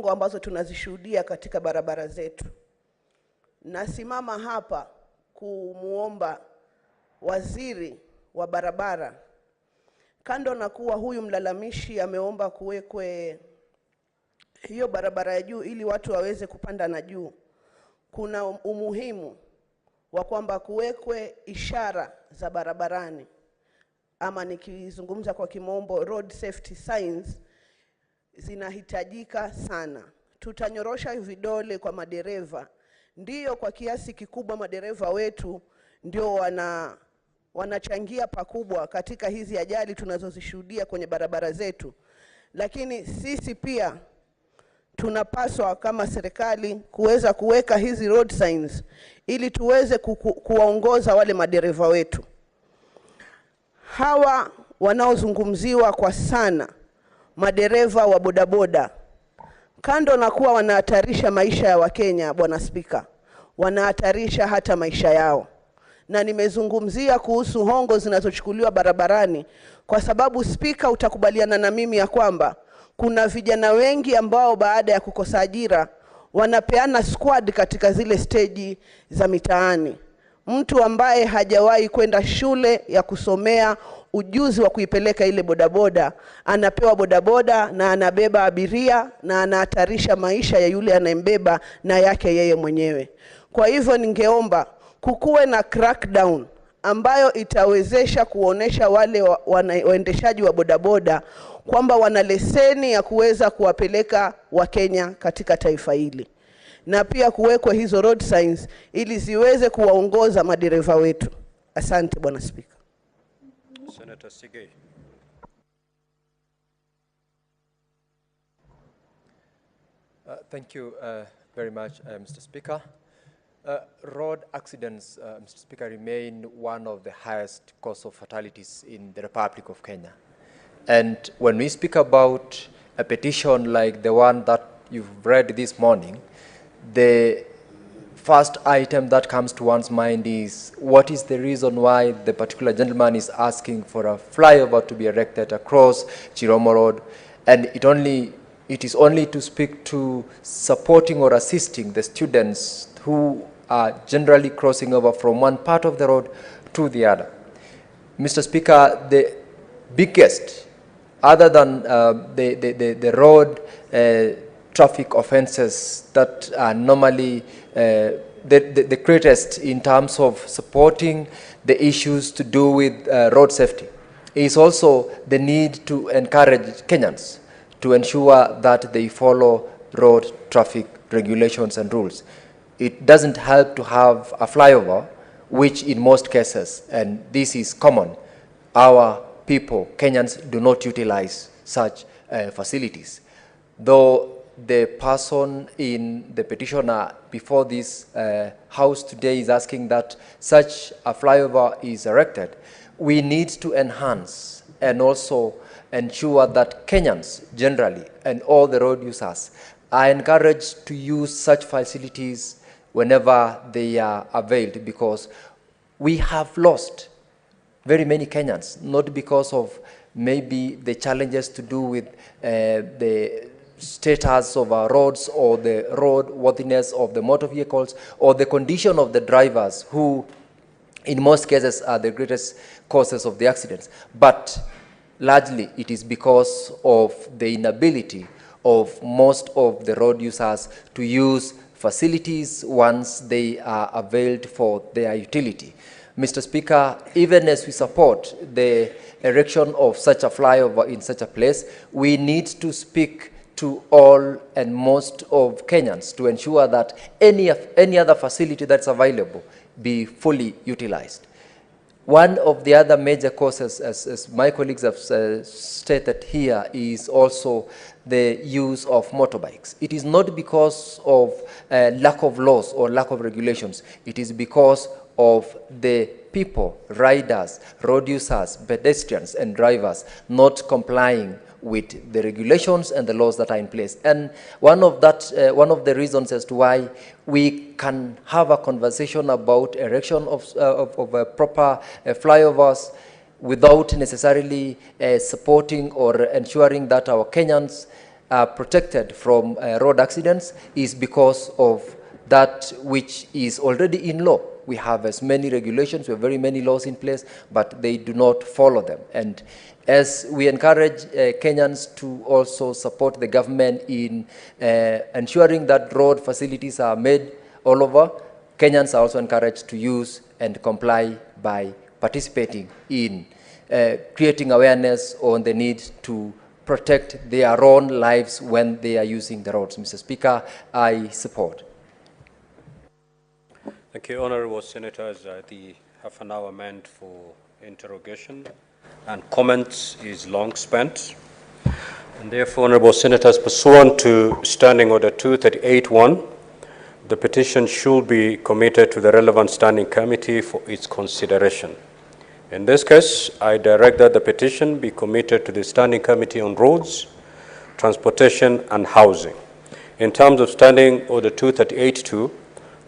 ambazo tunazishuhudia katika barabara zetu. Nasimama hapa kumuomba waziri wa barabara, kando na kuwa huyu mlalamishi ameomba kuwekwe hiyo barabara ya juu ili watu waweze kupanda na juu, kuna umuhimu wa kwamba kuwekwe ishara za barabarani, ama nikizungumza kwa kimombo road safety signs, zinahitajika sana. Tutanyorosha vidole kwa madereva. Ndiyo, kwa kiasi kikubwa madereva wetu ndio wanachangia pakubwa katika hizi ajali tunazozishuhudia kwenye barabara zetu, lakini sisi pia tunapaswa kama serikali kuweza kuweka hizi road signs ili tuweze kuwaongoza wale madereva wetu. Hawa wanaozungumziwa kwa sana, madereva wa bodaboda, kando na kuwa wanahatarisha maisha ya Wakenya, Bwana Spika, wanahatarisha hata maisha yao. Na nimezungumzia kuhusu hongo zinazochukuliwa barabarani kwa sababu, Spika, utakubaliana na mimi ya kwamba kuna vijana wengi ambao baada ya kukosa ajira wanapeana squad katika zile stage za mitaani. Mtu ambaye hajawahi kwenda shule ya kusomea ujuzi wa kuipeleka ile bodaboda anapewa bodaboda na anabeba abiria na anahatarisha maisha ya yule anayembeba na yake yeye mwenyewe. Kwa hivyo ningeomba kukuwe na crackdown ambayo itawezesha kuonesha wale waendeshaji wa bodaboda kwamba wana leseni ya kuweza kuwapeleka Wakenya katika taifa hili, na pia kuwekwa hizo road signs ili ziweze kuwaongoza madereva wetu. Asante Bwana Spika. Senator Sigei. Thank you very much, Mr. Speaker. Road accidents, Mr. Speaker, remain one of the highest cause of fatalities in the Republic of Kenya. And when we speak about a petition like the one that you've read this morning, the first item that comes to one's mind is, what is the reason why the particular gentleman is asking for a flyover to be erected across Chiromo Road? And it is only to speak to supporting or assisting the students who are generally crossing over from one part of the road to the other. Mr. Speaker, the biggest, other than the road traffic offenses that are normally the greatest in terms of supporting the issues to do with road safety, is also the need to encourage Kenyans to ensure that they follow road traffic regulations and rules. It doesn't help to have a flyover, which in most cases, and this is common, our people, Kenyans, do not utilize such facilities. Though the person in the petitioner before this house today is asking that such a flyover is erected, we need to enhance and also ensure that Kenyans generally and all the road users are encouraged to use such facilities whenever they are availed, because we have lost very many Kenyans, not because of maybe the challenges to do with the status of our roads or the roadworthiness of the motor vehicles or the condition of the drivers, who in most cases are the greatest causes of the accidents, but largely it is because of the inability of most of the road users to use facilities once they are availed for their utility. Mr. Speaker, even as we support the erection of such a flyover in such a place, we need to speak to all and most of Kenyans to ensure that any other facility that's available be fully utilized. One of the other major causes, as my colleagues have stated here, is also the use of motorbikes. It is not because of lack of laws or lack of regulations. It is because of the people, riders, road users, pedestrians, and drivers not complying with the regulations and the laws that are in place. And one of the reasons as to why we can have a conversation about erection of proper flyovers without necessarily supporting or ensuring that our Kenyans are protected from road accidents is because of that which is already in law. We have as many regulations, we have very many laws in place, but they do not follow them. And as we encourage Kenyans to also support the government in ensuring that road facilities are made all over, Kenyans are also encouraged to use and comply by participating in creating awareness on the need to protect their own lives when they are using the roads. Mr. Speaker, I support. Thank you, Honorable Senators. The half an hour meant for interrogation and comments is long spent. And therefore, Honorable Senators, pursuant to Standing Order 238-1, the petition should be committed to the relevant standing committee for its consideration. In this case, I direct that the petition be committed to the Standing Committee on Roads, Transportation and Housing. In terms of Standing Order 238-2,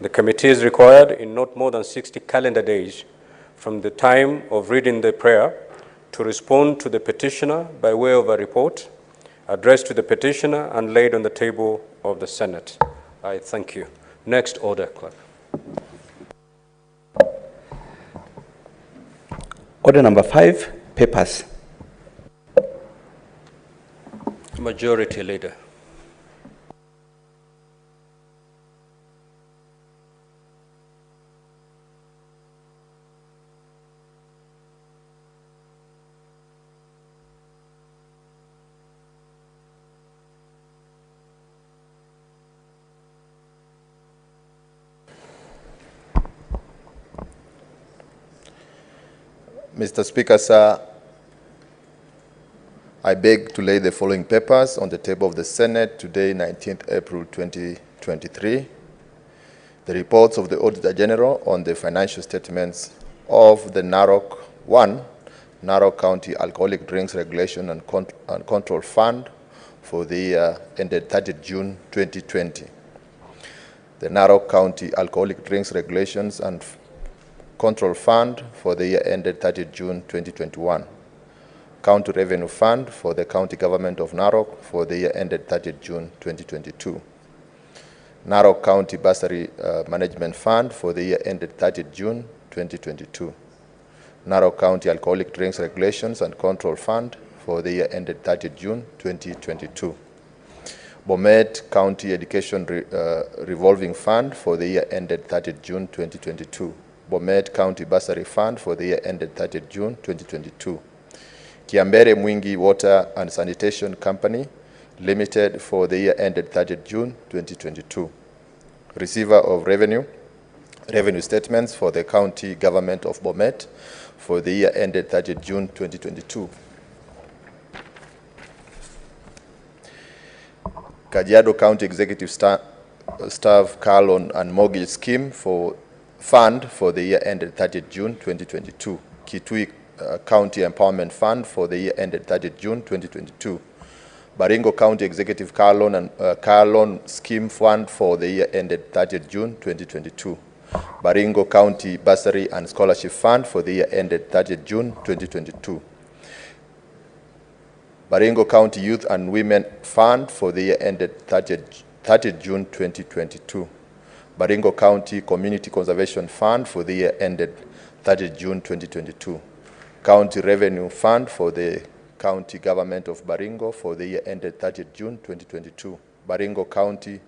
the committee is required in not more than 60 calendar days from the time of reading the prayer to respond to the petitioner by way of a report addressed to the petitioner and laid on the table of the Senate. I thank you. Next order, clerk. Order number 5, papers. Majority Leader. Mr. Speaker, sir, I beg to lay the following papers on the table of the Senate today, 19th April 2023. The reports of the Auditor General on the financial statements of the Narok County Alcoholic Drinks Regulation and Control Fund for the year ended 30 June 2020. The Narok County Alcoholic Drinks Regulations and Control Fund for the year ended 30 June 2021. County Revenue Fund for the County Government of Narok for the year ended 30 June 2022. Narok County Bursary Management Fund for the year ended 30 June 2022. Narok County Alcoholic Drinks Regulations and Control Fund for the year ended 30 June 2022. Bomet County Education Revolving Fund for the year ended 30 June 2022. Bomet County Bursary Fund for the year ended 30 June 2022. Kiambere Mwingi Water and Sanitation Company Limited for the year ended 30 June 2022. Receiver of revenue statements for the County Government of Bomet for the year ended 30 June 2022. Kajiado County Executive Staff Car Loan and Mortgage Scheme Fund for the year ended 30 June 2022. Kitui County Empowerment Fund for the year ended 30 June 2022. Baringo County Executive Car Loan and Car Loan Scheme Fund for the year ended 30 June 2022. Baringo County Bursary and Scholarship Fund for the year ended 30 June 2022. Baringo County Youth and Women Fund for the year ended 30 June 2022. Baringo County Community Conservation Fund for the year ended 30 June 2022. County Revenue Fund for the County Government of Baringo for the year ended 30 June 2022. Baringo County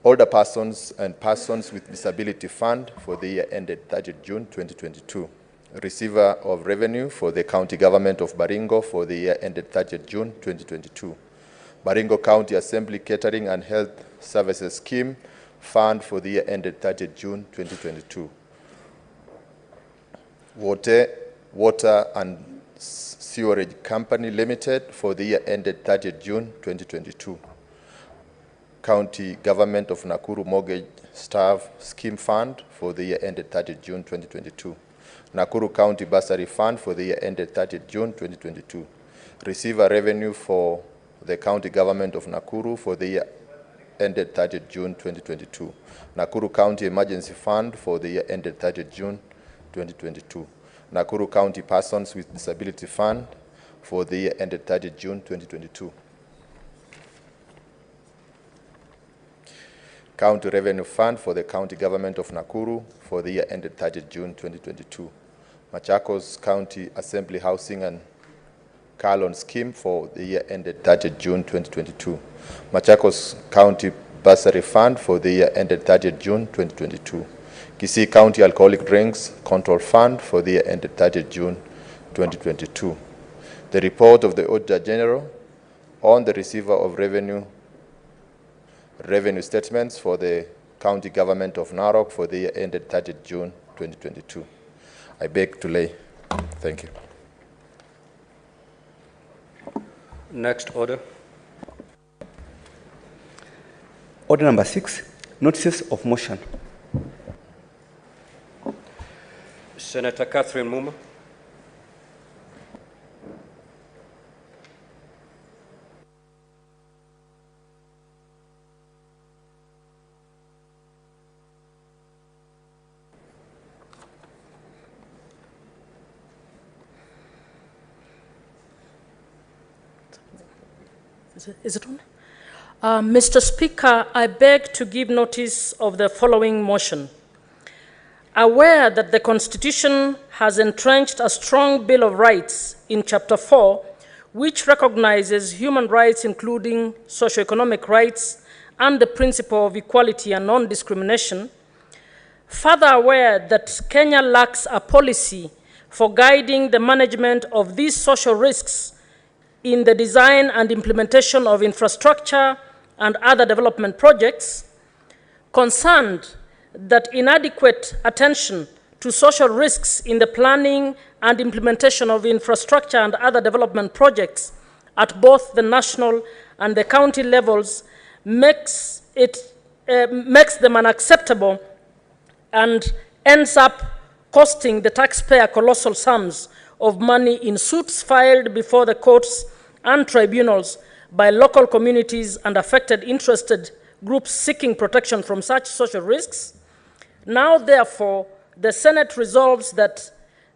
Older Persons and Persons with Disability Fund for the year ended 30 June 2022. Receiver of Revenue for the County Government of Baringo for the year ended 30 June 2022. Baringo County Assembly Catering and Health Services Scheme Fund for the year ended 30 June 2022. Water and Sewerage Company Limited for the year ended 30 June 2022. County Government of Nakuru Mortgage Staff Scheme Fund for the year ended 30 June 2022. Nakuru County Bursary Fund for the year ended 30 June 2022. Receiver revenue for the County Government of Nakuru for the year ended 30 June 2022. Nakuru County Emergency Fund for the year ended 30 June 2022. Nakuru County Persons with Disability Fund for the year ended 30 June 2022. County Revenue Fund for the County Government of Nakuru for the year ended 30 June 2022. Machakos County Assembly Housing and Car Loan Scheme for the year ended 30 June 2022. Machakos County Bursary Fund for the year ended 30 June 2022. Kisii County Alcoholic Drinks Control Fund for the year ended 30 June 2022. The report of the Auditor General on the receiver of revenue statements for the County Government of Narok for the year ended 30 June 2022. I beg to lay. Thank you. Next order. Order number 6, notices of motion. Senator Catherine Muma. Is it on? Mr. Speaker, I beg to give notice of the following motion. Aware that the Constitution has entrenched a strong Bill of Rights in Chapter 4, which recognizes human rights including socioeconomic rights and the principle of equality and non-discrimination, further aware that Kenya lacks a policy for guiding the management of these social risks in the design and implementation of infrastructure and other development projects, concerned that inadequate attention to social risks in the planning and implementation of infrastructure and other development projects at both the national and the county levels makes them unacceptable and ends up costing the taxpayer colossal sums of money in suits filed before the courts and tribunals by local communities and affected interested groups seeking protection from such social risks. Now, therefore, the Senate resolves that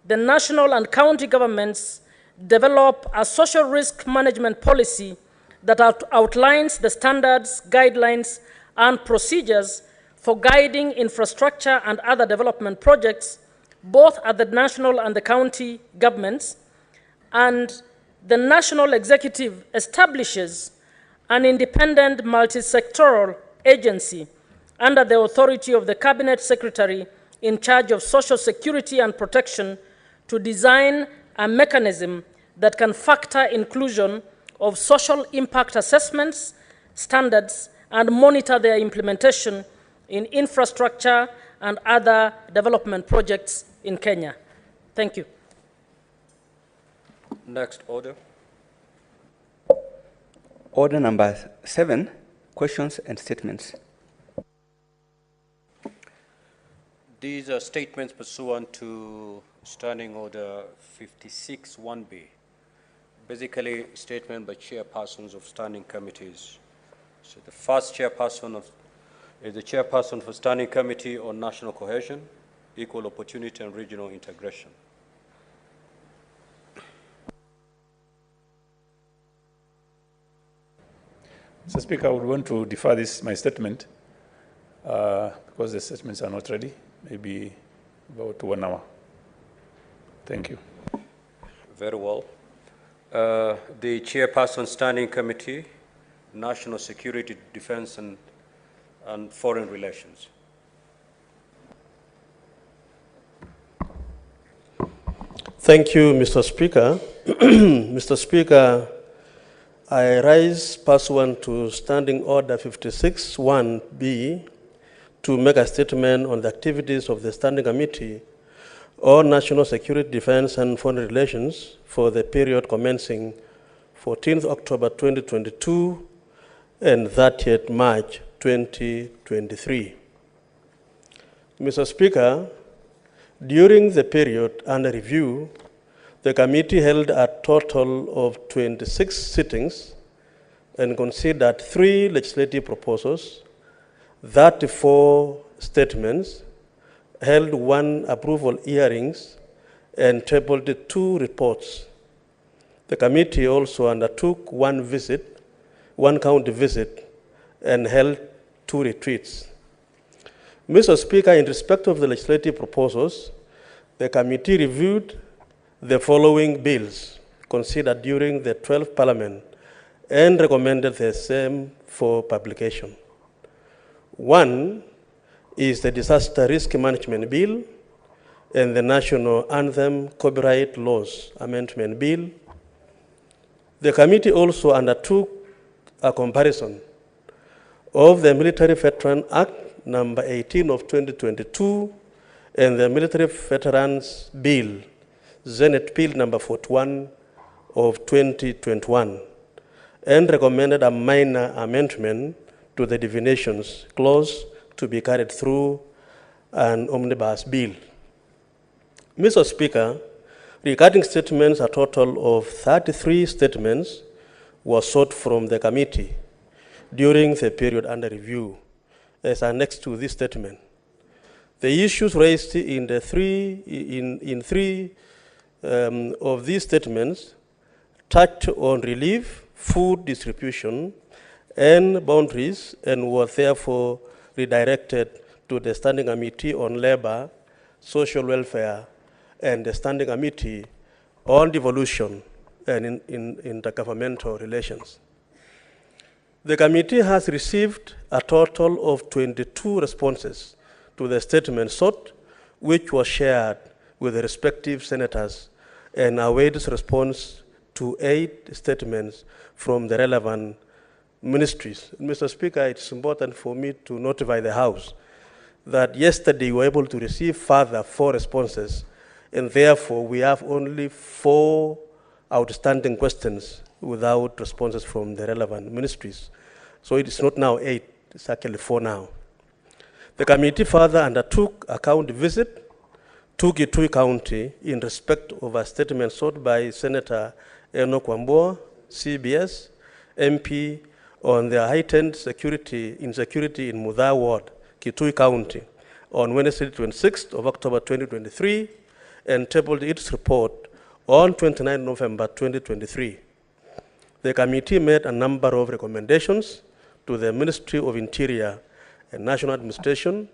the national and county governments develop a social risk management policy that outlines the standards, guidelines, and procedures for guiding infrastructure and other development projects, both at the national and the county governments, and the national executive establishes an independent multi-sectoral agency under the authority of the Cabinet Secretary in charge of social security and protection to design a mechanism that can factor inclusion of social impact assessments, standards, and monitor their implementation in infrastructure and other development projects in Kenya. Thank you. Next order. Order number 7, questions and statements. These are statements pursuant to Standing Order 56-1B. Basically, statement by chairpersons of standing committees. So the first chairperson is the chairperson for Standing Committee on National Cohesion, Equal Opportunity and Regional Integration. Mr. Speaker, I would want to defer my statement because the statements are not ready, maybe about 1 hour. Thank you. Very well. The chairperson Standing Committee, National Security, Defense and Foreign Relations. Thank you, Mr. Speaker. Mr. Speaker, I rise pursuant to Standing Order 56-1B to make a statement on the activities of the Standing Committee on National Security, Defense and Foreign Relations for the period commencing 14th October 2022 and 30th March 2023. Mr. Speaker, during the period under review, the committee held a total of 26 sittings and considered 3 legislative proposals, 34 statements, held 1 approval hearings, and tabled 2 reports. The committee also undertook 1 county visit and held 2 retreats. Mr. Speaker, in respect of the legislative proposals, the committee reviewed the following bills considered during the 12th Parliament and recommended the same for publication. One is the Disaster Risk Management Bill and the National Anthem Copyright Laws Amendment Bill. The committee also undertook a comparison of the Military Veteran Act number 18 of 2022 and the Military Veterans Bill, Senate Bill number 41 of 2021, and recommended a minor amendment to the divinations clause to be carried through an omnibus bill. Mr. Speaker, regarding statements, a total of 33 statements were sought from the committee during the period under review as annexed to this statement. The issues raised in three of these statements touched on relief, food distribution, and boundaries, and were therefore redirected to the Standing Committee on Labor, Social Welfare, and the Standing Committee on Devolution and Intergovernmental Relations. The committee has received a total of 22 responses to the statement sought, which was shared with the respective senators, and awaits response to 8 statements from the relevant ministries. Mr. Speaker, it's important for me to notify the House that yesterday we were able to receive further 4 responses, and therefore we have only 4 outstanding questions without responses from the relevant ministries. So it is not now 8, it's actually 4 now. The committee further undertook a county visit to Kitui County in respect of a statement sought by Senator Enoch Wambua, CBS, MP, on the heightened insecurity in Mutha Ward, Kitui County, on Wednesday, 26th of October 2023, and tabled its report on 29 November 2023. The committee made a number of recommendations to the Ministry of Interior and National Administration,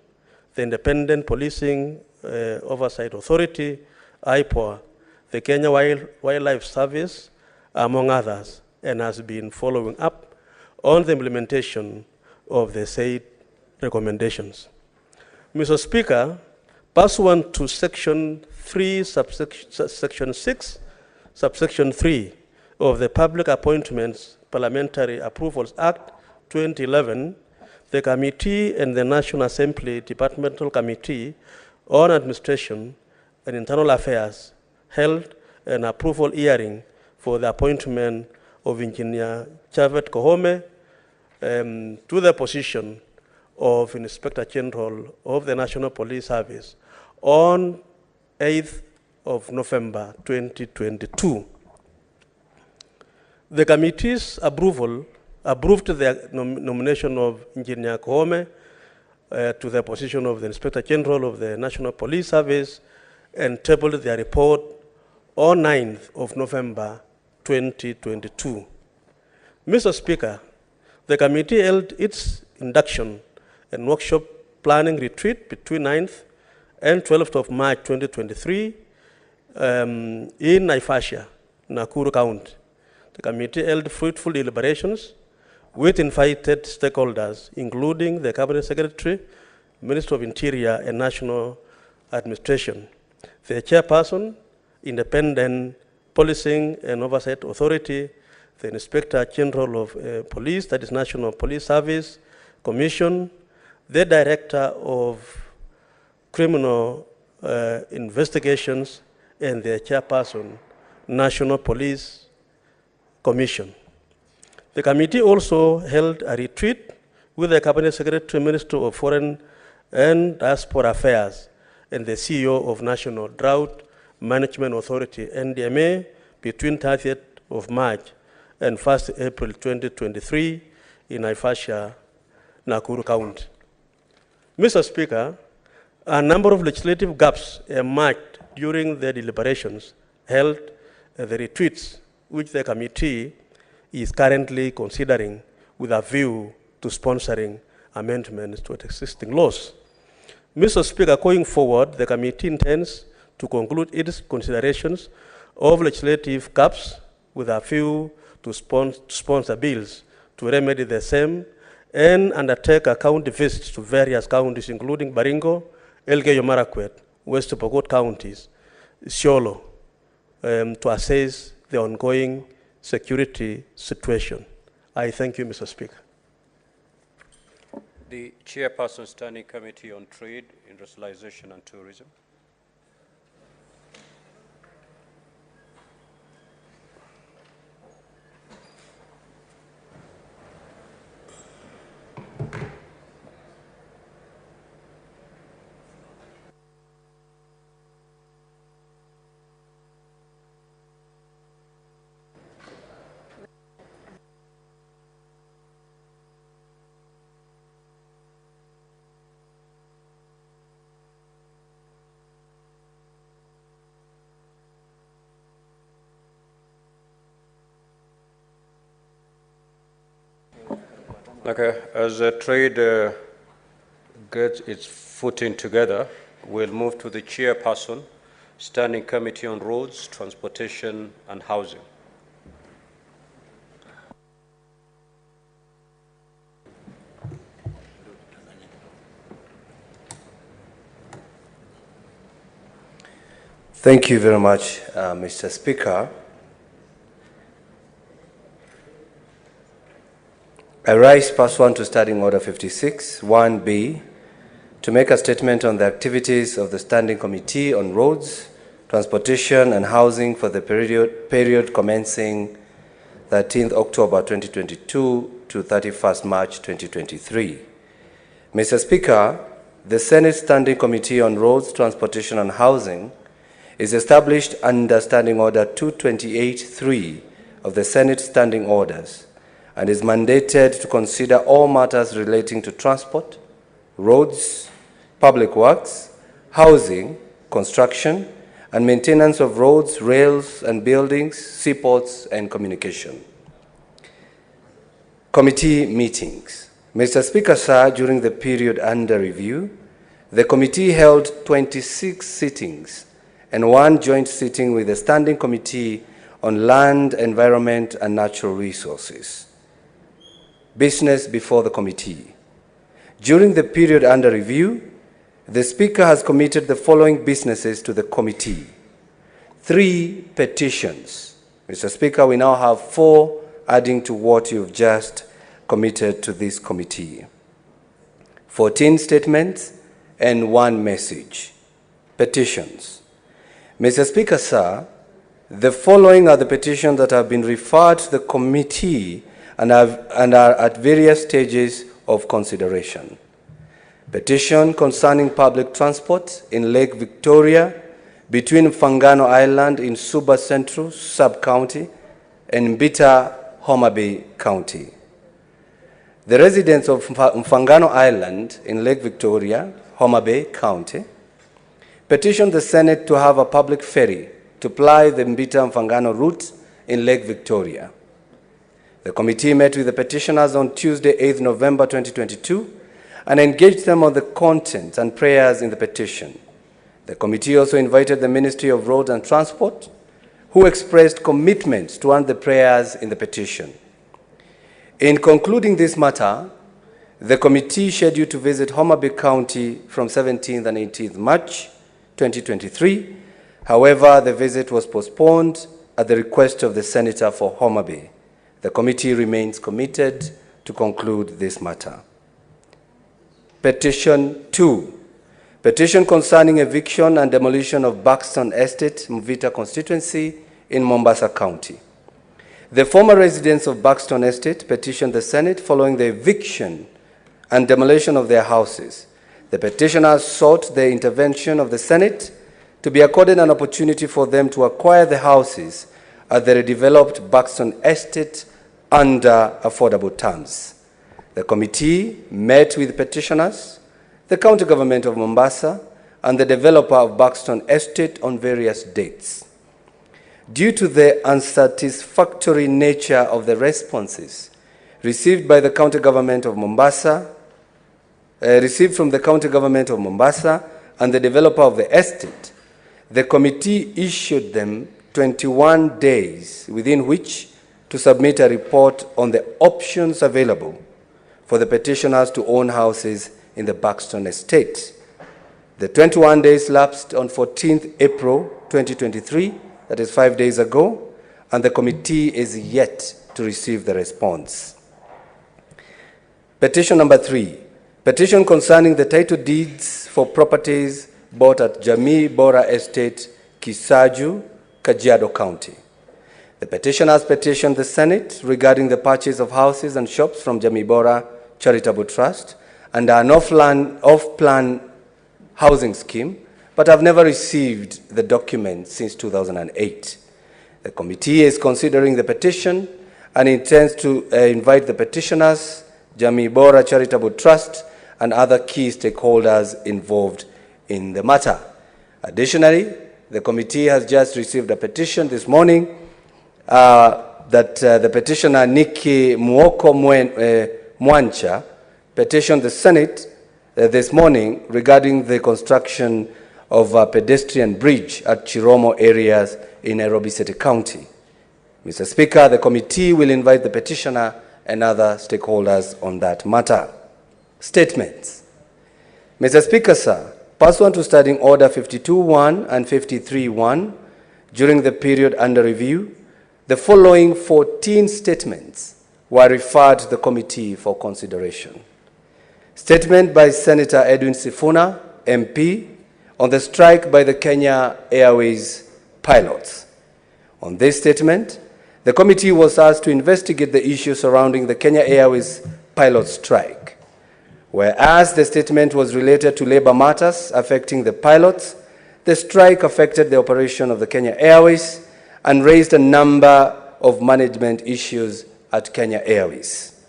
the Independent Policing Oversight Authority, IPOA, the Kenya Wildlife Service, among others, and has been following up on the implementation of the said recommendations. Mr. Speaker, pursuant to Section 3, Section 6, Subsection 3 of the Public Appointments Parliamentary Approvals Act 2011, the committee and the National Assembly Departmental Committee on Administration and Internal Affairs held an approval hearing for the appointment of Engineer Chavet Kohome to the position of Inspector General of the National Police Service on 8th of November 2022. The committee's approval approved the nomination of Engineer Kohome to the position of the Inspector General of the National Police Service and tabled their report on 9th of November 2022. Mr. Speaker, the committee held its induction and workshop planning retreat between 9th and 12th of March 2023 in Naivasha, Nakuru County. The committee held fruitful deliberations with invited stakeholders, including the Cabinet Secretary, Minister of Interior and National Administration, the Chairperson, Independent Policing and Oversight Authority, the Inspector General of Police, that is National Police Service Commission, the Director of Criminal Investigations, and the Chairperson, National Police Commission. The committee also held a retreat with the Cabinet Secretary, Minister of Foreign and Diaspora Affairs, and the CEO of National Drought Management Authority, NDMA, between 30th of March and 1st April 2023 in Naivasha, Nakuru County. Mr. Speaker, a number of legislative gaps emerged during the deliberations held at the retreats, which the committee is currently considering with a view to sponsoring amendments to existing laws. Mr. Speaker, going forward, the committee intends to conclude its considerations of legislative gaps with a view to sponsor bills to remedy the same and undertake a county visit to various counties, including Baringo, Elgeyo Marakwet, West Pokot counties, Isiolo, to assess the ongoing security situation. I thank you, Mr. Speaker. The Chairperson Standing Committee on Trade, Industrialization and Tourism. Okay, as trade gets its footing together, we'll move to the Chairperson, Standing Committee on Roads, Transportation and Housing. Thank you very much, Mr. Speaker. I rise pursuant to Standing Order 56, 1B, to make a statement on the activities of the Standing Committee on Roads, Transportation and Housing for the period commencing 13th October 2022 to 31st March 2023. Mr. Speaker, the Senate Standing Committee on Roads, Transportation and Housing is established under Standing Order 228-3 of the Senate Standing Orders, and is mandated to consider all matters relating to transport, roads, public works, housing, construction, and maintenance of roads, rails, and buildings, seaports, and communication. Committee meetings. Mr. Speaker, sir, during the period under review, the committee held 26 sittings and 1 joint sitting with the Standing Committee on Land, Environment, and Natural Resources. Business before the committee. During the period under review, the Speaker has committed the following businesses to the committee. 3 petitions. Mr. Speaker, we now have 4 adding to what you've just committed to this committee. 14 statements and 1 message. Petitions. Mr. Speaker, sir, the following are the petitions that have been referred to the committee and are at various stages of consideration. Petition concerning public transport in Lake Victoria between Mfangano Island in Suba Central Sub-County and Mbita, Homa Bay County. The residents of Mfangano Island in Lake Victoria, Homa Bay County, petitioned the Senate to have a public ferry to ply the Mbita-Mfangano route in Lake Victoria. The committee met with the petitioners on Tuesday, 8th November 2022, and engaged them on the content and prayers in the petition. The committee also invited the Ministry of Roads and Transport, who expressed commitment to answer the prayers in the petition. In concluding this matter, the committee scheduled to visit Homa Bay County from 17th and 18th March 2023. However, the visit was postponed at the request of the Senator for Homa Bay. The committee remains committed to conclude this matter. Petition 2. Petition concerning eviction and demolition of Buxton Estate, Mvita constituency in Mombasa County. The former residents of Buxton Estate petitioned the Senate following the eviction and demolition of their houses. The petitioners sought the intervention of the Senate to be accorded an opportunity for them to acquire the houses at the redeveloped Buxton Estate under affordable terms. The committee met with petitioners, the county government of Mombasa, and the developer of Buxton Estate on various dates. Due to the unsatisfactory nature of the responses received by the county government of Mombasa received from the county government of Mombasa and the developer of the estate, the committee issued them 21 days within which to submit a report on the options available for the petitioners to own houses in the Buxton estate. The 21 days lapsed on 14th April 2023, that is 5 days ago, and the committee is yet to receive the response. Petition number 3, petition concerning the title deeds for properties bought at Jamii Bora Estate, Kisaju, Kajiado County. The petitioners petitioned the Senate regarding the purchase of houses and shops from Jamii Bora Charitable Trust under an off-plan housing scheme, but have never received the document since 2008. The committee is considering the petition and intends to invite the petitioners, Jamii Bora Charitable Trust, and other key stakeholders involved in the matter. Additionally, the committee has just received a petition this morning that the petitioner Nikki Muoko Mwancha petitioned the Senate this morning regarding the construction of a pedestrian bridge at Chiromo areas in Nairobi City County. Mr. Speaker, the committee will invite the petitioner and other stakeholders on that matter. Statements. Mr. Speaker, sir, pursuant to Standing Order 52.1 and 53.1, during the period under review, the following 14 statements were referred to the committee for consideration. Statement by Senator Edwin Sifuna, MP, on the strike by the Kenya Airways pilots. On this statement, the committee was asked to investigate the issue surrounding the Kenya Airways pilot strike. Whereas the statement was related to labor matters affecting the pilots, the strike affected the operation of the Kenya Airways and raised a number of management issues at Kenya Airways.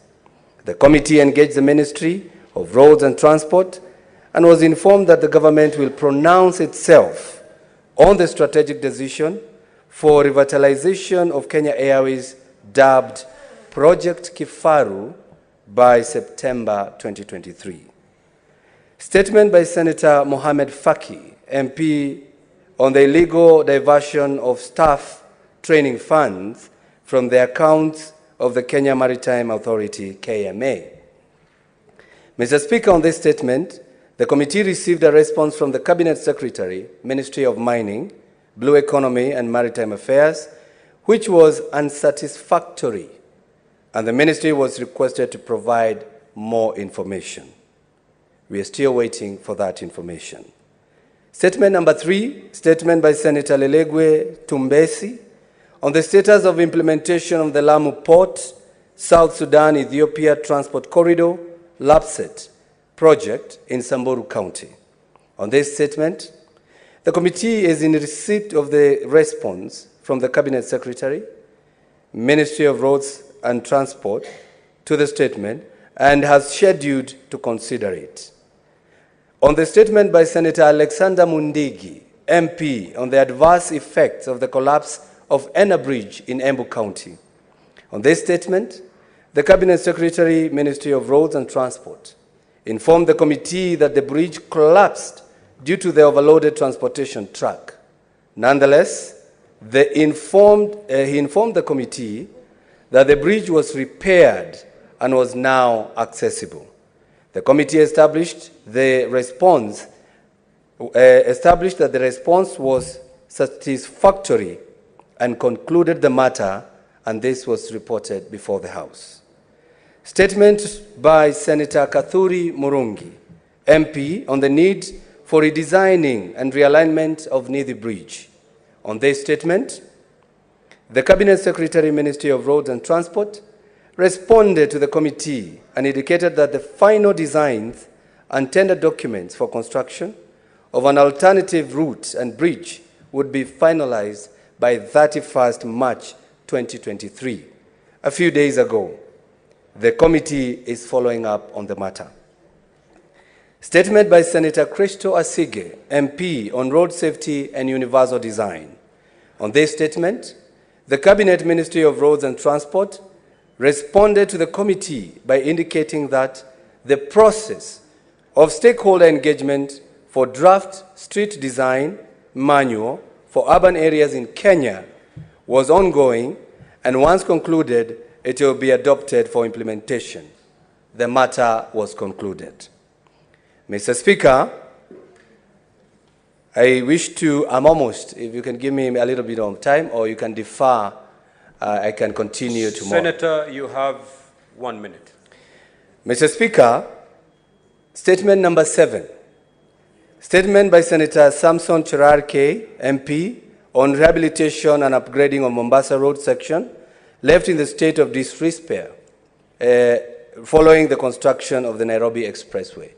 The committee engaged the Ministry of Roads and Transport and was informed that the government will pronounce itself on the strategic decision for revitalization of Kenya Airways, dubbed Project Kifaru, by September 2023. Statement by Senator Mohamed Faki, MP, on the illegal diversion of staff training funds from the accounts of the Kenya Maritime Authority, KMA. Mr. Speaker, on this statement, the committee received a response from the Cabinet Secretary, Ministry of Mining, Blue Economy and Maritime Affairs, which was unsatisfactory, and the ministry was requested to provide more information. We are still waiting for that information. Statement number 3, statement by Senator Lelegwe Tumbesi on the status of implementation of the Lamu Port, South Sudan, Ethiopia Transport Corridor, LAPSET project in Samburu County. On this statement, the committee is in receipt of the response from the Cabinet Secretary, Ministry of Roads and Transport to the statement and has scheduled to consider it. On the statement by Senator Alexander Mundigi, MP, on the adverse effects of the collapse of Ena Bridge in Embu County. On this statement, the Cabinet Secretary, Ministry of Roads and Transport, informed the committee that the bridge collapsed due to the overloaded transportation truck. Nonetheless, he informed the committee that the bridge was repaired and was now accessible. The committee established that the response was satisfactory and concluded the matter, and this was reported before the House. Statement by Senator Kathuri Murungi, MP, on the need for redesigning and realignment of Nithi Bridge. On this statement, the Cabinet Secretary, Ministry of Roads and Transport, responded to the committee and indicated that the final designs and tender documents for construction of an alternative route and bridge would be finalized by 31st March 2023. A few days ago, the committee is following up on the matter. Statement by Senator Christo Asige, MP, on road safety and universal design. On this statement, the Cabinet Ministry of Roads and Transport responded to the committee by indicating that the process of stakeholder engagement for draft street design manual for urban areas in Kenya was ongoing, and once concluded, it will be adopted for implementation. The matter was concluded. Mr. Speaker, I wish to, I'm almost, if you can give me a little bit of time, or you can defer, I can continue tomorrow. Senator, you have 1 minute. Mr. Speaker, statement number 7. Statement by Senator Samson Cherarke, MP, on rehabilitation and upgrading of Mombasa Road section, left in the state of disrepair following the construction of the Nairobi Expressway.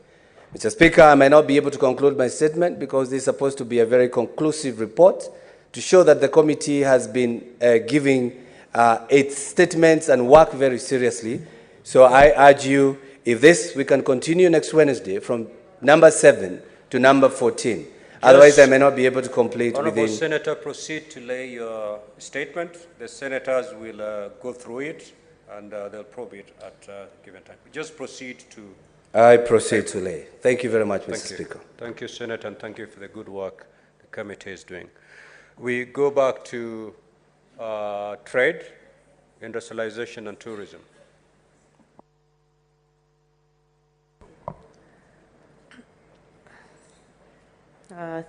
Mr. Speaker, I may not be able to conclude my statement because this is supposed to be a very conclusive report to show that the committee has been giving its statements and work very seriously. So I urge you, if this, we can continue next Wednesday from number 7 to number 14. Yes. Otherwise, I may not be able to complete Honourable within... Senator, proceed to lay your statement. The senators will go through it and they'll probe it at a given time. Just proceed to... I proceed to lay. Thank you very much, Mr. Speaker. Thank you, Senator, and thank you for the good work the committee is doing. We go back to trade, industrialization, and tourism.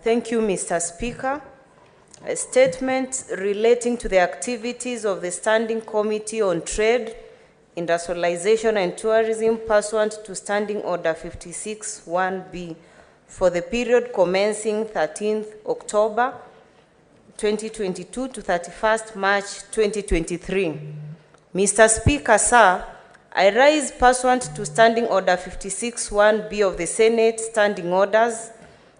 Thank you, Mr. Speaker. A statement relating to the activities of the Standing Committee on Trade, Industrialization and Tourism pursuant to Standing Order 56-1B for the period commencing 13th October 2022 to 31st March 2023. Mr. Speaker, sir, I rise pursuant to Standing Order 56-1B of the Senate Standing Orders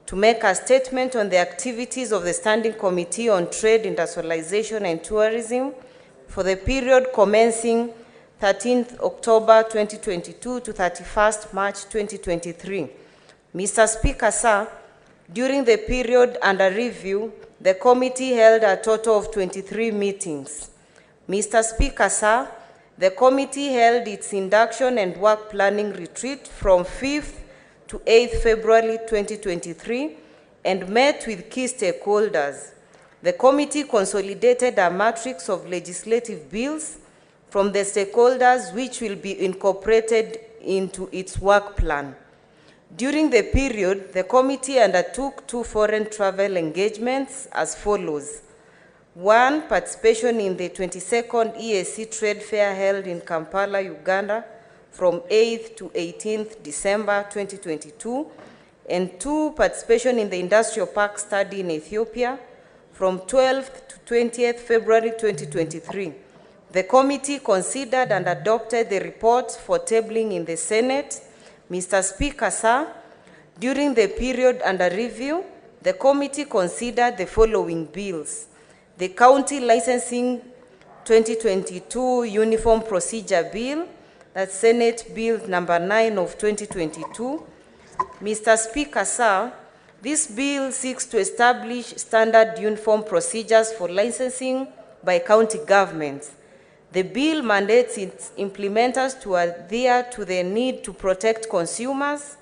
to make a statement on the activities of the Standing Committee on Trade, Industrialization and Tourism for the period commencing 13th October 2022 to 31st March 2023. Mr. Speaker, sir, during the period under review, the committee held a total of 23 meetings. Mr. Speaker, sir, the committee held its induction and work planning retreat from 5th to 8th February 2023 and met with key stakeholders. The committee consolidated a matrix of legislative bills from the stakeholders which will be incorporated into its work plan. During the period, the committee undertook 2 foreign travel engagements as follows. 1, participation in the 22nd EAC Trade Fair held in Kampala, Uganda, from 8th to 18th December 2022, and 2, participation in the Industrial Park Study in Ethiopia from 12th to 20th February 2023. The committee considered and adopted the report for tabling in the Senate. Mr. Speaker, sir, during the period under review, the committee considered the following bills: the County Licensing 2022 Uniform Procedure Bill, that's Senate Bill number 9 of 2022. Mr. Speaker, sir, this bill seeks to establish standard uniform procedures for licensing by county governments. The bill mandates its implementers to adhere to the need to protect consumers,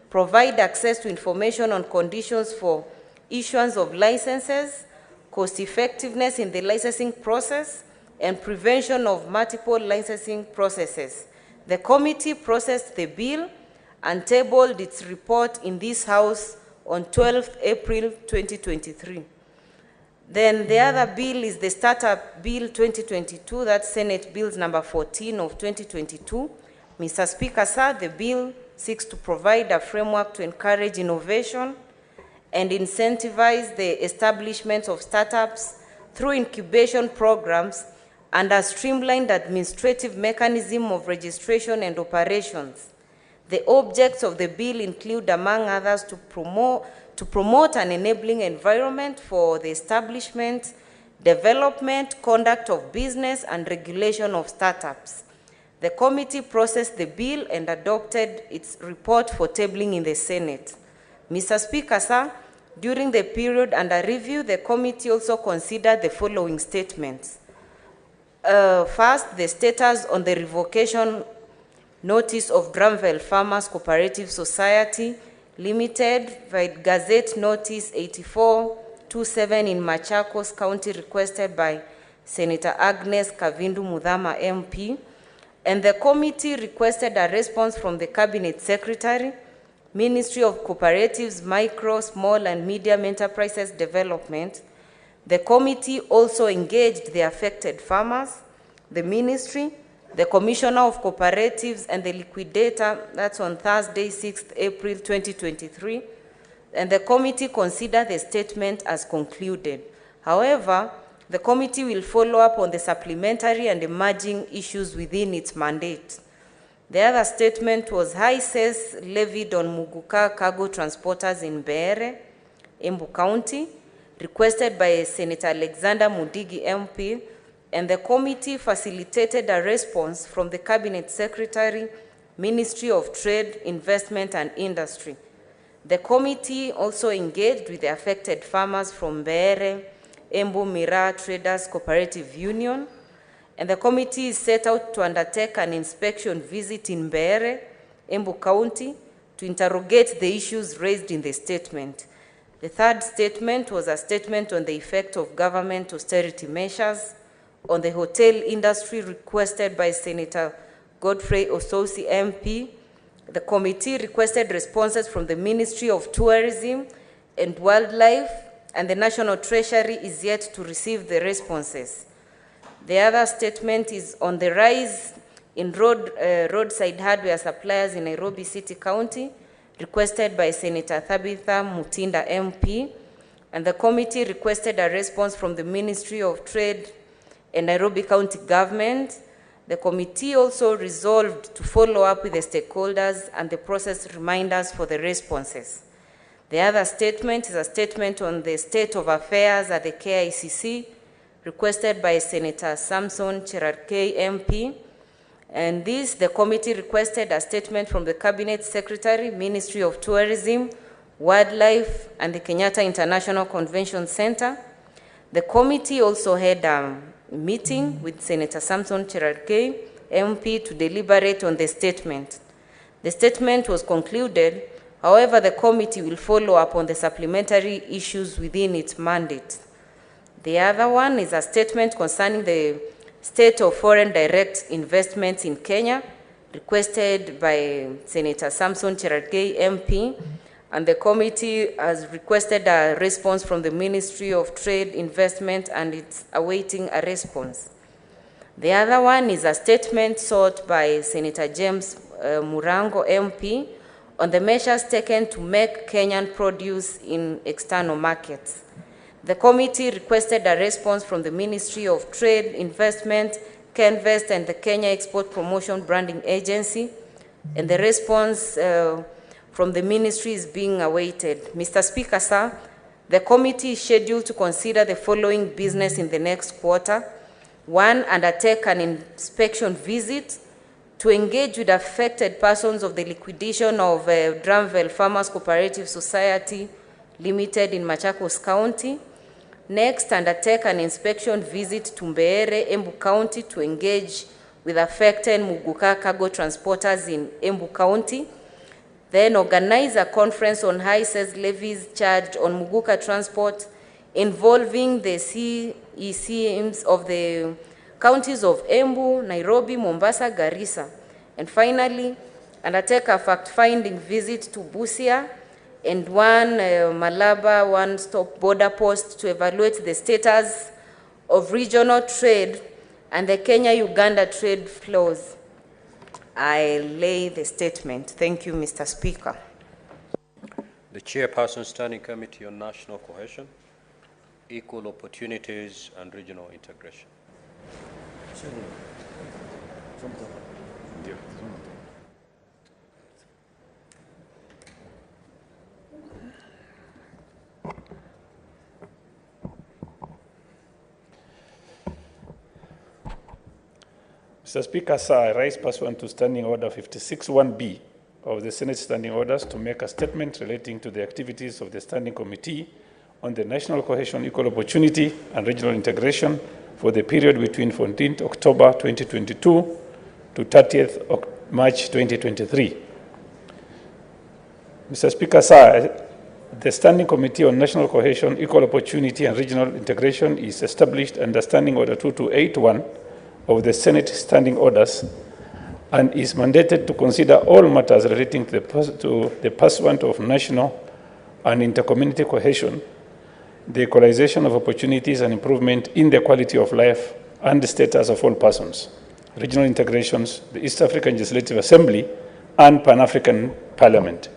provide access to information on conditions for issuance of licenses, cost effectiveness in the licensing process, and prevention of multiple licensing processes. The committee processed the bill and tabled its report in this House on 12th April 2023. Then the other bill is the Startup Bill 2022, that's Senate Bills number 14 of 2022. Mr. Speaker, sir, the bill seeks to provide a framework to encourage innovation and incentivize the establishment of startups through incubation programs and a streamlined administrative mechanism of registration and operations. The objects of the bill include, among others, to promote an enabling environment for the establishment, development, conduct of business, and regulation of startups. The committee processed the bill and adopted its report for tabling in the Senate. Mr. Speaker, sir, during the period under review, the committee also considered the following statements. First, the status on the revocation notice of Dramville Farmers Cooperative Society Limited, by Gazette Notice 8427 in Machakos County, requested by Senator Agnes Kavindu Mudhama MP, and the committee requested a response from the Cabinet Secretary, Ministry of Cooperatives, Micro, Small and Medium Enterprises Development. The committee also engaged the affected farmers, the ministry, the Commissioner of Cooperatives and the liquidator. That's on Thursday, 6th April 2023, and the committee considered the statement as concluded. However, the committee will follow up on the supplementary and emerging issues within its mandate. The other statement was high cess levied on Muguka cargo transporters in Mbeere, Embu County, requested by Senator Alexander Mudigi MP, and the committee facilitated a response from the Cabinet Secretary, Ministry of Trade, Investment and Industry. The committee also engaged with the affected farmers from Mbeere, Embu Mira Traders Cooperative Union, and the committee is set out to undertake an inspection visit in Mbeere, Embu County, to interrogate the issues raised in the statement. The third statement was a statement on the effect of government austerity measures on the hotel industry, requested by Senator Godfrey Osousi MP. The committee requested responses from the Ministry of Tourism and Wildlife, and the National Treasury is yet to receive the responses. The other statement is on the rise in roadside hardware suppliers in Nairobi City County, requested by Senator Tabitha Mutinda MP, and the committee requested a response from the Ministry of Trade and Nairobi County Government. The committee also resolved to follow up with the stakeholders and the process reminders for the responses. The other statement is a statement on the state of affairs at the KICC, requested by Senator Samson Cherarkei MP. And this, the committee requested a statement from the Cabinet Secretary, Ministry of Tourism, Wildlife, and the Kenyatta International Convention Center. The committee also had a meeting with Senator Samson Cherarkei MP to deliberate on the statement. The statement was concluded. However, the committee will follow up on the supplementary issues within its mandate. The other one is a statement concerning the state of foreign direct investments in Kenya, requested by Senator Samson Cherarkei MP, and the committee has requested a response from the Ministry of Trade, Investment, and it's awaiting a response. The other one is a statement sought by Senator James Murango MP on the measures taken to make Kenyan produce in external markets. The committee requested a response from the Ministry of Trade, Investment, Kenvest, and the Kenya Export Promotion Branding Agency, and the response from the ministry is being awaited. Mr. Speaker, sir, the committee is scheduled to consider the following business in the next quarter. One, undertake an inspection visit to engage with affected persons of the liquidation of Dramville Farmers Cooperative Society Limited in Machakos County. Next, undertake an inspection visit to Mbeere, Embu County, to engage with affected Muguka cargo transporters in Embu County. Then organize a conference on high cess levies charged on Muguka transport involving the CECMs of the counties of Embu, Nairobi, Mombasa, Garissa. And finally, undertake a fact-finding visit to Busia and one Malaba one-stop border post to evaluate the status of regional trade and the Kenya-Uganda trade flows. I lay the statement. Thank you, Mr. Speaker. The Chairperson, Standing Committee on National Cohesion, Equal Opportunities and Regional Integration. Mr. Speaker, sir, I rise pursuant to Standing Order 56(1)B of the Senate Standing Orders to make a statement relating to the activities of the Standing Committee on the National Cohesion, Equal Opportunity and Regional Integration for the period between 14th October 2022 to 30th March 2023. Mr. Speaker, sir, the Standing Committee on National Cohesion, Equal Opportunity and Regional Integration is established under Standing Order 2281 of the Senate Standing Orders and is mandated to consider all matters relating to the pursuit of national and intercommunity cohesion, the equalization of opportunities and improvement in the quality of life and the status of all persons, regional integrations, the East African Legislative Assembly, and Pan-African Parliament.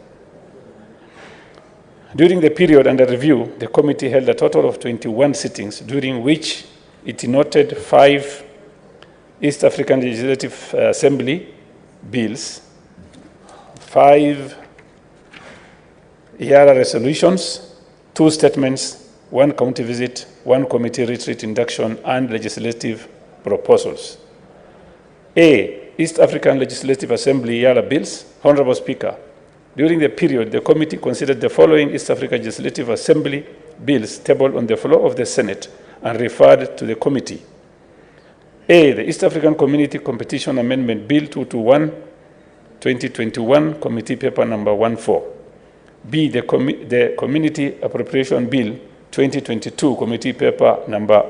During the period under review, the committee held a total of 21 sittings, during which it noted 5 East African Legislative Assembly bills, 5 ERA resolutions, 2 statements, 1 county visit, 1 committee retreat induction, and legislative proposals. A. East African Legislative Assembly ERA bills. Honorable Speaker, during the period, the committee considered the following East African Legislative Assembly bills tabled on the floor of the Senate and referred to the committee. A. The East African Community Competition Amendment Bill 221-2021, Committee Paper Number 14. B. The Community Appropriation Bill 2022, Committee Paper Number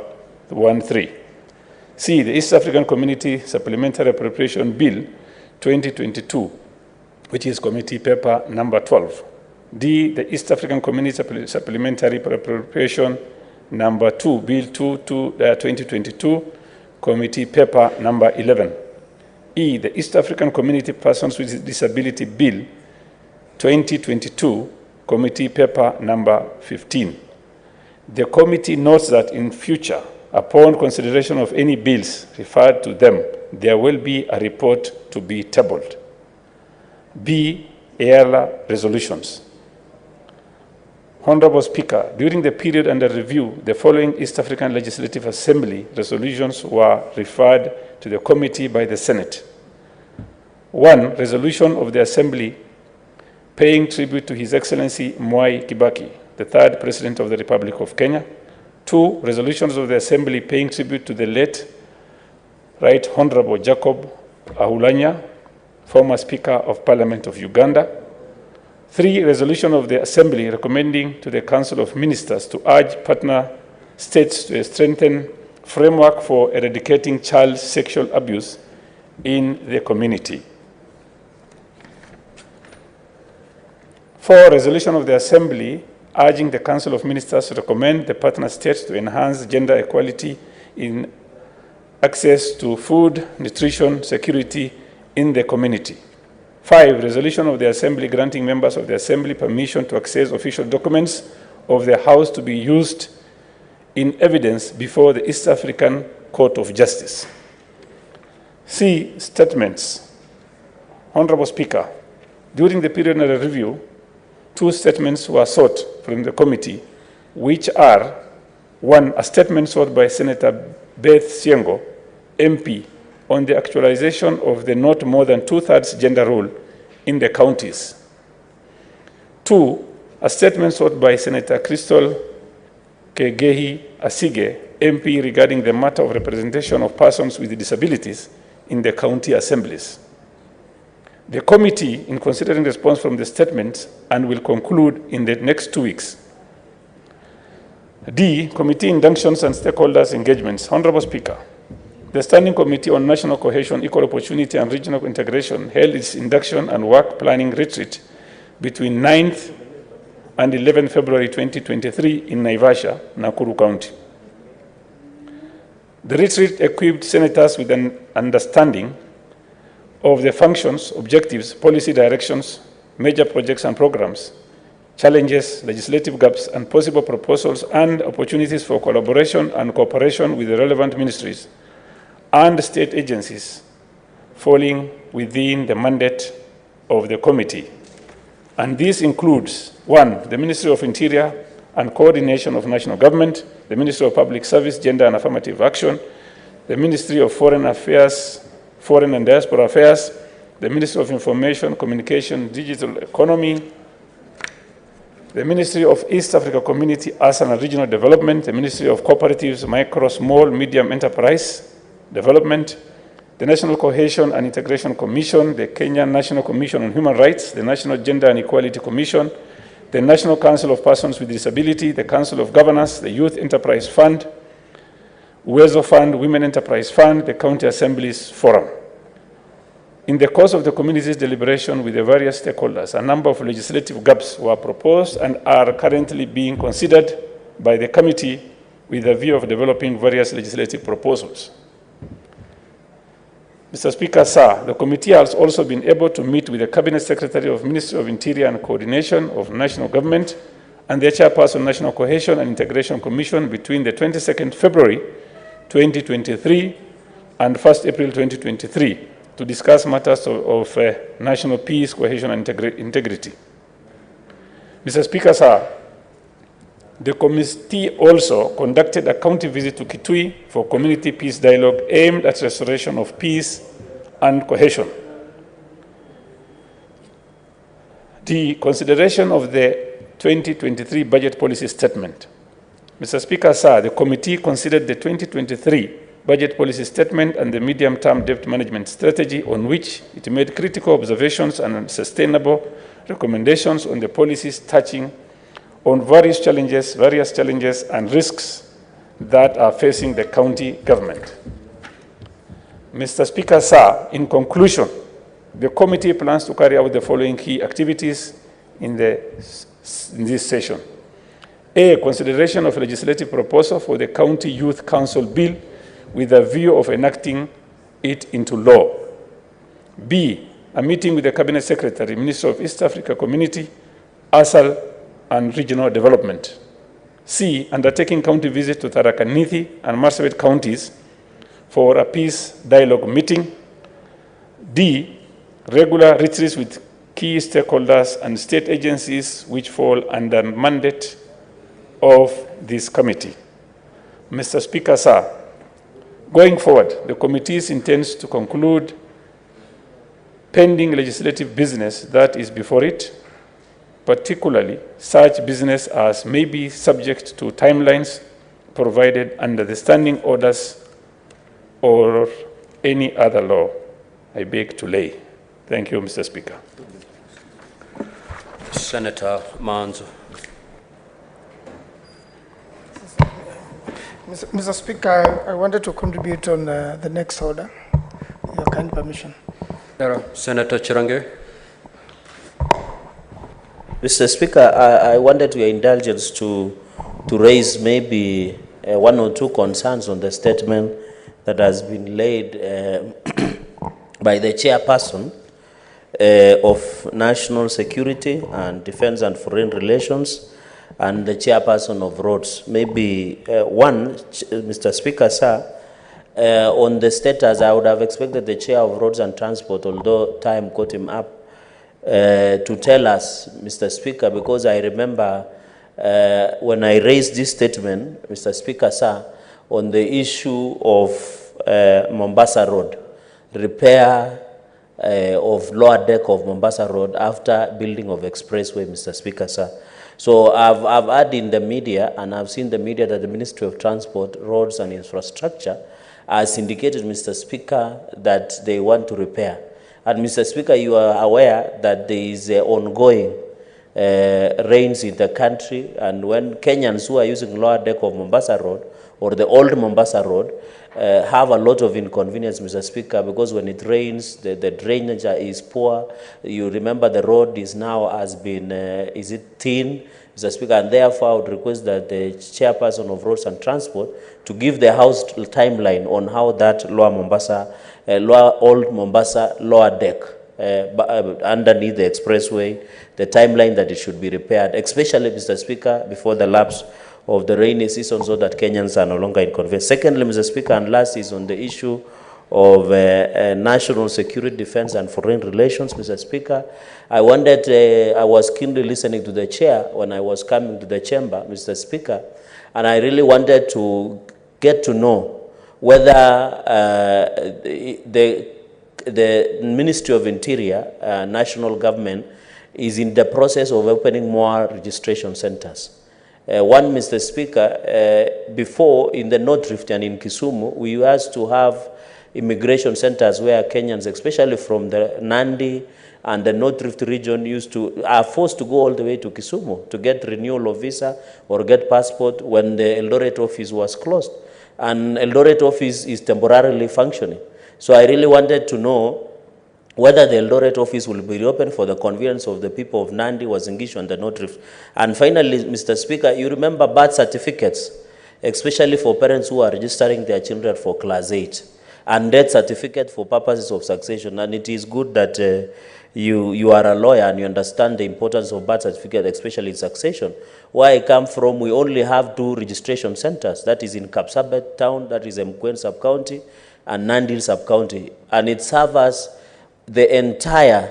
13. C. The East African Community Supplementary Appropriation Bill 2022, which is Committee Paper Number 12. D. The East African Community Supplementary Appropriation Number 2, Bill 2022, Committee Paper Number 11. E. The East African Community Persons with Disability Bill 2022, Committee Paper Number 15. The committee notes that in future, upon consideration of any bills referred to them, there will be a report to be tabled. B. ERA resolutions. Honorable Speaker, during the period under review, the following East African Legislative Assembly resolutions were referred to the committee by the Senate. 1. Resolution of the Assembly paying tribute to His Excellency Mwai Kibaki, the 3rd President of the Republic of Kenya. 2. Resolutions of the Assembly paying tribute to the late Right Honorable Jacob Ahulanya, former Speaker of Parliament of Uganda. 3. Resolution of the Assembly recommending to the Council of Ministers to urge partner states to strengthen framework for eradicating child sexual abuse in the community. 4. Resolution of the Assembly urging the Council of Ministers to recommend the partner states to enhance gender equality in access to food, nutrition, security in the community. 5. Resolution of the Assembly granting members of the Assembly permission to access official documents of the House to be used in evidence before the East African Court of Justice. C. Statements. Honorable Speaker, during the period under review, 2 statements were sought from the committee, which are 1. A statement sought by Senator Beth Siengo, MP, on the actualization of the not more than 2/3 gender rule in the counties. 2. A statement sought by Senator Crystal Kegehi Asige, MP, regarding the matter of representation of persons with disabilities in the county assemblies. The committee, in considering response from the statements, and will conclude in the next 2 weeks. D. Committee inductions and stakeholders engagements. Honorable Speaker, the Standing Committee on National Cohesion, Equal Opportunity and Regional Integration held its induction and work planning retreat between 9th and 11th February 2023 in Naivasha, Nakuru County. The retreat equipped senators with an understanding of the functions, objectives, policy directions, major projects and programs, challenges, legislative gaps, and possible proposals and opportunities for collaboration and cooperation with the relevant ministries and state agencies falling within the mandate of the committee. And this includes 1. The Ministry of Interior and Coordination of National Government, the Ministry of Public Service, Gender and Affirmative Action, the Ministry of Foreign Affairs, Foreign and Diaspora Affairs, the Ministry of Information, Communication, Digital Economy, the Ministry of East Africa Community, Urban and Regional Development, the Ministry of Cooperatives, Micro, Small, Medium Enterprise Development, the National Cohesion and Integration Commission, the Kenyan National Commission on Human Rights, the National Gender and Equality Commission, the National Council of Persons with Disability, the Council of Governors, the Youth Enterprise Fund, Uwezo Fund, Women Enterprise Fund, the County Assemblies Forum. In the course of the community's deliberation with the various stakeholders, a number of legislative gaps were proposed and are currently being considered by the committee with a view of developing various legislative proposals. Mr. Speaker, sir, the committee has also been able to meet with the Cabinet Secretary of Ministry of Interior and Coordination of National Government and the Chairperson National Cohesion and Integration Commission between the 22nd February 2023 and 1st April 2023 to discuss matters of national peace, cohesion, and integrity. Mr. Speaker, sir, the committee also conducted a county visit to Kitui for community peace dialogue aimed at restoration of peace and cohesion. The consideration of the 2023 budget policy statement. Mr. Speaker, sir, the committee considered the 2023 budget policy statement and the medium-term debt management strategy, on which it made critical observations and sustainable recommendations on the policies touching on various challenges and risks that are facing the county government. Mr. Speaker, sir, in conclusion, the committee plans to carry out the following key activities in this session. A, consideration of a legislative proposal for the County Youth Council Bill with a view of enacting it into law. B, a meeting with the Cabinet Secretary, Minister of East Africa Community, ASAL, and Regional Development. C, undertaking county visit to Tharaka Nithi and Marsabit counties for a peace dialogue meeting. D, regular retreats with key stakeholders and state agencies which fall under mandate of this committee. Mr. Speaker, sir, going forward, the committee intends to conclude pending legislative business that is before it, particularly such business as may be subject to timelines provided under the standing orders or any other law. I beg to lay. Thank you, Mr. Speaker. Senator Manzo. Mr. Speaker, I wanted to contribute on the next order, with your kind permission. Senator Chirange. Mr. Speaker, I wanted your indulgence to raise maybe one or two concerns on the statement that has been laid by the chairperson of National Security and Defense and Foreign Relations and the chairperson of Roads. Maybe one, Mr. Speaker, sir, on the status, I would have expected the chair of Roads and Transport, although time caught him up, to tell us, Mr. Speaker, because I remember when I raised this statement, Mr. Speaker, sir, on the issue of Mombasa Road, repair of lower deck of Mombasa Road after building of expressway, Mr. Speaker, sir. So I've heard in the media, and I've seen the media, that the Ministry of Transport, Roads and Infrastructure has indicated, Mr. Speaker, that they want to repair. And Mr. Speaker, you are aware that there is ongoing rains in the country, and when Kenyans who are using lower deck of Mombasa Road or the old Mombasa Road have a lot of inconvenience, Mr. Speaker, because when it rains, the drainage is poor. You remember the road is now has been, is it thin, Mr. Speaker, and therefore I would request that the chairperson of Roads and Transport to give the House timeline on how that lower Mombasa, old Mombasa lower deck underneath the expressway, the timeline that it should be repaired, especially, Mr. Speaker, before the lapse of the rainy season, so that Kenyans are no longer inconvenienced. Secondly, Mr. Speaker, and last, is on the issue of national security, defense, and foreign relations, Mr. Speaker. I wanted, I was keenly listening to the chair when I was coming to the chamber, Mr. Speaker, and I really wanted to get to know whether the Ministry of Interior, national government, is in the process of opening more registration centers. One, Mr. Speaker, before in the North Rift and in Kisumu, we used to have immigration centers where Kenyans, especially from the Nandi and the North Rift region, are forced to go all the way to Kisumu to get renewal of visa or get passport when the Eldoret office was closed. And Eldoret office is temporarily functioning. So I really wanted to know whether the Eldoret office will be reopened for the convenience of the people of Nandi, Uasin Gishu, and the North Rift. And finally, Mr. Speaker, you remember birth certificates, especially for parents who are registering their children for class 8, and death certificate for purposes of succession. And it is good that you are a lawyer and you understand the importance of birth certificate, especially in succession. Where I come from, we only have 2 registration centers. That is in Kapsabet town, that is Mkwen sub-county, and Nandi sub-county. And it serves the entire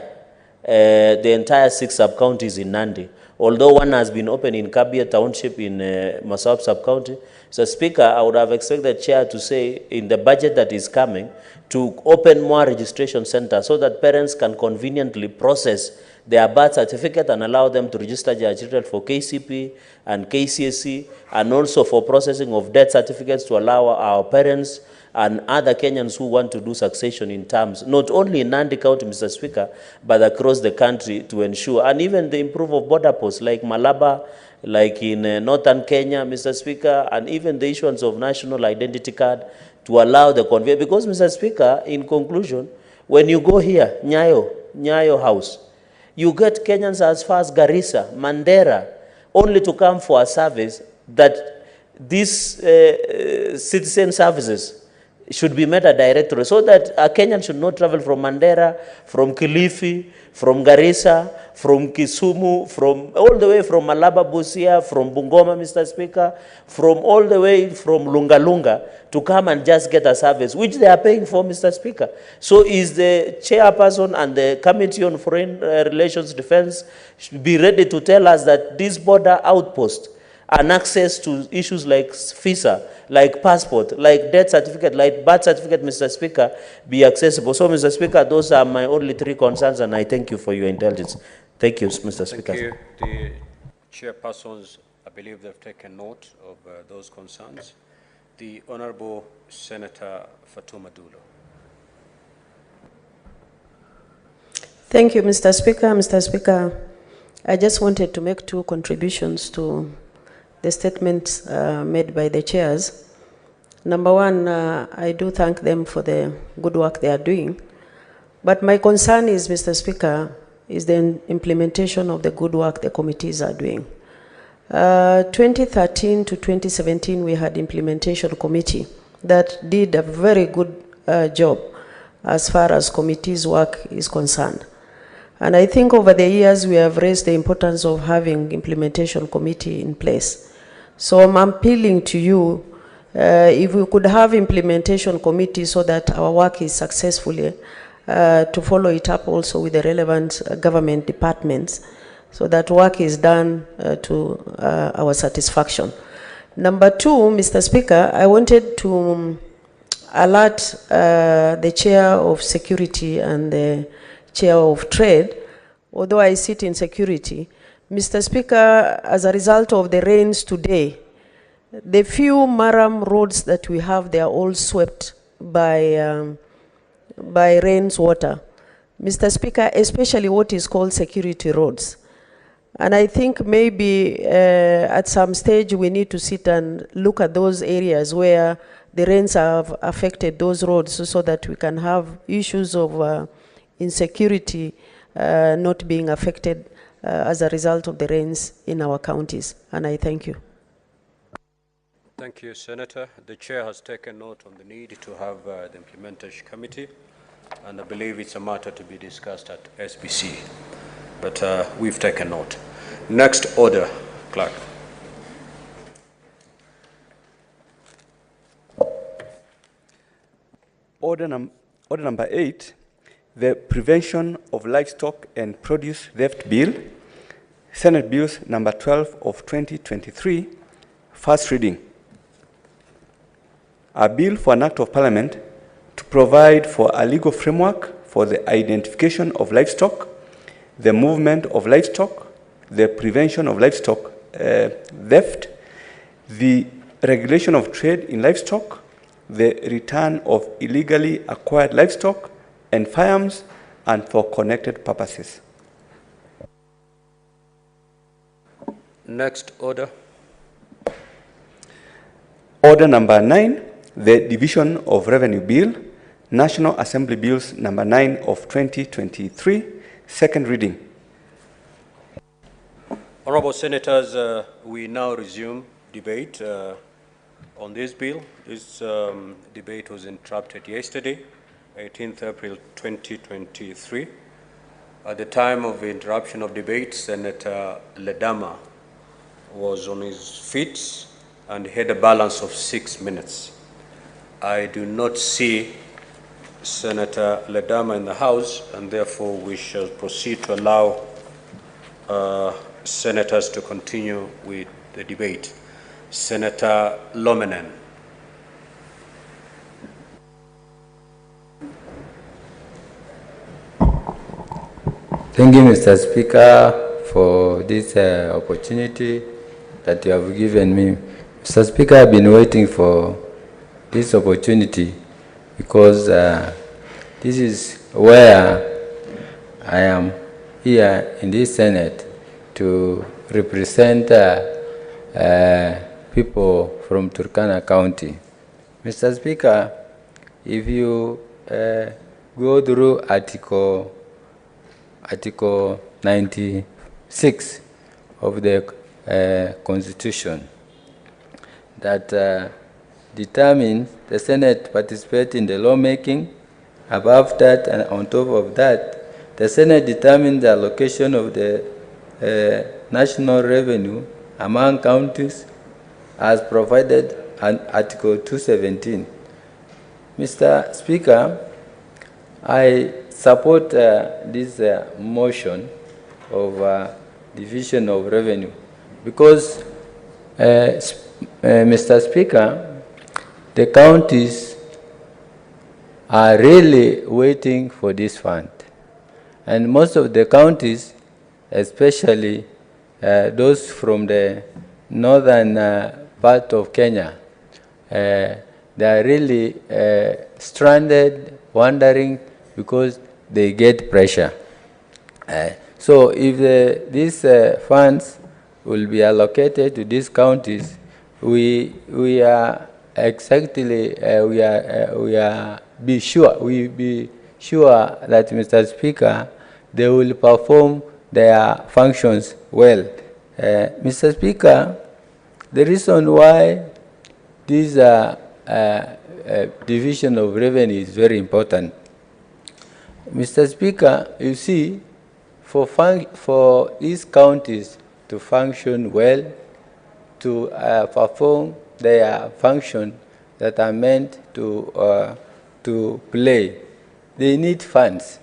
6 sub-counties in Nandi. Although one has been opened in Kabia Township in Masab sub-county. So Speaker, I would have expected the chair to say in the budget that is coming to open more registration centers so that parents can conveniently process their birth certificate and allow them to register their children for KCP and KCSE, and also for processing of death certificates to allow our parents and other Kenyans who want to do succession in terms, not only in Nandi County, Mr. Speaker, but across the country to ensure, and even the improve of border posts like Malaba, like in northern Kenya, Mr. Speaker, and even the issuance of national identity card to allow the conveyance. Because, Mr. Speaker, in conclusion, when you go here, Nyayo House, you get Kenyans as far as Garissa, Mandera, only to come for a service that these citizen services should be made a directory, so that a Kenyan should not travel from Mandera, from Kilifi, from Garissa, from Kisumu, from all the way from Malaba, Busia, from Bungoma, Mr. Speaker, from all the way from Lunga to come and just get a service, which they are paying for, Mr. Speaker. So is the chairperson and the Committee on Foreign Relations Defense should be ready to tell us that this border outpost and access to issues like visa, like passport, like death certificate, like birth certificate, Mr. Speaker, be accessible. So, Mr. Speaker, those are my only 3 concerns, and I thank you for your indulgence. Thank you, Mr. Speaker. Thank you. The chairpersons, I believe they've taken note of those concerns. The Honorable Senator Fatuma Dulo. Thank you, Mr. Speaker. Mr. Speaker, I just wanted to make 2 contributions to the statements made by the chairs. Number 1, I do thank them for the good work they are doing. But my concern is, Mr. Speaker, is the implementation of the good work the committees are doing. 2013 to 2017, we had implementation committee that did a very good job as far as committees' work is concerned. And I think over the years, we have raised the importance of having implementation committee in place. So I'm appealing to you, if we could have implementation committee so that our work is successfully, to follow it up also with the relevant government departments, so that work is done to our satisfaction. Number 2, Mr. Speaker, I wanted to alert the chair of security and the chair of trade, although I sit in security. Mr. Speaker, as a result of the rains today, the few Maram roads that we have, they are all swept by rain's water. Mr. Speaker, especially what is called security roads. And I think maybe at some stage we need to sit and look at those areas where the rains have affected those roads, so that we can have issues of insecurity not being affected as a result of the rains in our counties. And I thank you. Thank you, Senator. The chair has taken note on the need to have the implementation committee, and I believe it's a matter to be discussed at SBC. But we've taken note. Next order, clerk. Order number 8, the Prevention of Livestock and Produce Theft Bill, Senate Bills number 12 of 2023, first reading. A bill for an act of parliament to provide for a legal framework for the identification of livestock, the movement of livestock, the prevention of livestock theft, the regulation of trade in livestock, the return of illegally acquired livestock and firearms and for connected purposes. Next order. Order number 9, the Division of Revenue Bill, National Assembly Bills number 9 of 2023, second reading. Honorable Senators, we now resume debate on this bill. This debate was interrupted yesterday, 18th April 2023. At the time of the interruption of debate, Senator Ledama was on his feet and he had a balance of 6 minutes. I do not see Senator Ledama in the House, and therefore we shall proceed to allow senators to continue with the debate. Senator Lomenen. Thank you, Mr. Speaker, for this opportunity that you have given me. Mr. Speaker, I've been waiting for this opportunity because this is where I am here in this Senate to represent people from Turkana County. Mr. Speaker, if you go through Article 96 of the Constitution that determines the Senate participate in the lawmaking. Above that and on top of that, the Senate determines the allocation of the national revenue among counties as provided in Article 217. Mr. Speaker, I support this motion of division of revenue because, Mr. Speaker, the counties are really waiting for this fund. And most of the counties, especially those from the northern part of Kenya, they are really stranded, wandering because they get pressure. So if these funds will be allocated to these counties, we are exactly be sure that, Mr. Speaker, they will perform their functions well. Mr. Speaker, the reason why this division of revenue is very important. Mr. Speaker, you see, for these counties to function well, to perform their function that are meant to play, they need funds.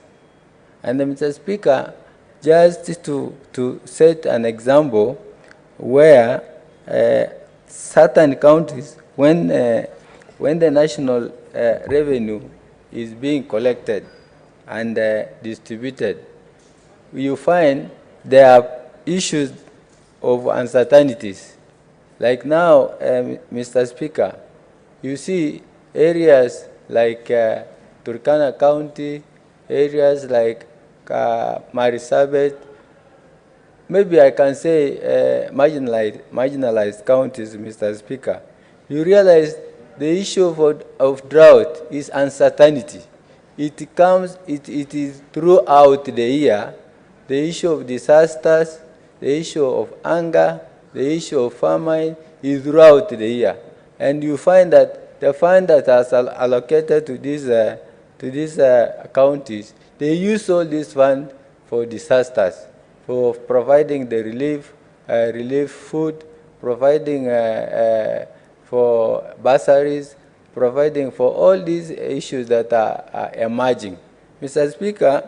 And Mr. Speaker, just to set an example where certain counties, when the national revenue is being collected and distributed, you find there are issues of uncertainties. Like now, Mr. Speaker, you see areas like Turkana County, areas like Marisabit, maybe I can say marginalized counties, Mr. Speaker. You realize the issue of drought is uncertainty. It is throughout the year. The issue of disasters, the issue of hunger, the issue of famine is throughout the year. And you find that the fund that is allocated to these counties, they use all this fund for disasters, for providing the relief food, providing for bursaries, providing for all these issues that are emerging. Mr. Speaker,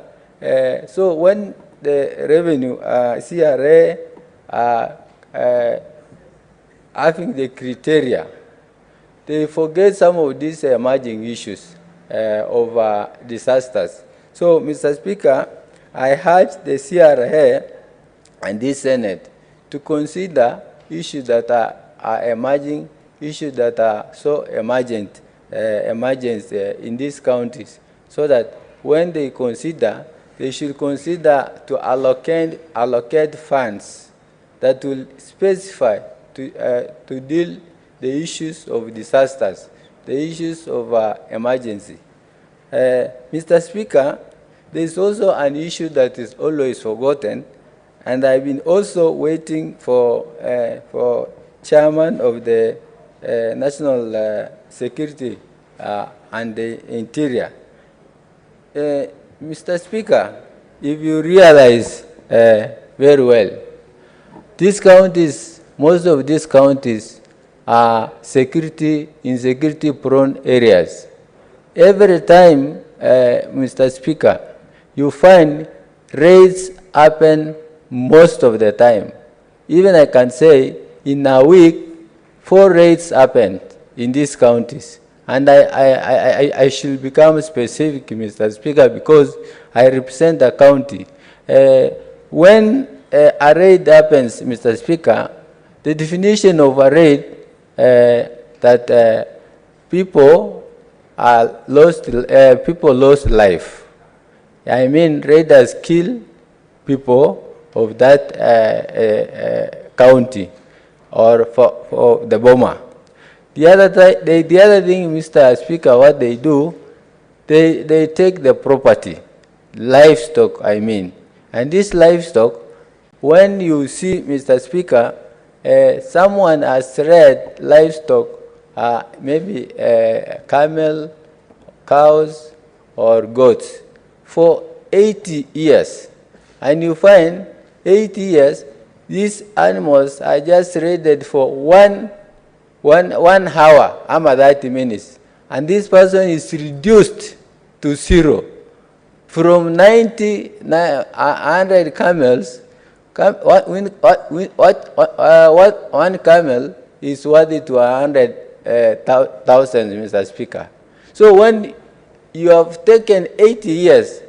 so when the revenue, CRA, having the criteria, they forget some of these emerging issues of disasters. So, Mr. Speaker, I urge the CRA and this Senate to consider issues that are emerging, issues that are so emergent emergency in these counties, so that when they consider, they should consider to allocate funds that will specify to deal the issues of disasters, the issues of emergency. Mr. Speaker, there is also an issue that is always forgotten, and I've been also waiting for chairman of the National Security and the Interior. Mr. Speaker, if you realize very well, these counties, most of these counties are insecurity-prone areas. Every time, Mr. Speaker, you find raids happen most of the time. Even I can say, in a week, 4 raids happened in these counties. And I should become specific, Mr. Speaker, because I represent the county. When a raid happens, Mr. Speaker, the definition of a raid that people lost life. I mean, raiders kill people of that county or for the bomber. The other thing, Mr. Speaker, what they do, they take the property, livestock, I mean. And this livestock, when you see, Mr. Speaker, someone has read livestock, maybe camel, cows, or goats, for 80 years. And you find 80 years, these animals are just raided for one hour, 30 minutes. And this person is reduced to 0. From 100 camels, what one camel is worthy to 100,000, Mr. Speaker. So when you have taken 80 years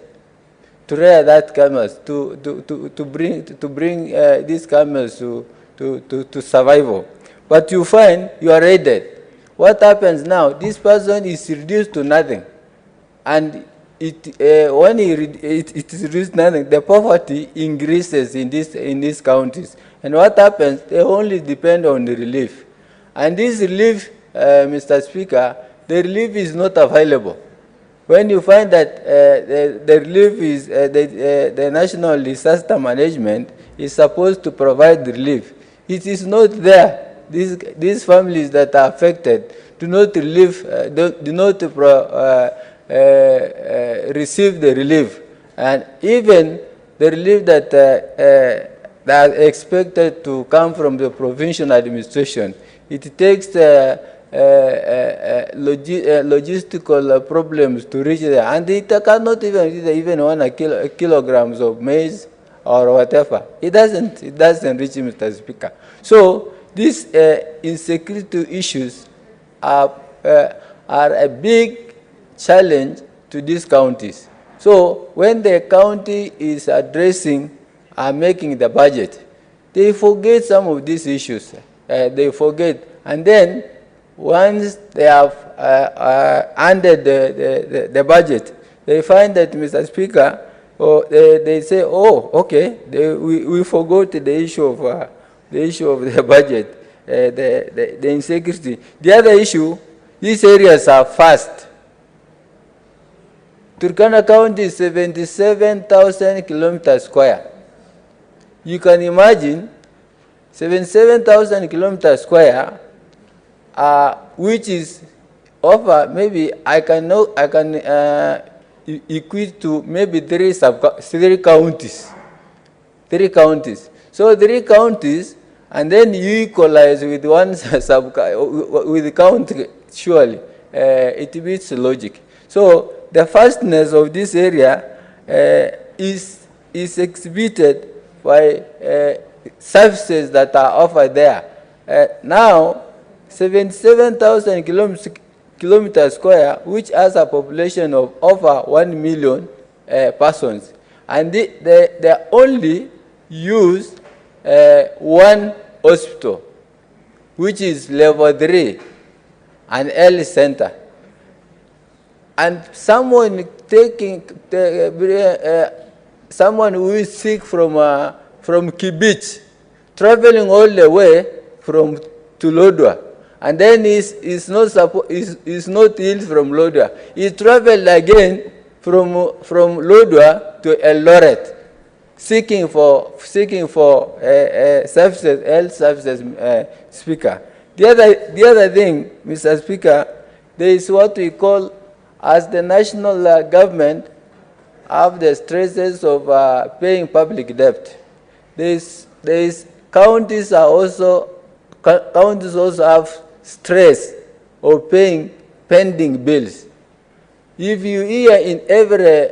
to rear that camels, to bring these camels to survival, but you find you are raided. What happens now? This person is reduced to nothing, and when it is reduced to nothing, the poverty increases in these counties. And what happens? They only depend on the relief, and this relief, Mr. Speaker, the relief is not available. When you find that the relief is the National Disaster Management is supposed to provide the relief, it is not there. These families that are affected do not receive the relief, and even the relief that are expected to come from the provincial administration, it takes logistical problems to reach there, and it cannot even 1 kilograms of maize or whatever. It doesn't reach, Mr. Speaker. So these insecurity issues are a big challenge to these counties. So when the county is addressing and making the budget, they forget some of these issues. They forget, and then once they have ended the budget, they find that, Mr. Speaker, they say, oh, okay, we forgot the issue of the budget, the insecurity. The other issue, these areas are vast. Turkana County is 77,000 kilometers square. You can imagine 77,000 kilometers square, which is over, maybe I can equate to maybe 3 counties. 3 counties. So 3 counties, and then you equalize with one with the county, surely it beats logic. So the vastness of this area is exhibited by services that are offered there. Now, 77,000 kilometers square, which has a population of over 1 million persons, and they only use one hospital, which is level 3, an early center. and someone someone who is sick from Kibich, traveling all the way to Lodwar, and then he's not ill from Lodwar. He traveled again from Lodwar to Eldoret, seeking for services, health services, Speaker. The other thing, Mr. Speaker, there is what we call, as the national government have the stresses of paying public debt. Counties also have stress of paying pending bills. If you hear in every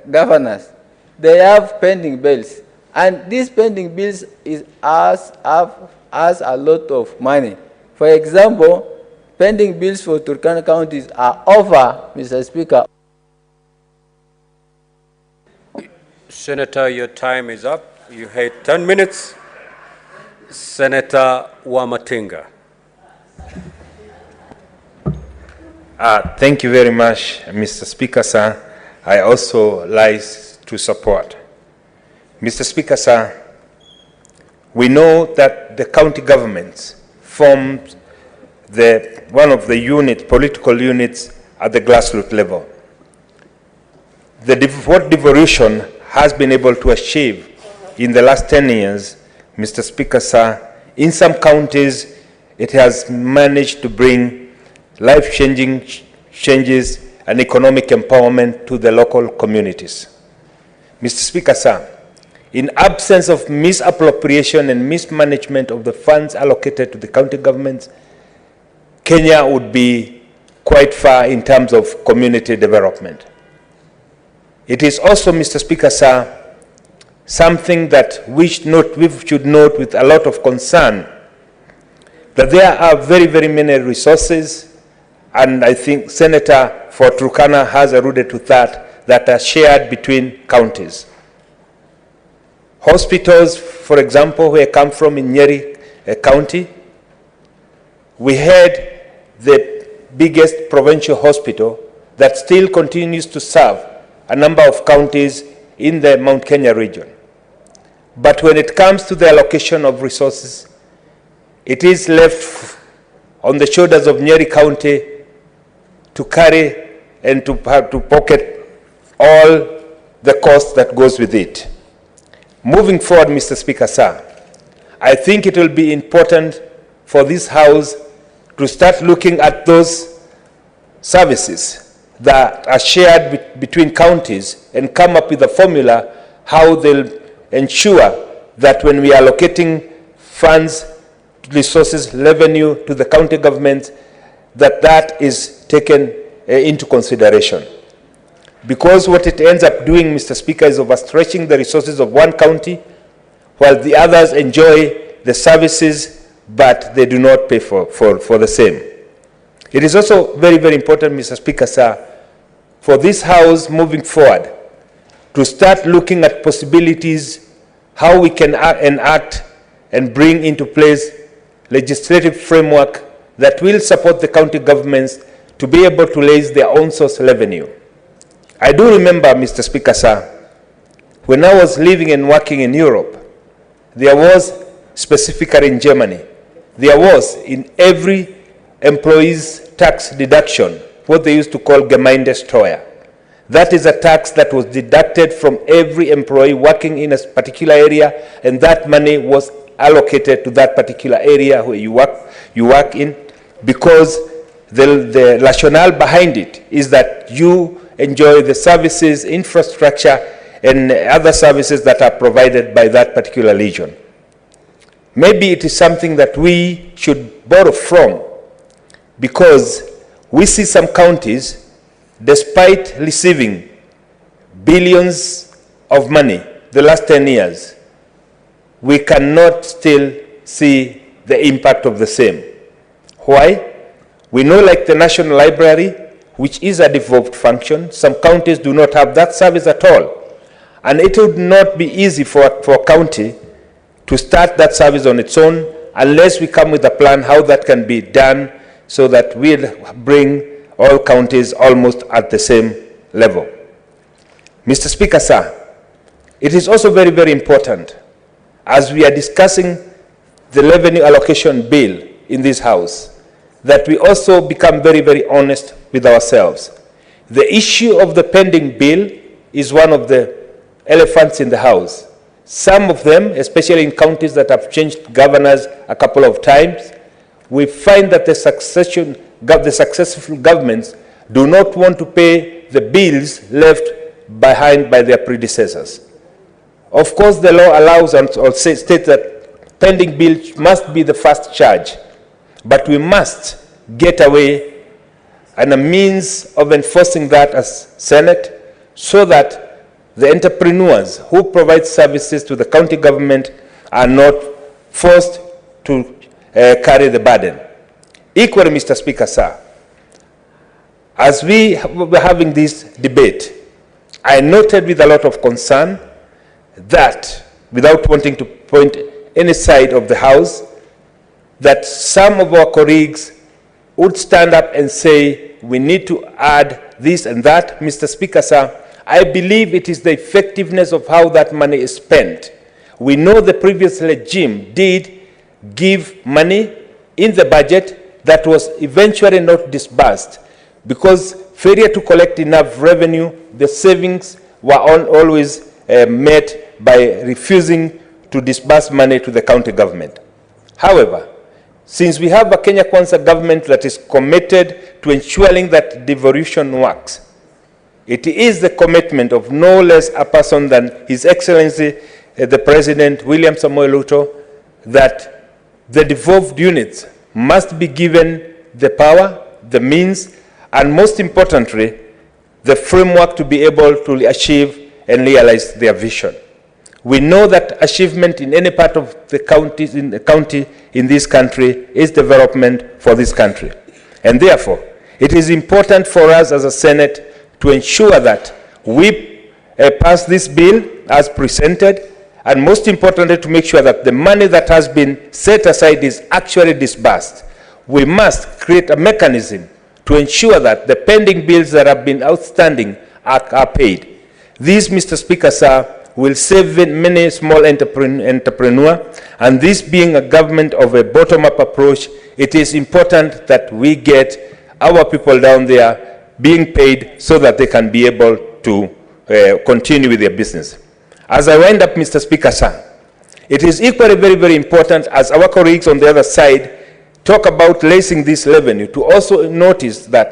governors, they have pending bills, and these pending bills has a lot of money. For example, pending bills for Turkana counties are over, Mr. Speaker. Senator, your time is up. You had 10 minutes. Senator Wamatinga. Thank you very much, Mr. Speaker, sir. I also like to support. Mr. Speaker, sir, we know that the county governments formed one of the political units at the grassroots level. What devolution has been able to achieve in the last 10 years, Mr. Speaker, sir, in some counties, it has managed to bring life-changing changes and economic empowerment to the local communities. Mr. Speaker, sir, in absence of misappropriation and mismanagement of the funds allocated to the county governments, Kenya would be quite far in terms of community development. It is also, Mr. Speaker, sir, something that we should note with a lot of concern, that there are very, very many resources, and I think Senator for Turkana has alluded to that are shared between counties. Hospitals, for example, where I come from in Nyeri County, we had the biggest provincial hospital that still continues to serve a number of counties in the Mount Kenya region. But when it comes to the allocation of resources, it is left on the shoulders of Nyeri County to carry and to pocket all the cost that goes with it. Moving forward, Mr. Speaker, sir, I think it will be important for this House to start looking at those services that are shared between counties and come up with a formula how they'll ensure that when we are allocating funds, resources, revenue to the county government, that is taken into consideration. Because what it ends up doing, Mr. Speaker, is overstretching the resources of one county, while the others enjoy the services, but they do not pay for the same. It is also very, very important, Mr. Speaker, sir, for this House moving forward to start looking at possibilities how we can enact and bring into place legislative framework that will support the county governments to be able to raise their own source revenue. I do remember, Mr. Speaker, sir, when I was living and working in Europe, there was, specifically in Germany, there was in every employee's tax deduction what they used to call Gemeindesteuer. That is a tax that was deducted from every employee working in a particular area, and that money was allocated to that particular area where you work in, because the rationale behind it is that you enjoy the services, infrastructure, and other services that are provided by that particular region. Maybe it is something that we should borrow from, because we see some counties, despite receiving billions of money the last 10 years, we cannot still see the impact of the same. Why? We know, like the National Library, which is a devolved function, some counties do not have that service at all. And it would not be easy for a county to start that service on its own unless we come with a plan how that can be done, so that we'll bring all counties almost at the same level. Mr. Speaker, sir, it is also very, very important as we are discussing the revenue allocation bill in this House that we also become very, very honest with ourselves. The issue of the pending bill is one of the elephants in the House. Some of them, especially in counties that have changed governors a couple of times, we find that the successful governments do not want to pay the bills left behind by their predecessors. Of course, the law allows or states that pending bills must be the first charge, but we must get away and a means of enforcing that as Senate so that the entrepreneurs who provide services to the county government are not forced to carry the burden. Equally, Mr. Speaker, sir, as we were having this debate, I noted with a lot of concern that, without wanting to point any side of the House, that some of our colleagues would stand up and say, we need to add this and that. Mr. Speaker, sir, I believe it is the effectiveness of how that money is spent. We know the previous regime did give money in the budget that was eventually not disbursed because failure to collect enough revenue, the savings were always met by refusing to disburse money to the county government. However, since we have a Kenya Kwanza government that is committed to ensuring that devolution works, it is the commitment of no less a person than His Excellency the President William Samoei Ruto that the devolved units must be given the power, the means, and most importantly, the framework to be able to achieve and realize their vision. We know that achievement in any part of the counties in the county in this country is development for this country. And therefore, it is important for us as a Senate to ensure that we pass this bill as presented, and most importantly, to make sure that the money that has been set aside is actually disbursed. We must create a mechanism to ensure that the pending bills that have been outstanding are paid. This, Mr. Speaker, sir, will save many small entrepreneurs, and this being a government of a bottom-up approach, it is important that we get our people down there being paid so that they can be able to continue with their business. As I wind up, Mr. Speaker, sir, it is equally very, very important as our colleagues on the other side talk about raising this revenue to also notice that,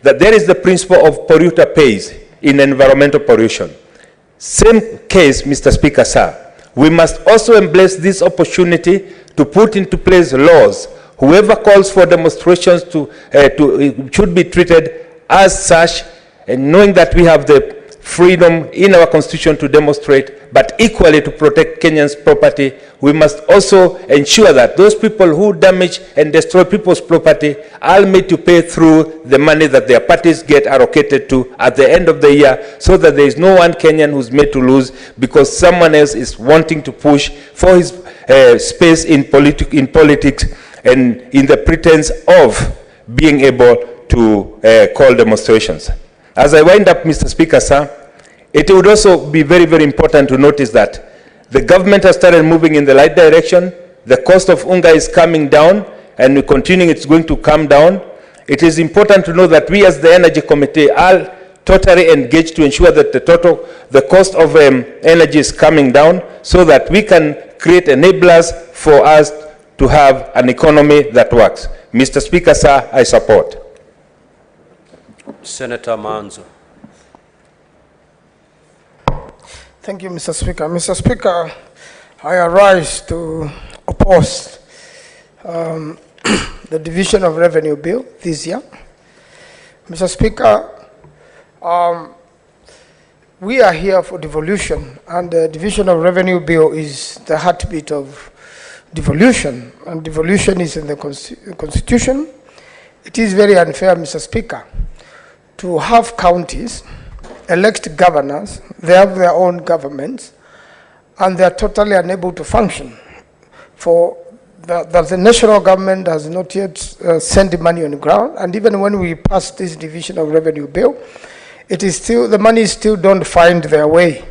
that there is the principle of polluter pays in environmental pollution. Same case, Mr. Speaker, sir. We must also embrace this opportunity to put into place laws. Whoever calls for demonstrations should be treated as such, and knowing that we have the freedom in our constitution to demonstrate, but equally to protect Kenyans' property, we must also ensure that those people who damage and destroy people's property are made to pay through the money that their parties get allocated to at the end of the year, so that there is no one Kenyan who's made to lose because someone else is wanting to push for his space in politics and in the pretense of being able to call demonstrations. As I wind up, Mr. Speaker, sir, it would also be very, very important to notice that the government has started moving in the right direction. The cost of unga is coming down, and we're continuing, it's going to come down. It is important to know that we as the Energy Committee are totally engaged to ensure that the cost of energy is coming down so that we can create enablers for us to have an economy that works. Mr. Speaker, sir, I support. Senator Manzo. Thank you, Mr. Speaker. Mr. Speaker, I arise to oppose the Division of Revenue Bill this year. Mr. Speaker, we are here for devolution, and the Division of Revenue Bill is the heartbeat of devolution, and devolution is in the Constitution. It is very unfair, Mr. Speaker, to have counties elect governors, they have their own governments, and they are totally unable to function for that the national government has not yet sent the money on the ground, and even when we pass this division of revenue bill, it is still, the money still don't find their way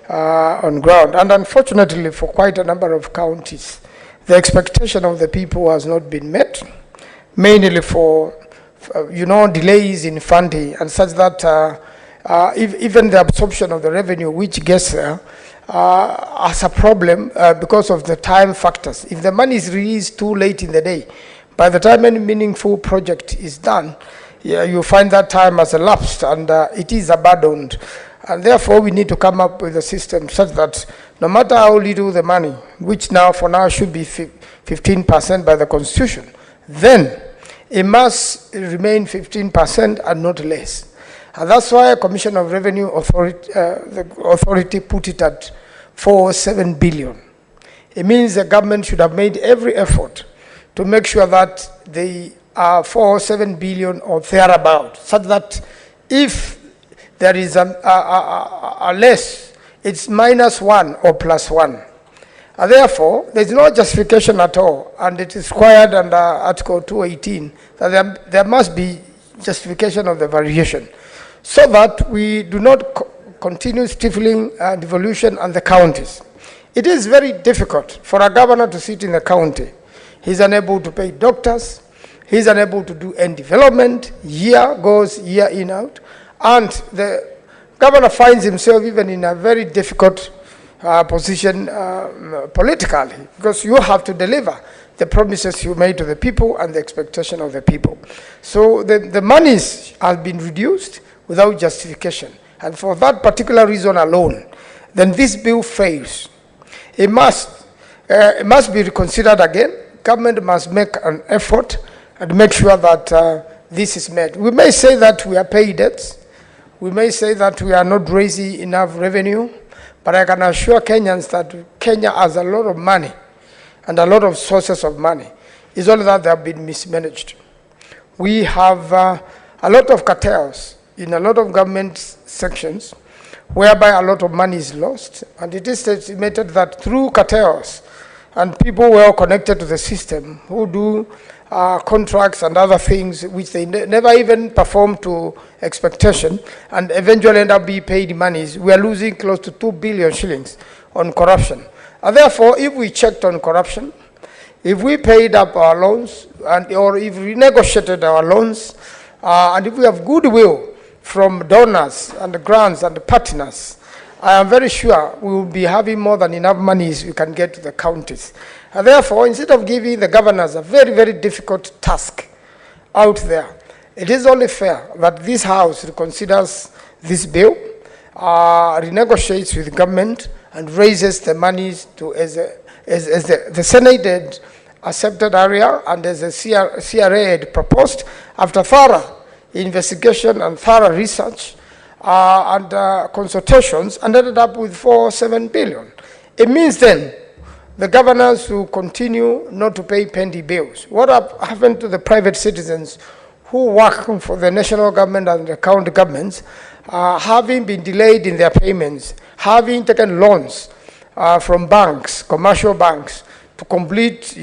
on ground. And unfortunately, for quite a number of counties, the expectation of the people has not been met, mainly for delays in funding, and such that even the absorption of the revenue which gets there as a problem because of the time factors. If the money is released too late in the day, by the time any meaningful project is done, you find that time has elapsed and it is abandoned. And therefore, we need to come up with a system such that no matter how little the money, which now for now should be 15% by the Constitution, then it must remain 15% and not less. And that's why Commission of Revenue Authority, the authority put it at 407 billion. It means the government should have made every effort to make sure that they are 407 billion or thereabout, such that if there is a less, it's -1 or +1. And therefore, there is no justification at all, and it is required under Article 218 that there must be justification of the variation, so that we do not continue stifling devolution and the counties. It is very difficult for a governor to sit in the county. He's unable to pay doctors, he's unable to do any development, year goes, year in, out, and the governor finds himself even in a very difficult position politically, because you have to deliver the promises you made to the people and the expectation of the people. So the monies have been reduced without justification, and for that particular reason alone, then this bill fails. It must be reconsidered again. Government must make an effort and make sure that this is met. We may say that we are paying debts, we may say that we are not raising enough revenue, but I can assure Kenyans that Kenya has a lot of money and a lot of sources of money. It's only that they have been mismanaged. We have a lot of cartels in a lot of government sections, whereby a lot of money is lost, and it is estimated that through cartels and people well connected to the system who do contracts and other things which they never even perform to expectation and eventually end up being paid monies, we are losing close to 2 billion shillings on corruption. And therefore, if we checked on corruption, if we paid up our loans, or if we negotiated our loans, and if we have goodwill from donors and the grants and the partners, I am very sure we will be having more than enough monies we can get to the counties. And therefore, instead of giving the governors a very, very difficult task out there, it is only fair that this House reconsiders this bill, renegotiates with government, and raises the monies to, as the Senate had accepted area and as the CRA had proposed, after thorough investigation and thorough research and consultations, and ended up with 407 billion. It means then the governors will continue not to pay pendy bills. What happened to the private citizens who work for the national government and the county governments, having been delayed in their payments, having taken loans from banks, commercial banks, to complete,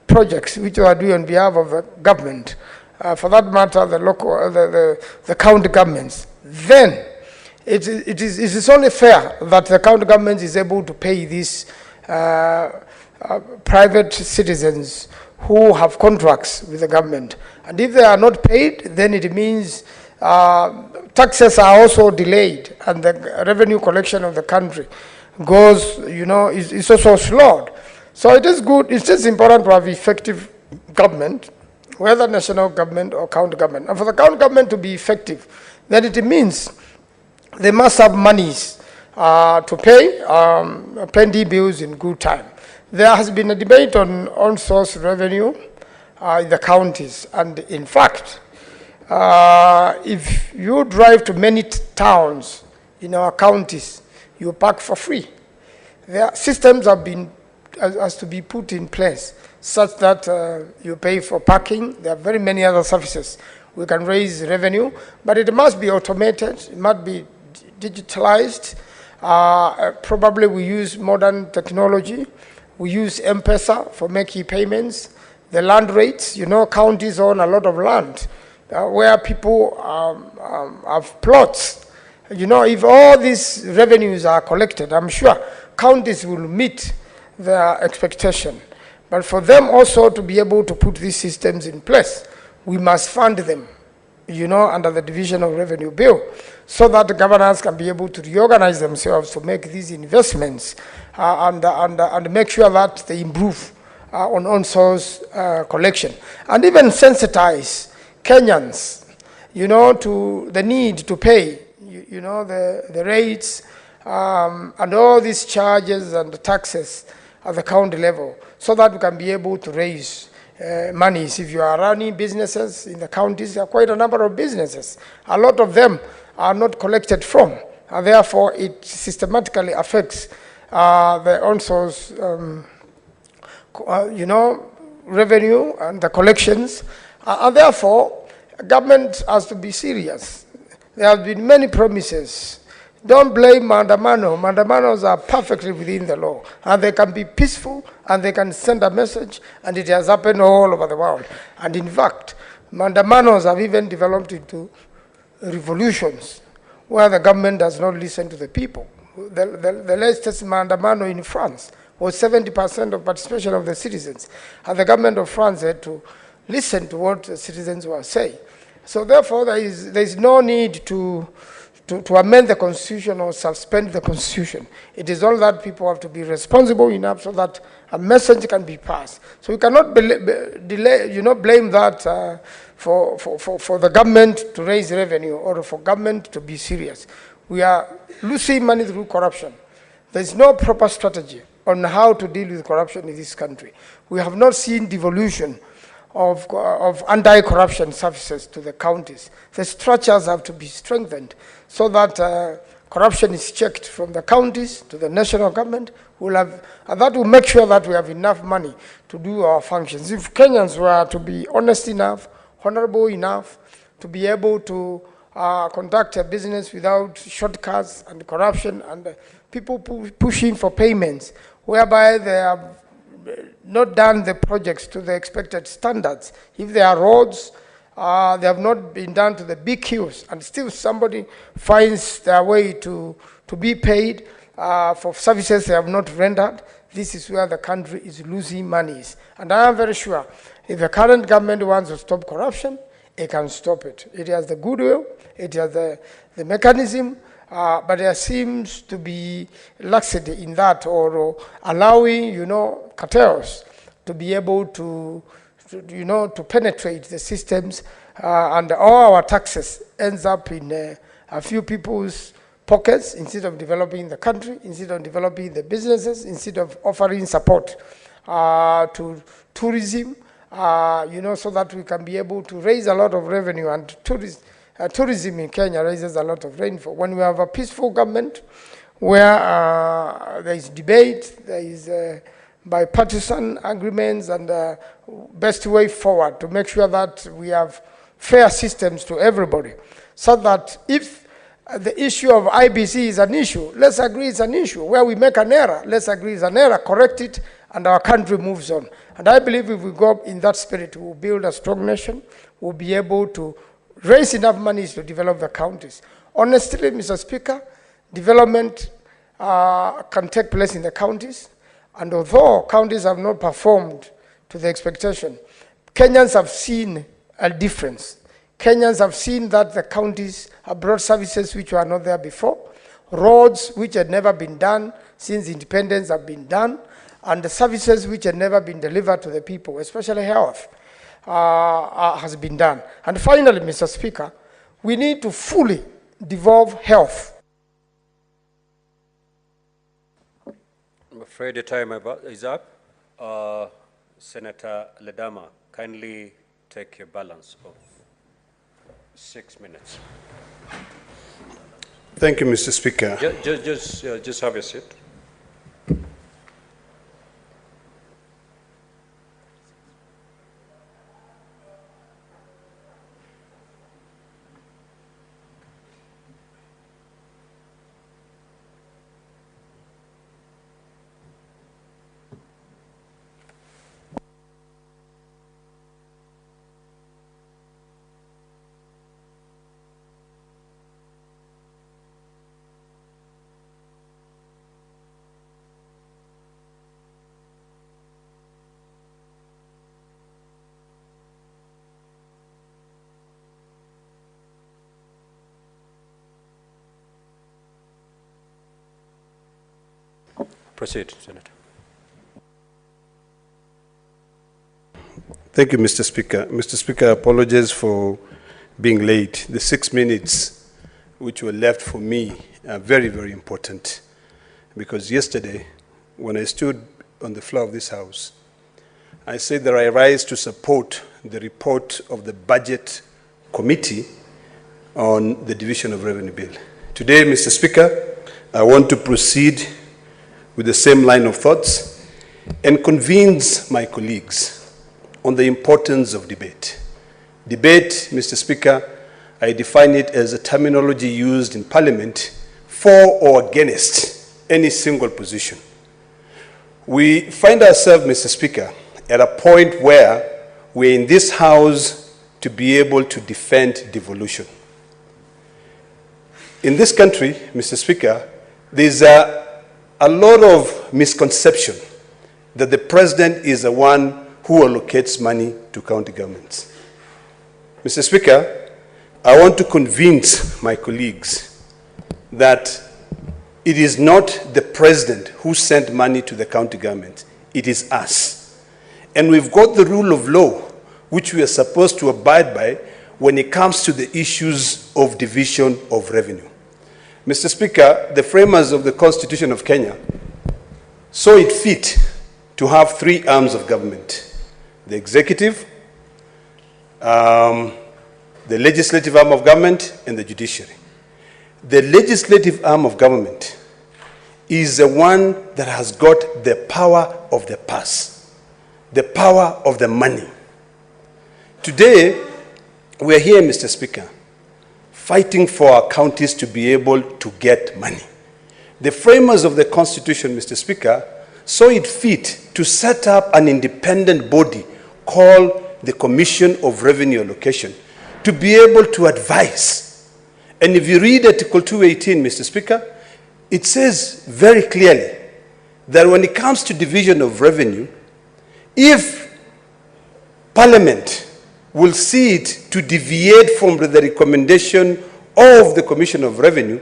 projects which they are doing on behalf of the government, for that matter, the local, the county governments, then it is only fair that the county government is able to pay these private citizens who have contracts with the government. And if they are not paid, then it means taxes are also delayed, and the revenue collection of the country goes, is also slowed. So it is good, it's just important to have effective government, whether national government or county government. And for the county government to be effective, then it means they must have monies to pay pendy bills in good time. There has been a debate on source revenue in the counties, and in fact, if you drive to many towns in our counties, you park for free. Their systems have been has to be put in place such that you pay for parking. There are very many other services. We can raise revenue, but it must be automated. It must be digitalized. Probably we use modern technology We use M-Pesa for making payments. The land rates, you know, counties own a lot of land where people have plots. You know, if all these revenues are collected, I'm sure counties will meet their expectation. But for them also to be able to put these systems in place, we must fund them, you know, under the Division of Revenue Bill, so that the governors can be able to reorganize themselves to make these investments and make sure that they improve on source collection. And even sensitize Kenyans, you know, to the need to pay, you know, the rates and all these charges and the taxes at the county level, so that we can be able to raise monies. If you are running businesses in the counties, there are quite a number of businesses. A lot of them are not collected from, and therefore it systematically affects the on-source, you know, revenue and the collections. And therefore, government has to be serious. There have been many promises. Don't blame Mandamano. Mandamanos are perfectly within the law, and they can be peaceful, and they can send a message, and it has happened all over the world. And in fact, Mandamanos have even developed into revolutions where the government does not listen to the people. The latest Mandamano in France was 70% of participation of the citizens, and the government of France had to listen to what the citizens were saying. So therefore, there is no need to amend the Constitution or suspend the Constitution. It is all that people have to be responsible enough so that a message can be passed. So we cannot delay, you know, blame that for the government to raise revenue or for government to be serious. We are losing money through corruption. There is no proper strategy on how to deal with corruption in this country. We have not seen devolution of anti-corruption services to the counties. The structures have to be strengthened so that corruption is checked from the counties to the national government. And that will make sure that we have enough money to do our functions. If Kenyans were to be honest enough, honorable enough, to be able to conduct a business without shortcuts and corruption and people pushing for payments, whereby they have not done the projects to the expected standards. If there are roads, they have not been done to the big queues, and still somebody finds their way to be paid for services they have not rendered. This is where the country is losing monies. And I am very sure if the current government wants to stop corruption, it can stop it. It has the goodwill, it has the mechanism, but there seems to be laxity in that, or allowing, you know, cartels to be able to penetrate the systems, and all our taxes ends up in a few people's pockets instead of developing the country, instead of developing the businesses, instead of offering support to tourism, you know, so that we can be able to raise a lot of revenue. And tourism in Kenya raises a lot of rainfall. When we have a peaceful government where there is debate, there is bipartisan agreements, and best way forward to make sure that we have fair systems to everybody, so that if the issue of IBC is an issue, let's agree it's an issue. Where we make an error, let's agree it's an error, correct it, and our country moves on. And I believe if we go in that spirit, we'll build a strong nation, we'll be able to raise enough money to develop the counties. Honestly, Mr. Speaker, development can take place in the counties, and although counties have not performed to the expectation, Kenyans have seen a difference. Kenyans have seen that the counties have brought services which were not there before. Roads which had never been done since independence have been done, and the services which had never been delivered to the people, especially health, has been done. And finally, Mr. Speaker, we need to fully devolve health. I'm afraid the time is up. Senator Ledama, kindly take your balance of 6 minutes. Thank you, Mr. Speaker. Just have a seat. Proceed, Senator. Thank you, Mr. Speaker. Mr. Speaker, I apologize for being late. The 6 minutes which were left for me are very, very important, because yesterday, when I stood on the floor of this House, I said that I rise to support the report of the Budget Committee on the Division of Revenue Bill. Today, Mr. Speaker, I want to proceed with the same line of thoughts and convince my colleagues on the importance of debate. Debate, Mr. Speaker, I define it as a terminology used in Parliament for or against any single position. We find ourselves, Mr. Speaker, at a point where we're in this House to be able to defend devolution. In this country, Mr. Speaker, there's a lot of misconception that the President is the one who allocates money to county governments. Mr. Speaker, I want to convince my colleagues that it is not the President who sent money to the county government, it is us. And we've got the rule of law, which we are supposed to abide by when it comes to the issues of division of revenue. Mr. Speaker, the framers of the Constitution of Kenya saw it fit to have 3 arms of government: the executive, the legislative arm of government, and the judiciary. The legislative arm of government is the one that has got the power of the purse, the power of the money. Today, we are here, Mr. Speaker, fighting for our counties to be able to get money. The framers of the Constitution, Mr. Speaker, saw it fit to set up an independent body called the Commission of Revenue Allocation to be able to advise. And if you read Article 218, Mr. Speaker, it says very clearly that when it comes to division of revenue, if Parliament will see it to deviate from the recommendation of the Commission of Revenue,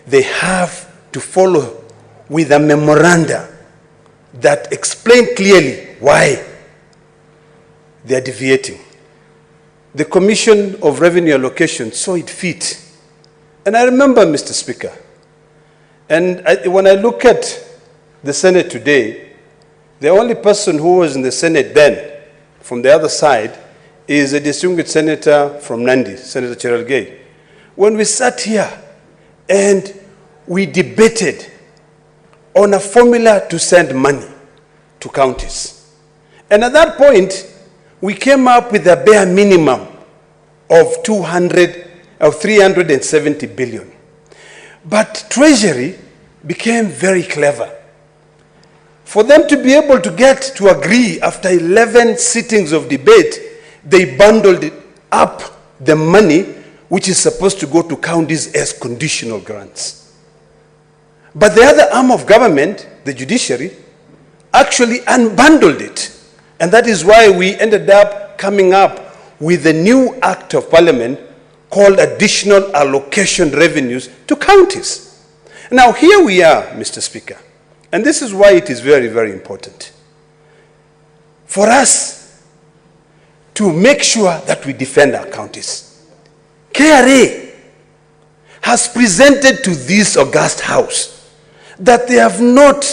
they have to follow with a memoranda that explain clearly why they are deviating. The Commission of Revenue Allocation saw it fit. And I remember, Mr. Speaker, and when I look at the Senate today, the only person who was in the Senate then, from the other side, is a distinguished senator from Nandi, Senator Cherargei. When we sat here and we debated on a formula to send money to counties. And at that point, we came up with a bare minimum of 370 billion. But Treasury became very clever. For them to be able to get to agree after 11 sittings of debate, they bundled it up the money which is supposed to go to counties as conditional grants. But the other arm of government, the judiciary, actually unbundled it. And that is why we ended up coming up with a new act of parliament called Additional Allocation Revenues to Counties. Now here we are, Mr. Speaker, and this is why it is very, very important for us to make sure that we defend our counties. KRA has presented to this august house that they have not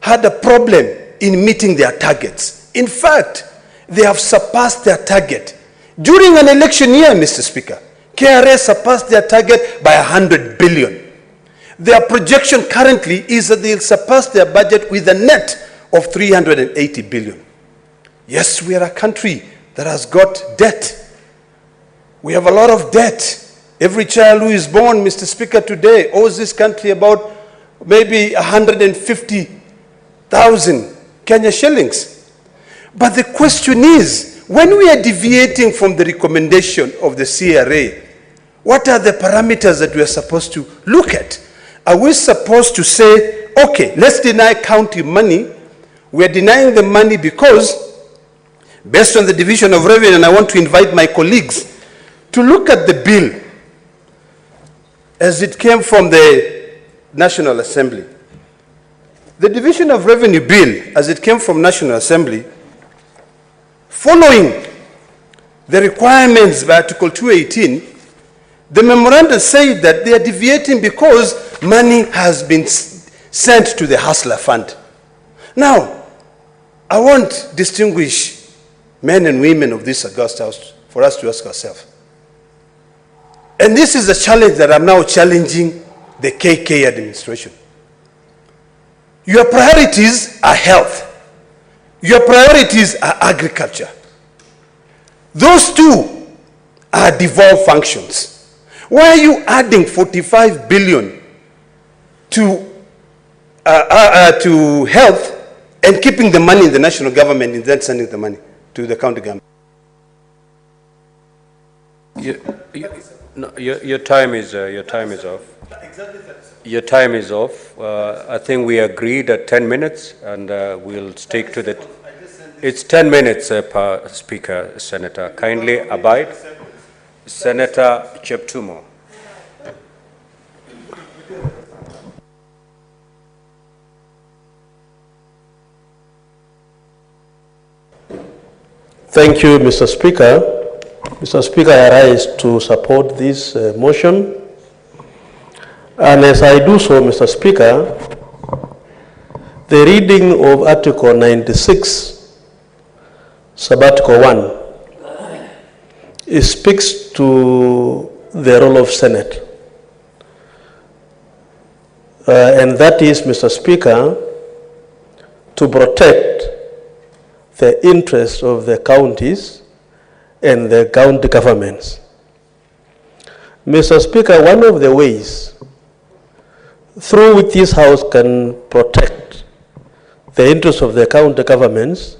had a problem in meeting their targets. In fact, they have surpassed their target. During an election year, Mr. Speaker, KRA surpassed their target by 100 billion. Their projection currently is that they'll surpass their budget with a net of 380 billion. Yes, we are a country that has got debt. We have a lot of debt. Every child who is born, Mr. Speaker, today owes this country about maybe 150,000 Kenya shillings. But the question is, when we are deviating from the recommendation of the CRA, what are the parameters that we are supposed to look at? Are we supposed to say, okay, let's deny county money? We are denying the money because, based on the division of revenue, and I want to invite my colleagues to look at the bill as it came from the National Assembly. The Division of Revenue Bill, as it came from National Assembly, following the requirements by Article 218, the memorandum said that they are deviating because money has been sent to the Hustler Fund. Now, I want distinguished men and women of this august house for us to ask ourselves. And this is a challenge that I'm now challenging the KK administration. Your priorities are health. Your priorities are agriculture. Those two are devolved functions. Why are you adding 45 billion to health and keeping the money in the national government and then sending the money to the county government? Your time is off. Your time is off. I think we agreed at 10 minutes, and we'll stick to the. It's 10 minutes per speaker, Senator. Kindly abide. Senator Cheptumo. Thank you, Mr. Speaker. Mr. Speaker, I rise to support this motion. And as I do so, Mr. Speaker, the reading of Article 96, Subarticle 1, it speaks to the role of Senate. And that is, Mr. Speaker, to protect the interests of the counties and the county governments. Mr. Speaker, one of the ways through which this House can protect the interests of the county governments,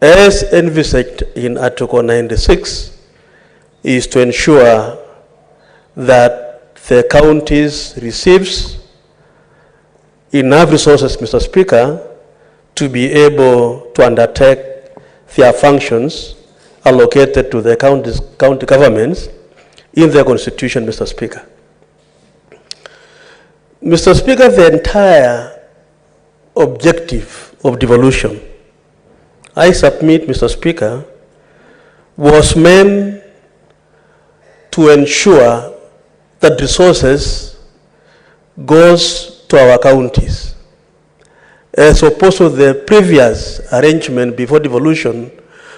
as envisaged in Article 96, is to ensure that the counties receives enough resources, Mr. Speaker, to be able to undertake their functions allocated to the county governments in their constitution, Mr. Speaker. Mr. Speaker, the entire objective of devolution, I submit, Mr. Speaker, was meant to ensure that resources goes to our counties, as opposed to the previous arrangement before devolution,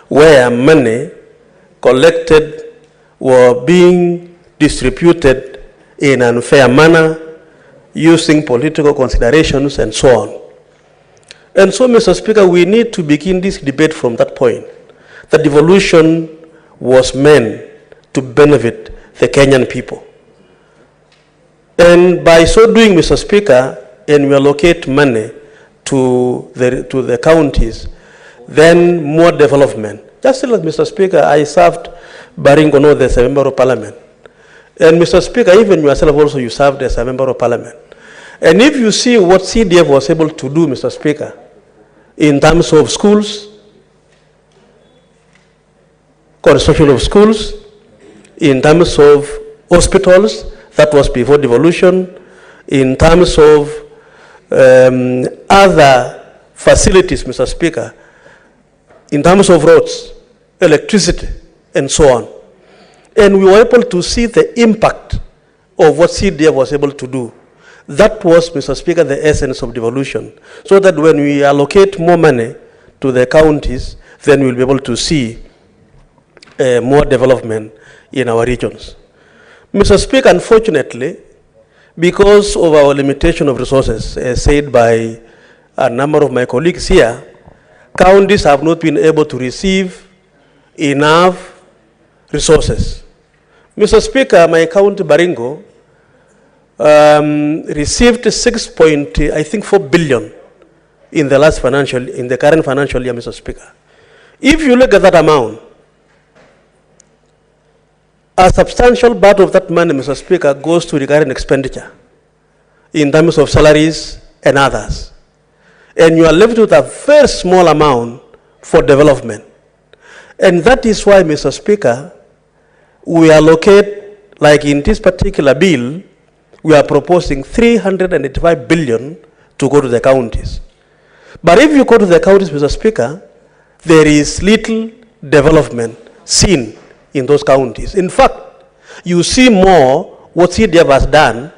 where money collected were being distributed in an unfair manner, using political considerations and so on. And so, Mr. Speaker, we need to begin this debate from that point, that devolution was meant to benefit the Kenyan people. And by so doing, Mr. Speaker, and we allocate money to the counties, then more development. Just like, Mr. Speaker, I served Baringo North as a member of parliament. And Mr. Speaker, even yourself also, you served as a member of parliament. And if you see what CDF was able to do, Mr. Speaker, in terms of schools, construction of schools, in terms of hospitals, that was before devolution, in terms of other facilities, Mr. Speaker, in terms of roads, electricity, and so on. And we were able to see the impact of what CDF was able to do. That was, Mr. Speaker, the essence of devolution. So that when we allocate more money to the counties, then we'll be able to see more development in our regions. Mr. Speaker, unfortunately, because of our limitation of resources, as said by a number of my colleagues here, counties have not been able to receive enough resources. Mr. Speaker, my county, Baringo, received 4 billion in the current financial year, Mr. Speaker. If you look at that amount, a substantial part of that money, Mr. Speaker, goes to recurrent expenditure in terms of salaries and others. And you are left with a very small amount for development. And that is why, Mr. Speaker, we allocate, like in this particular bill, we are proposing 385 billion to to go to the counties. But if you go to the counties, Mr. Speaker, there is little development seen in those counties. In fact, you see more what CDF has done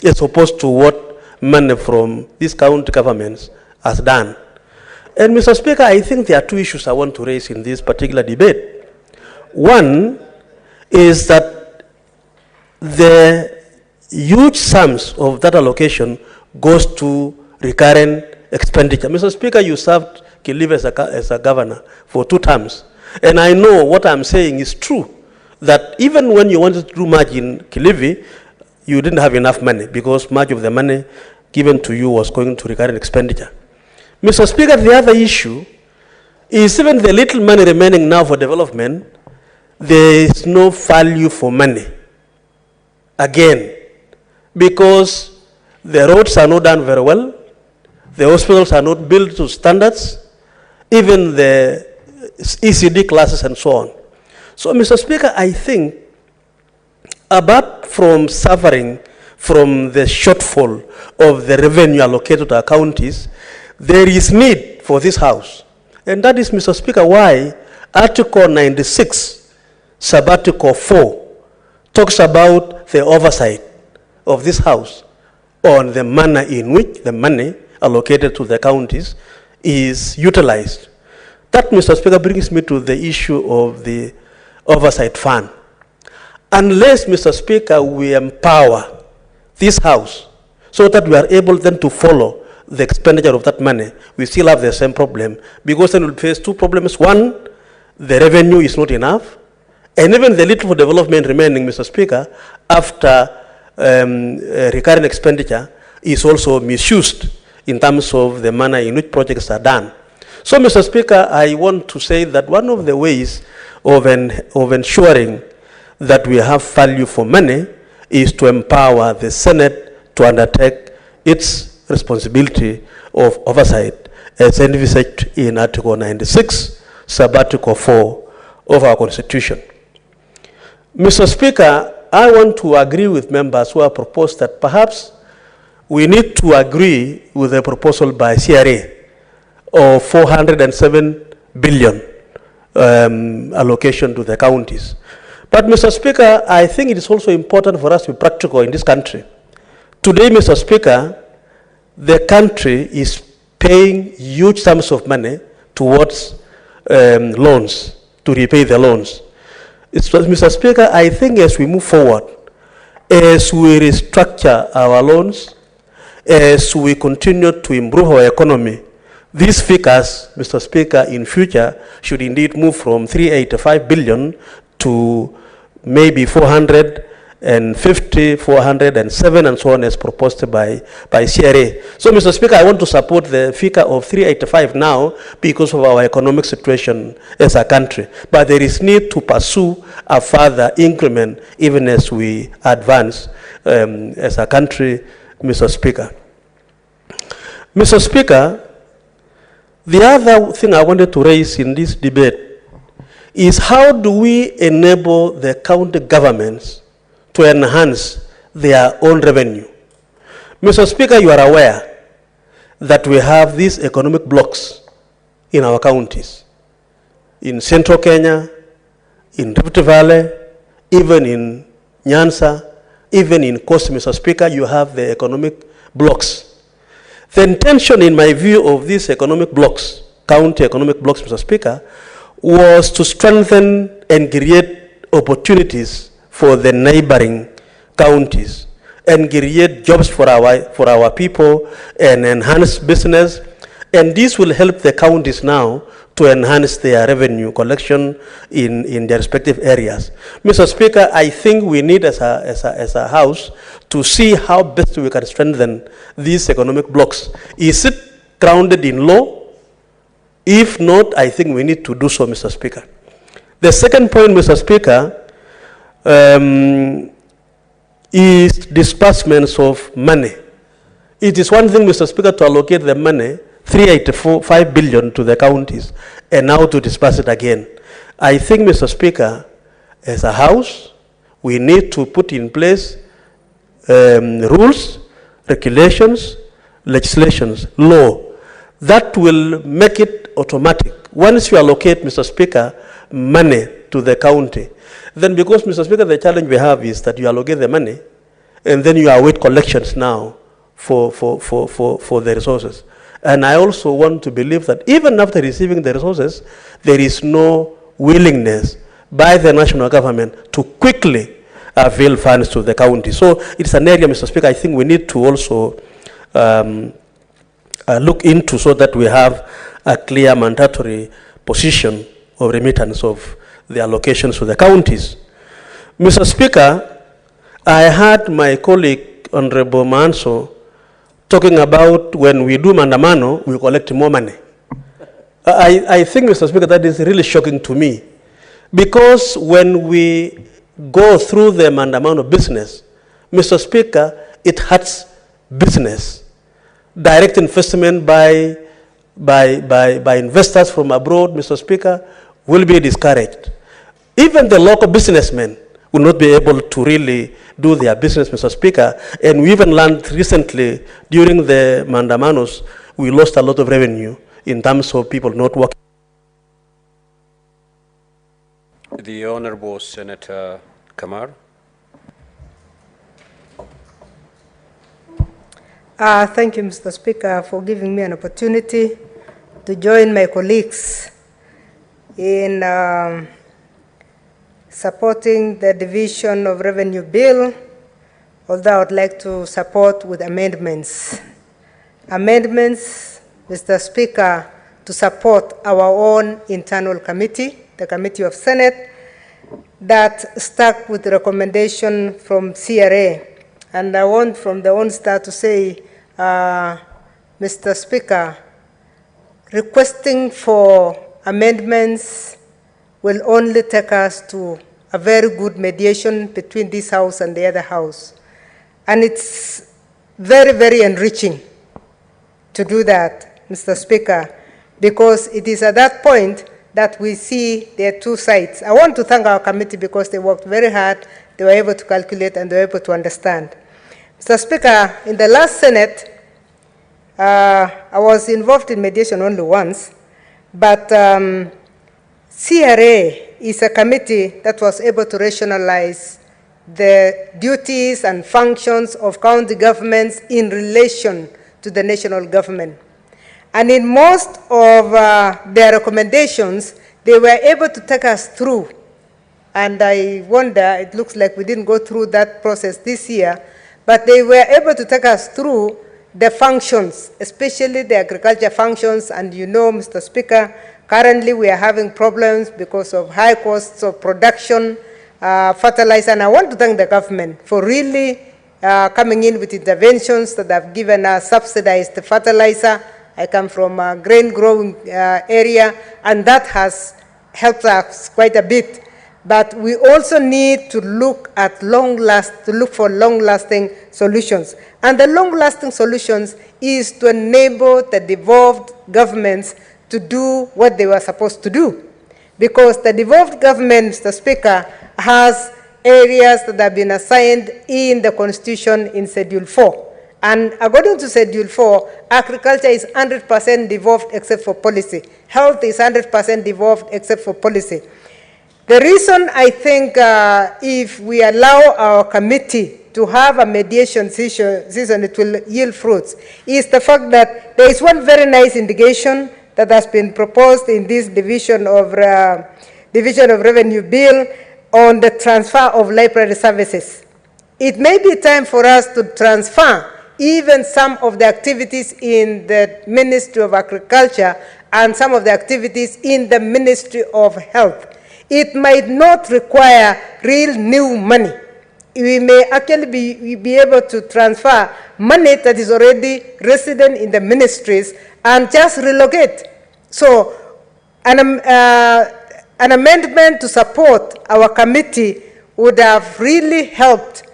as opposed to what money from these county governments has done. And Mr. Speaker, I think there are two issues I want to raise in this particular debate. One is that the huge sums of that allocation goes to recurrent expenditure. Mr. Speaker, you served Kilifi as a governor for 2 terms. And I know what I'm saying is true, that even when you wanted to do much in Kilifi, you didn't have enough money because much of the money given to you was going to recurrent expenditure. Mr. Speaker, the other issue is even the little money remaining now for development, there is no value for money. Again, because the roads are not done very well, the hospitals are not built to standards, even the ECD classes and so on. So, Mr. Speaker, I think, apart from suffering from the shortfall of the revenue allocated to our counties, there is need for this House. And that is, Mr. Speaker, why Article 96, Sub-Article 4, talks about the oversight of this House on the manner in which the money allocated to the counties is utilized. That, Mr. Speaker, brings me to the issue of the oversight fund. Unless, Mr. Speaker, we empower this House so that we are able then to follow the expenditure of that money, we still have the same problem, because then we'll face 2 problems. One, the revenue is not enough, and even the little development remaining, Mr. Speaker, after recurrent expenditure is also misused in terms of the manner in which projects are done. So, Mr. Speaker, I want to say that one of the ways of ensuring that we have value for money is to empower the Senate to undertake its responsibility of oversight as envisaged in Article 96, Sub-Article 4 of our Constitution. Mr. Speaker, I want to agree with members who have proposed that perhaps we need to agree with the proposal by CRA of 407 billion allocation to the counties. But, Mr. Speaker, I think it is also important for us to be practical in this country. Today, Mr. Speaker, the country is paying huge sums of money towards loans, to repay the loans. Mr. Speaker, I think as we move forward, as we restructure our loans, as we continue to improve our economy, these figures, Mr. Speaker, in future should indeed move from 385 billion to maybe 450, 407, and so on, as proposed by CRA. So, Mr. Speaker, I want to support the figure of 385 now because of our economic situation as a country. But there is need to pursue a further increment even as we advance as a country, Mr. Speaker. Mr. Speaker, the other thing I wanted to raise in this debate is how do we enable the county governments to enhance their own revenue? Mr. Speaker, you are aware that we have these economic blocks in our counties, in Central Kenya, in Rift Valley, even in Nyanza, even in Coast, Mr. Speaker, you have the economic blocks. The intention, in my view, of these economic blocks, county economic blocks, Mr. Speaker, was to strengthen and create opportunities for the neighboring counties and create jobs for our people and enhance business. And this will help the counties now to enhance their revenue collection in their respective areas. Mr. Speaker, I think we need as a House to see how best we can strengthen these economic blocks. Is it grounded in law? If not, I think we need to do so, Mr. Speaker. The second point, Mr. Speaker, is disbursements of money. It is one thing, Mr. Speaker, to allocate the money, 385 billion to the counties, and now to disperse it again. I think, Mr. Speaker, as a House, we need to put in place rules, regulations, legislations, law, that will make it automatic. Once you allocate, Mr. Speaker, money to the county, then because, Mr. Speaker, the challenge we have is that you allocate the money and then you await collections now for the resources. And I also want to believe that even after receiving the resources, there is no willingness by the national government to quickly avail funds to the county. So it's an area, Mr. Speaker, I think we need to also look into so that we have a clear mandatory position of remittance of the allocations to the counties. Mr. Speaker, I heard my colleague, Honorable Manso, talking about when we do mandamano, we collect more money. I think, Mr. Speaker, that is really shocking to me. Because when we go through the mandamano business, Mr. Speaker, it hurts business. Direct investment by investors from abroad, Mr. Speaker, will be discouraged. Even the local businessmen will not be able to really do their business, Mr. Speaker. And we even learned recently during the mandamanos, we lost a lot of revenue in terms of people not working. The Honorable Senator Kamar. Thank you, Mr. Speaker, for giving me an opportunity to join my colleagues in supporting the Division of Revenue Bill, although I would like to support with amendments. Amendments, Mr. Speaker, to support our own internal committee, the Committee of Senate, that stuck with the recommendation from CRA. And I want from the onset to say, Mr. Speaker, requesting for amendments will only take us to a very good mediation between this House and the other House. And it's very, very enriching to do that, Mr. Speaker, because it is at that point that we see there are two sides. I want to thank our committee because they worked very hard, they were able to calculate, and they were able to understand. Mr. Speaker, in the last Senate, I was involved in mediation only once, but CRA is a committee that was able to rationalize the duties and functions of county governments in relation to the national government. And in most of their recommendations, they were able to take us through. And I wonder, it looks like we didn't go through that process this year, but they were able to take us through the functions, especially the agriculture functions. And you know, Mr. Speaker, currently we are having problems because of high costs of production, fertilizer. And I want to thank the government for really coming in with interventions that have given us subsidized fertilizer. I come from a grain growing area, and that has helped us quite a bit. But we also need to look at look for long-lasting solutions. And the long-lasting solutions is to enable the devolved governments to do what they were supposed to do. Because the devolved government, Mr. Speaker, has areas that have been assigned in the Constitution in Schedule 4. And according to Schedule 4, agriculture is 100% devolved except for policy. Health is 100% devolved except for policy. The reason I think if we allow our committee to have a mediation season, it will yield fruits, is the fact that there is one very nice indication that has been proposed in this Division of Revenue Bill on the transfer of library services. It may be time for us to transfer even some of the activities in the Ministry of Agriculture and some of the activities in the Ministry of Health. It might not require real new money. We may actually be able to transfer money that is already resident in the ministries and just relocate. So an amendment to support our committee would have really helped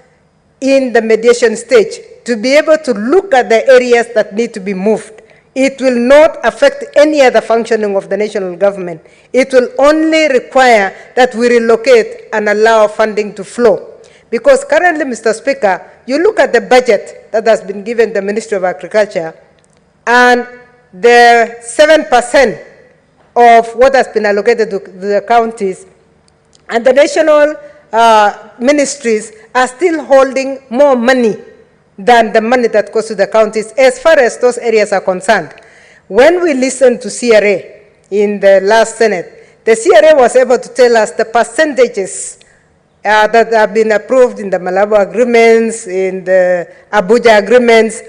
in the mediation stage to be able to look at the areas that need to be moved. It will not affect any other functioning of the national government. It will only require that we relocate and allow funding to flow. Because currently, Mr. Speaker, you look at the budget that has been given the Ministry of Agriculture, and the 7% of what has been allocated to the counties, and the national ministries are still holding more money than the money that goes to the counties as far as those areas are concerned. When we listened to CRA in the last Senate, the CRA was able to tell us the percentages that have been approved in the Malabo agreements, in the Abuja agreements,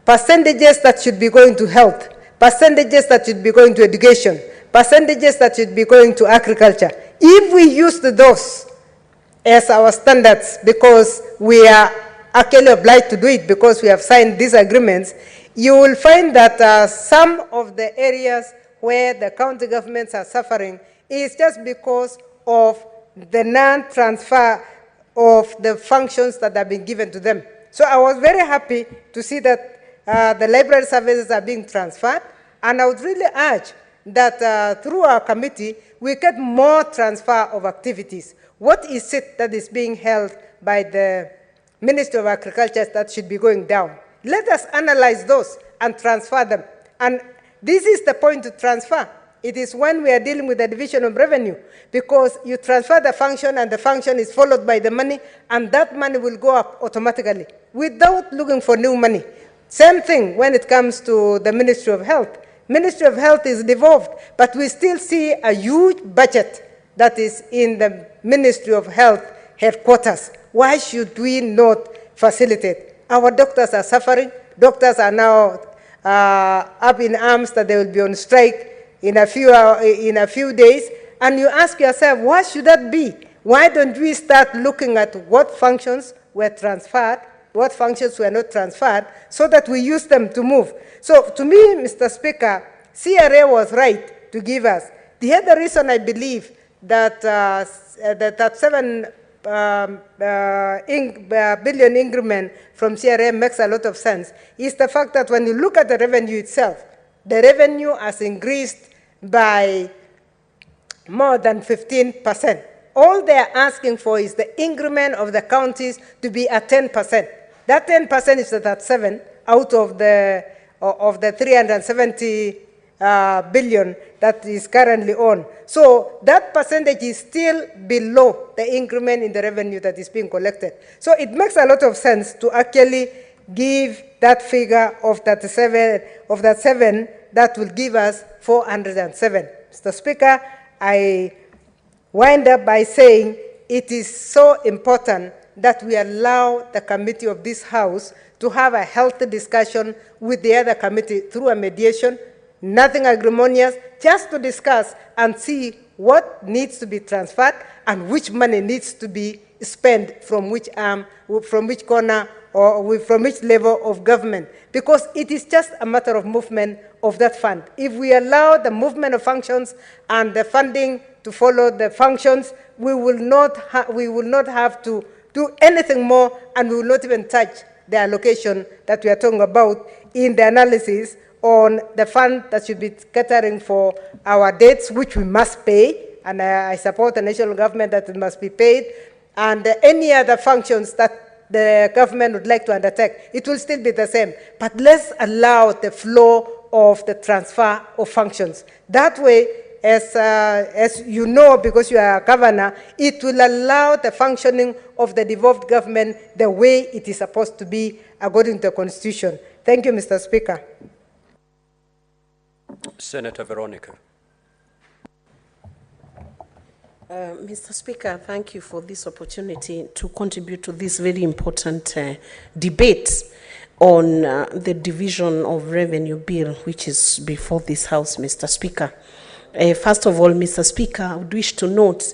percentages that should be going to health, percentages that should be going to education, percentages that should be going to agriculture. If we used those as our standards, because we are actually obliged to do it because we have signed these agreements, you will find that some of the areas where the county governments are suffering is just because of the non-transfer of the functions that have been given to them. So I was very happy to see that the library services are being transferred, and I would really urge that through our committee, we get more transfer of activities. What is it that is being held by the Ministry of Agriculture that should be going down? Let us analyze those and transfer them. And this is the point to transfer. It is when we are dealing with the division of revenue, because you transfer the function and the function is followed by the money, and that money will go up automatically without looking for new money. Same thing when it comes to the Ministry of Health. Ministry of Health is devolved, but we still see a huge budget that is in the Ministry of Health headquarters. Why should we not facilitate? Our doctors are suffering. Doctors are now up in arms that they will be on strike in a few days, and you ask yourself, why should that be? Why don't we start looking at what functions were transferred, what functions were not transferred, so that we use them to move? So to me, Mr. Speaker, CRA was right to give us. The other reason I believe that that 7 billion increment from CRA makes a lot of sense is the fact that when you look at the revenue itself, the revenue has increased by more than 15%. All they are asking for is the increment of the counties to be at 10%. That 10% is at 7 out of the 370 billion that is currently on. So that percentage is still below the increment in the revenue that is being collected. So it makes a lot of sense to actually give that figure of that 7 that will give us 407. Mr. Speaker, I wind up by saying it is so important that we allow the committee of this House to have a healthy discussion with the other committee through a mediation, nothing acrimonious, just to discuss and see what needs to be transferred and which money needs to be spent from which arm, from which corner, or from which level of government, because it is just a matter of movement of that fund. If we allow the movement of functions and the funding to follow the functions, we will not have to do anything more, and we will not even touch the allocation that we are talking about in the analysis on the fund that should be catering for our debts, which we must pay, and I support the national government that it must be paid, and any other functions that the government would like to undertake, it will still be the same. But let's allow the flow of the transfer of functions. That way, as you know, because you are a governor, it will allow the functioning of the devolved government the way it is supposed to be according to the Constitution. Thank you, Mr. Speaker. Senator Veronica. Mr. Speaker, thank you for this opportunity to contribute to this very important debate on the division of revenue bill, which is before this House, Mr. Speaker. First of all, Mr. Speaker, I would wish to note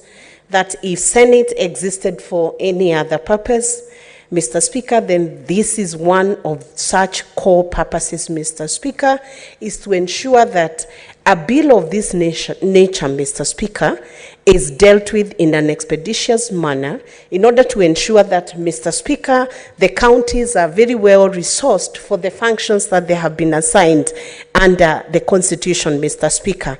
that if Senate existed for any other purpose, Mr. Speaker, then this is one of such core purposes, Mr. Speaker, is to ensure that a bill of this nature, Mr. Speaker, is dealt with in an expeditious manner in order to ensure that, Mr. Speaker, the counties are very well resourced for the functions that they have been assigned under the Constitution, Mr. Speaker.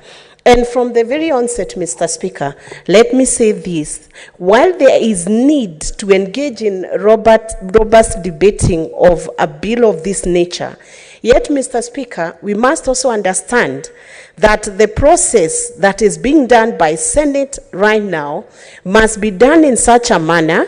And from the very onset, Mr. Speaker, let me say this. While there is need to engage in robust debating of a bill of this nature, yet, Mr. Speaker, we must also understand that the process that is being done by Senate right now must be done in such a manner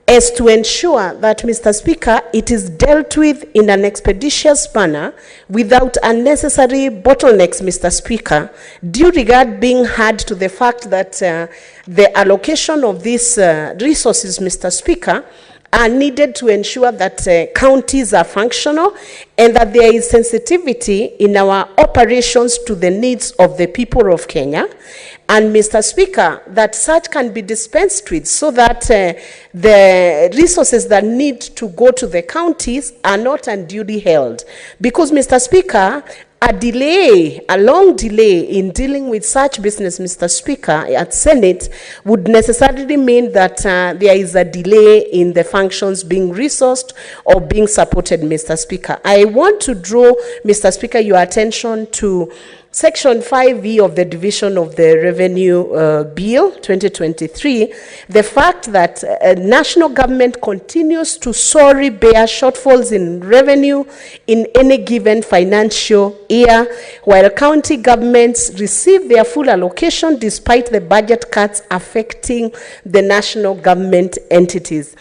as to ensure that, Mr. Speaker, it is dealt with in an expeditious manner without unnecessary bottlenecks, Mr. Speaker, due regard being had to the fact that the allocation of these resources, Mr. Speaker, are needed to ensure that counties are functional and that there is sensitivity in our operations to the needs of the people of Kenya. And, Mr. Speaker, that such can be dispensed with so that the resources that need to go to the counties are not unduly held. Because, Mr. Speaker, a long delay in dealing with such business, Mr. Speaker, at Senate would necessarily mean that there is a delay in the functions being resourced or being supported, Mr. Speaker. I want to draw, Mr. Speaker, your attention to Section 5E of the Division of the Revenue Bill 2023, the fact that national government continues to sorely bear shortfalls in revenue in any given financial year, while county governments receive their full allocation despite the budget cuts affecting the national government entities.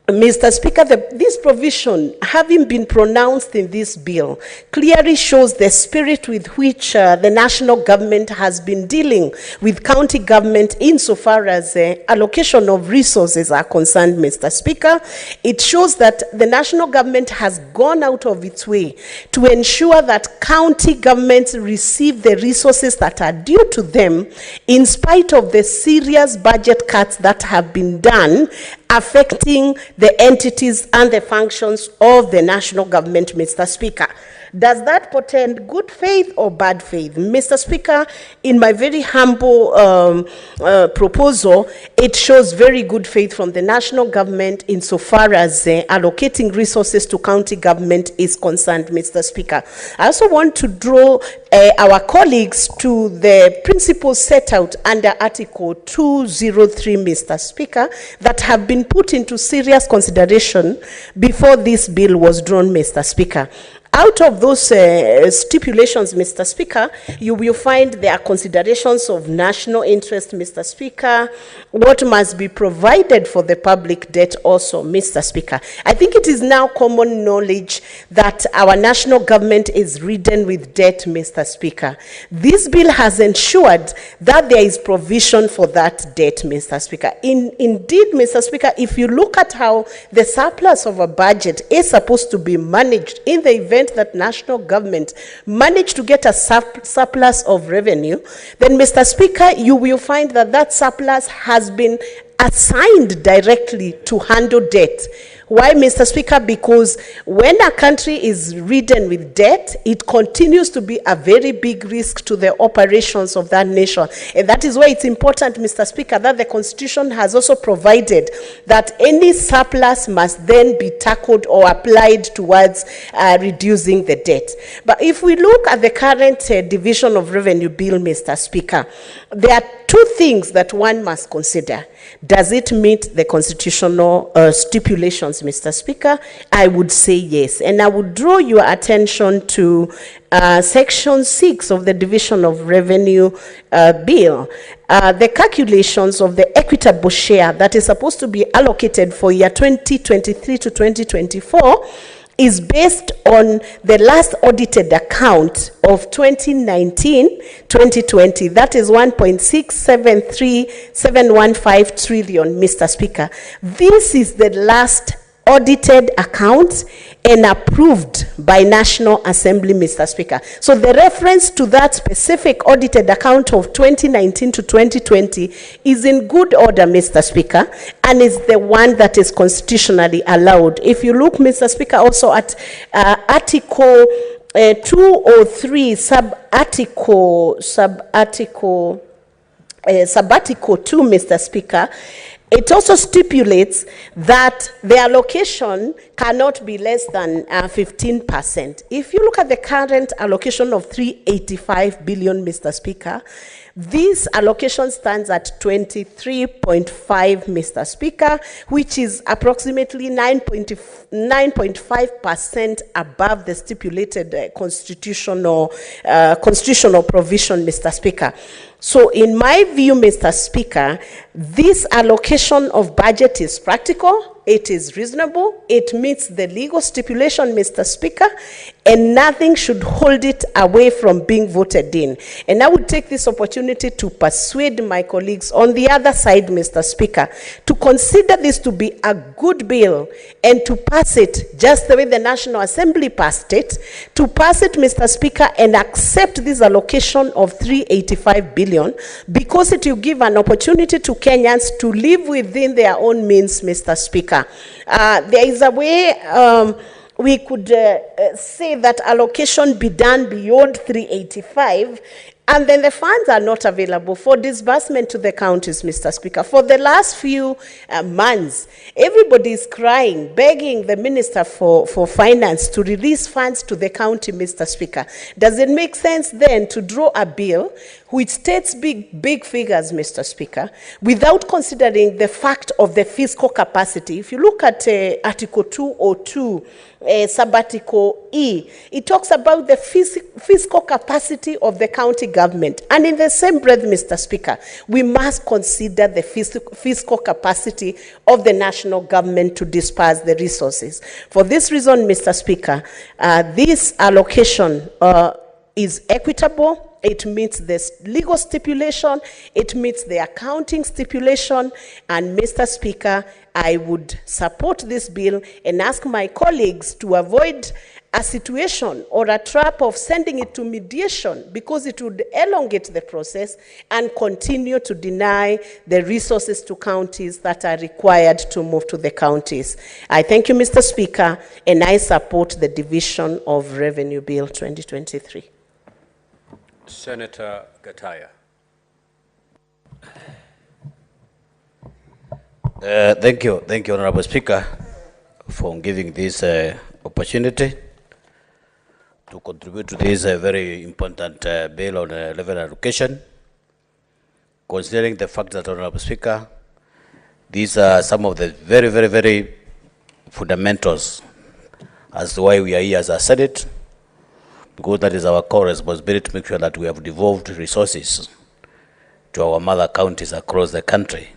Mr. Speaker, this provision, having been pronounced in this bill, clearly shows the spirit with which the national government has been dealing with county government insofar as allocation of resources are concerned, Mr. Speaker. It shows that the national government has gone out of its way to ensure that county governments receive the resources that are due to them in spite of the serious budget cuts that have been done affecting the entities and the functions of the national government, Mr. Speaker. Does that portend good faith or bad faith? Mr. Speaker, in my very humble proposal, it shows very good faith from the national government insofar as allocating resources to county government is concerned, Mr. Speaker. I also want to draw our colleagues to the principles set out under Article 203, Mr. Speaker, that have been put into serious consideration before this bill was drawn, Mr. Speaker. Out of those stipulations, Mr. Speaker, you will find there are considerations of national interest, Mr. Speaker, what must be provided for the public debt also, Mr. Speaker. I think it is now common knowledge that our national government is ridden with debt, Mr. Speaker. This bill has ensured that there is provision for that debt, Mr. Speaker. Indeed, Mr. Speaker, if you look at how the surplus of a budget is supposed to be managed in the event that national government managed to get a surplus of revenue, then, Mr. Speaker, you will find that that surplus has been assigned directly to handle debt. Why, Mr. Speaker? Because when a country is ridden with debt, it continues to be a very big risk to the operations of that nation. And that is why it's important, Mr. Speaker, that the Constitution has also provided that any surplus must then be tackled or applied towards reducing the debt. But if we look at the current Division of Revenue Bill, Mr. Speaker, there are two things that one must consider. Does it meet the constitutional stipulations, Mr. Speaker? I would say yes. And I would draw your attention to Section 6 of the Division of Revenue Bill. The calculations of the equitable share that is supposed to be allocated for year 2023 to 2024 is based on the last audited account of 2019-2020. That is 1.673715 trillion, Mr. Speaker. This is the last audited account and approved by National Assembly, Mr. Speaker. So the reference to that specific audited account of 2019 to 2020 is in good order, Mr. Speaker, and is the one that is constitutionally allowed. If you look, Mr. Speaker, also at Article 203, Sub-Article 2, Mr. Speaker, It also stipulates that the allocation cannot be less than 15%. If you look at the current allocation of 385 billion, Mr. Speaker, this allocation stands at 23.5, Mr. Speaker, which is approximately 9.5% above the stipulated constitutional provision, Mr. Speaker. So in my view, Mr. Speaker, this allocation of budget is practical, it is reasonable, it meets the legal stipulation, Mr. Speaker, and nothing should hold it away from being voted in. And I would take this opportunity to persuade my colleagues on the other side, Mr. Speaker, to consider this to be a good bill and to pass it just the way the National Assembly passed it, to pass it, Mr. Speaker, and accept this allocation of 385 billion because it will give an opportunity to Kenyans to live within their own means, Mr. Speaker. There is a way we could say that allocation be done beyond 385, and then the funds are not available for disbursement to the counties, Mr. Speaker. For the last few months, everybody is crying, begging the Minister for Finance to release funds to the county, Mr. Speaker. Does it make sense then to draw a bill which states big figures, Mr. Speaker, without considering the fact of the fiscal capacity? If you look at Article 202, Sabbatical E, it talks about the fiscal capacity of the county government. And in the same breath, Mr. Speaker, we must consider the fiscal capacity of the national government to disperse the resources. For this reason, Mr. Speaker, this allocation is equitable. It meets the legal stipulation, it meets the accounting stipulation, and Mr. Speaker, I would support this bill and ask my colleagues to avoid a situation or a trap of sending it to mediation, because it would elongate the process and continue to deny the resources to counties that are required to move to the counties. I thank you, Mr. Speaker, and I support the Division of Revenue Bill 2023. Senator Gataya. Thank you, Honorable Speaker, for giving this opportunity to contribute to this very important bill on level allocation. Considering the fact that, Honorable Speaker, these are some of the very fundamentals as to why we are here as a Senate, because that is our core responsibility to make sure that we have devolved resources to our mother counties across the country.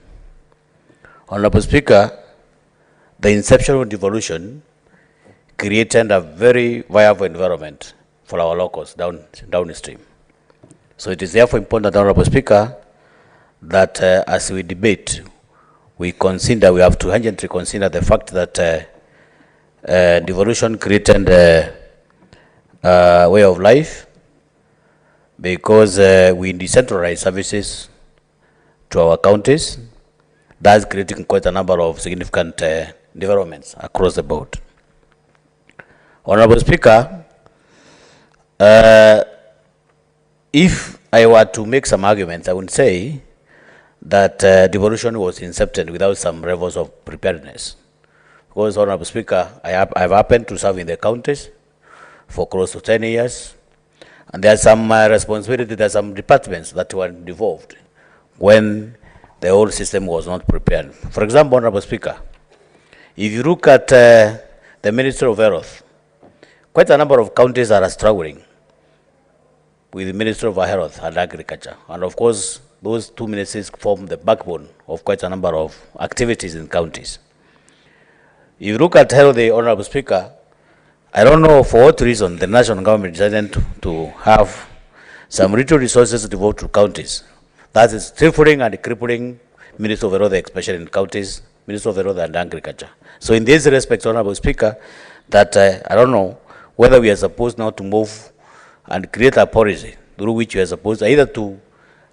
Honorable Speaker, the inception of devolution created a very viable environment for our locals downstream. So it is therefore important, Honorable Speaker, that as we debate, we have to urgently consider the fact that devolution created way of life, because we decentralize services to our counties. That's creating quite a number of significant developments across the board. Honorable Speaker, if I were to make some arguments, I would say that devolution was incepted without some levels of preparedness. Because, Honorable Speaker, I've happened to serve in the counties for close to 10 years, and there's some responsibility, there's some departments that were devolved when the whole system was not prepared. For example, Honorable Speaker, if you look at the Ministry of Health, quite a number of counties are struggling with the Ministry of Health and Agriculture. And of course, those two ministries form the backbone of quite a number of activities in counties. If you look at health, Honorable Speaker, I don't know for what reason the national government decided to have some little resources devoted to counties. That is stifling and crippling Ministry of Health, especially in counties, Ministry of Health and Agriculture. So in this respect, Honorable Speaker, that I don't know whether we are supposed now to move and create a policy through which we are supposed either to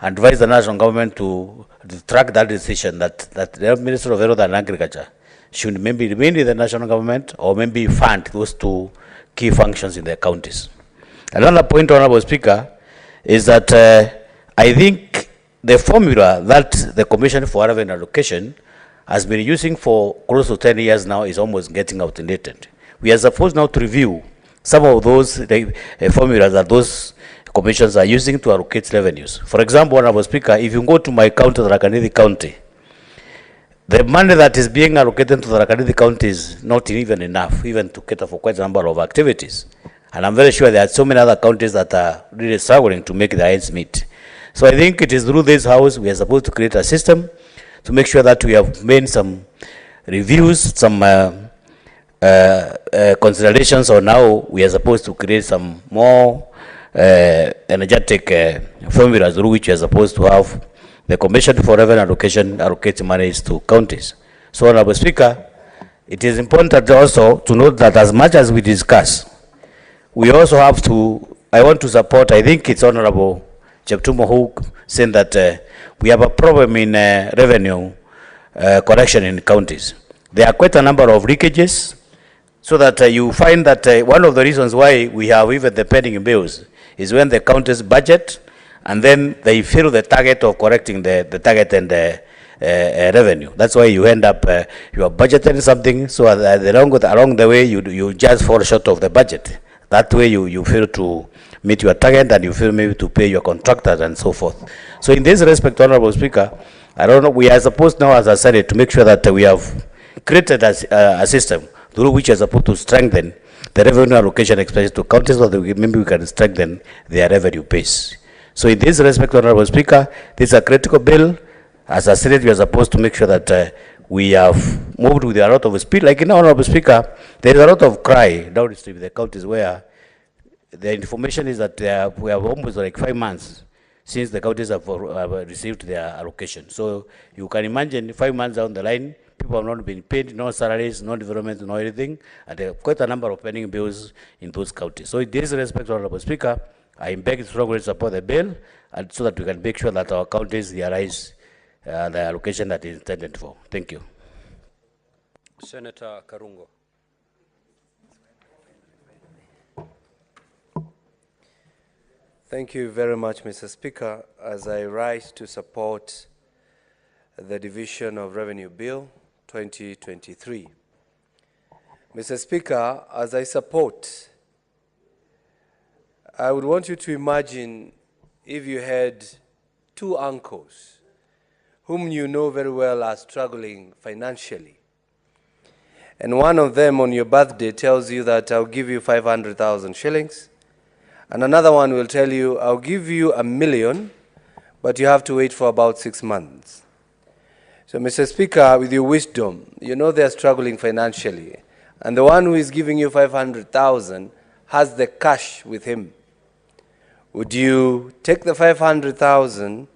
advise the national government to track that decision that the Ministry of Health and Agriculture should maybe remain in the national government or maybe fund those two key functions in the counties. Another point, Honorable Speaker, is that I think the formula that the Commission for Revenue Allocation has been using for close to 10 years now is almost getting outdated. We are supposed now to review some of those formulas that those commissions are using to allocate revenues. For example, Honorable Speaker, if you go to my county, Tharaka Nithi County, the money that is being allocated to Tharaka Nithi County is not even enough, even to cater for quite a number of activities. And I'm very sure there are so many other counties that are really struggling to make their ends meet. So I think it is through this House we are supposed to create a system to make sure that we have made some reviews, some considerations on how we are supposed to create some more energetic formulas through which we are supposed to have the Commission for Revenue Allocation allocate monies to counties. So, Honorable Speaker, it is important also to note that as much as we discuss, we also have to, I want to support, I think it's Honorable Cheptumo who said that we have a problem in revenue collection in counties. There are quite a number of leakages, so that you find that one of the reasons why we have even the pending bills is when the counties budget and then they fail the target of correcting the target and the revenue. That's why you end up, you are budgeting something, so along the way you just fall short of the budget. That way you fail to meet your target and you fail maybe to pay your contractors and so forth. So in this respect, Honorable Speaker, I don't know, we are supposed now as a Senate to make sure that we have created a system through which we are supposed to strengthen the revenue allocation expenses to counties so that maybe we can strengthen their revenue base. So in this respect, Honorable Speaker, this is a critical bill. As a Senate, we are supposed to make sure that we have moved with a lot of speed. Like in Honorable Speaker, there is a lot of cry downstream in the counties where the information is that we have almost like 5 months since the counties have received their allocation. So you can imagine 5 months down the line, people have not been paid, no salaries, no development, no anything, and there are quite a number of pending bills in those counties. So in this respect, Honorable Speaker, I beg strongly to support the bill, and so that we can make sure that our counties realize the allocation that is intended for. Thank you. Senator Karungo. Thank you very much, Mr. Speaker. As I rise to support the Division of Revenue Bill 2023. Mr. Speaker, as I support, I would want you to imagine if you had two uncles whom you know very well are struggling financially. And one of them on your birthday tells you that I'll give you 500,000 shillings. And another one will tell you, I'll give you $1 million, but you have to wait for about 6 months. So, Mr. Speaker, with your wisdom, you know they're struggling financially. And the one who is giving you 500,000 has the cash with him. Would you take the 500,000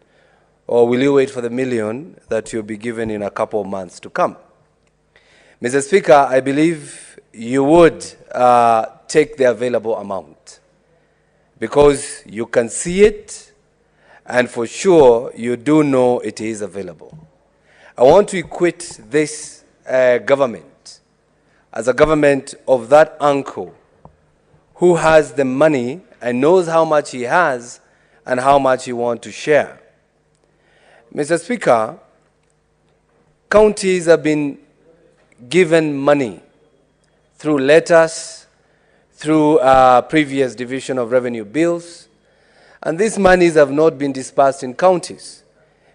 or will you wait for the $1 million that you'll be given in a couple of months to come? Mr. Speaker, I believe you would take the available amount because you can see it and for sure you do know it is available. I want to equate this government as a government of that uncle who has the money and knows how much he has and how much he wants to share. Mr. Speaker, counties have been given money through letters, through previous Division of Revenue bills, and these monies have not been dispersed in counties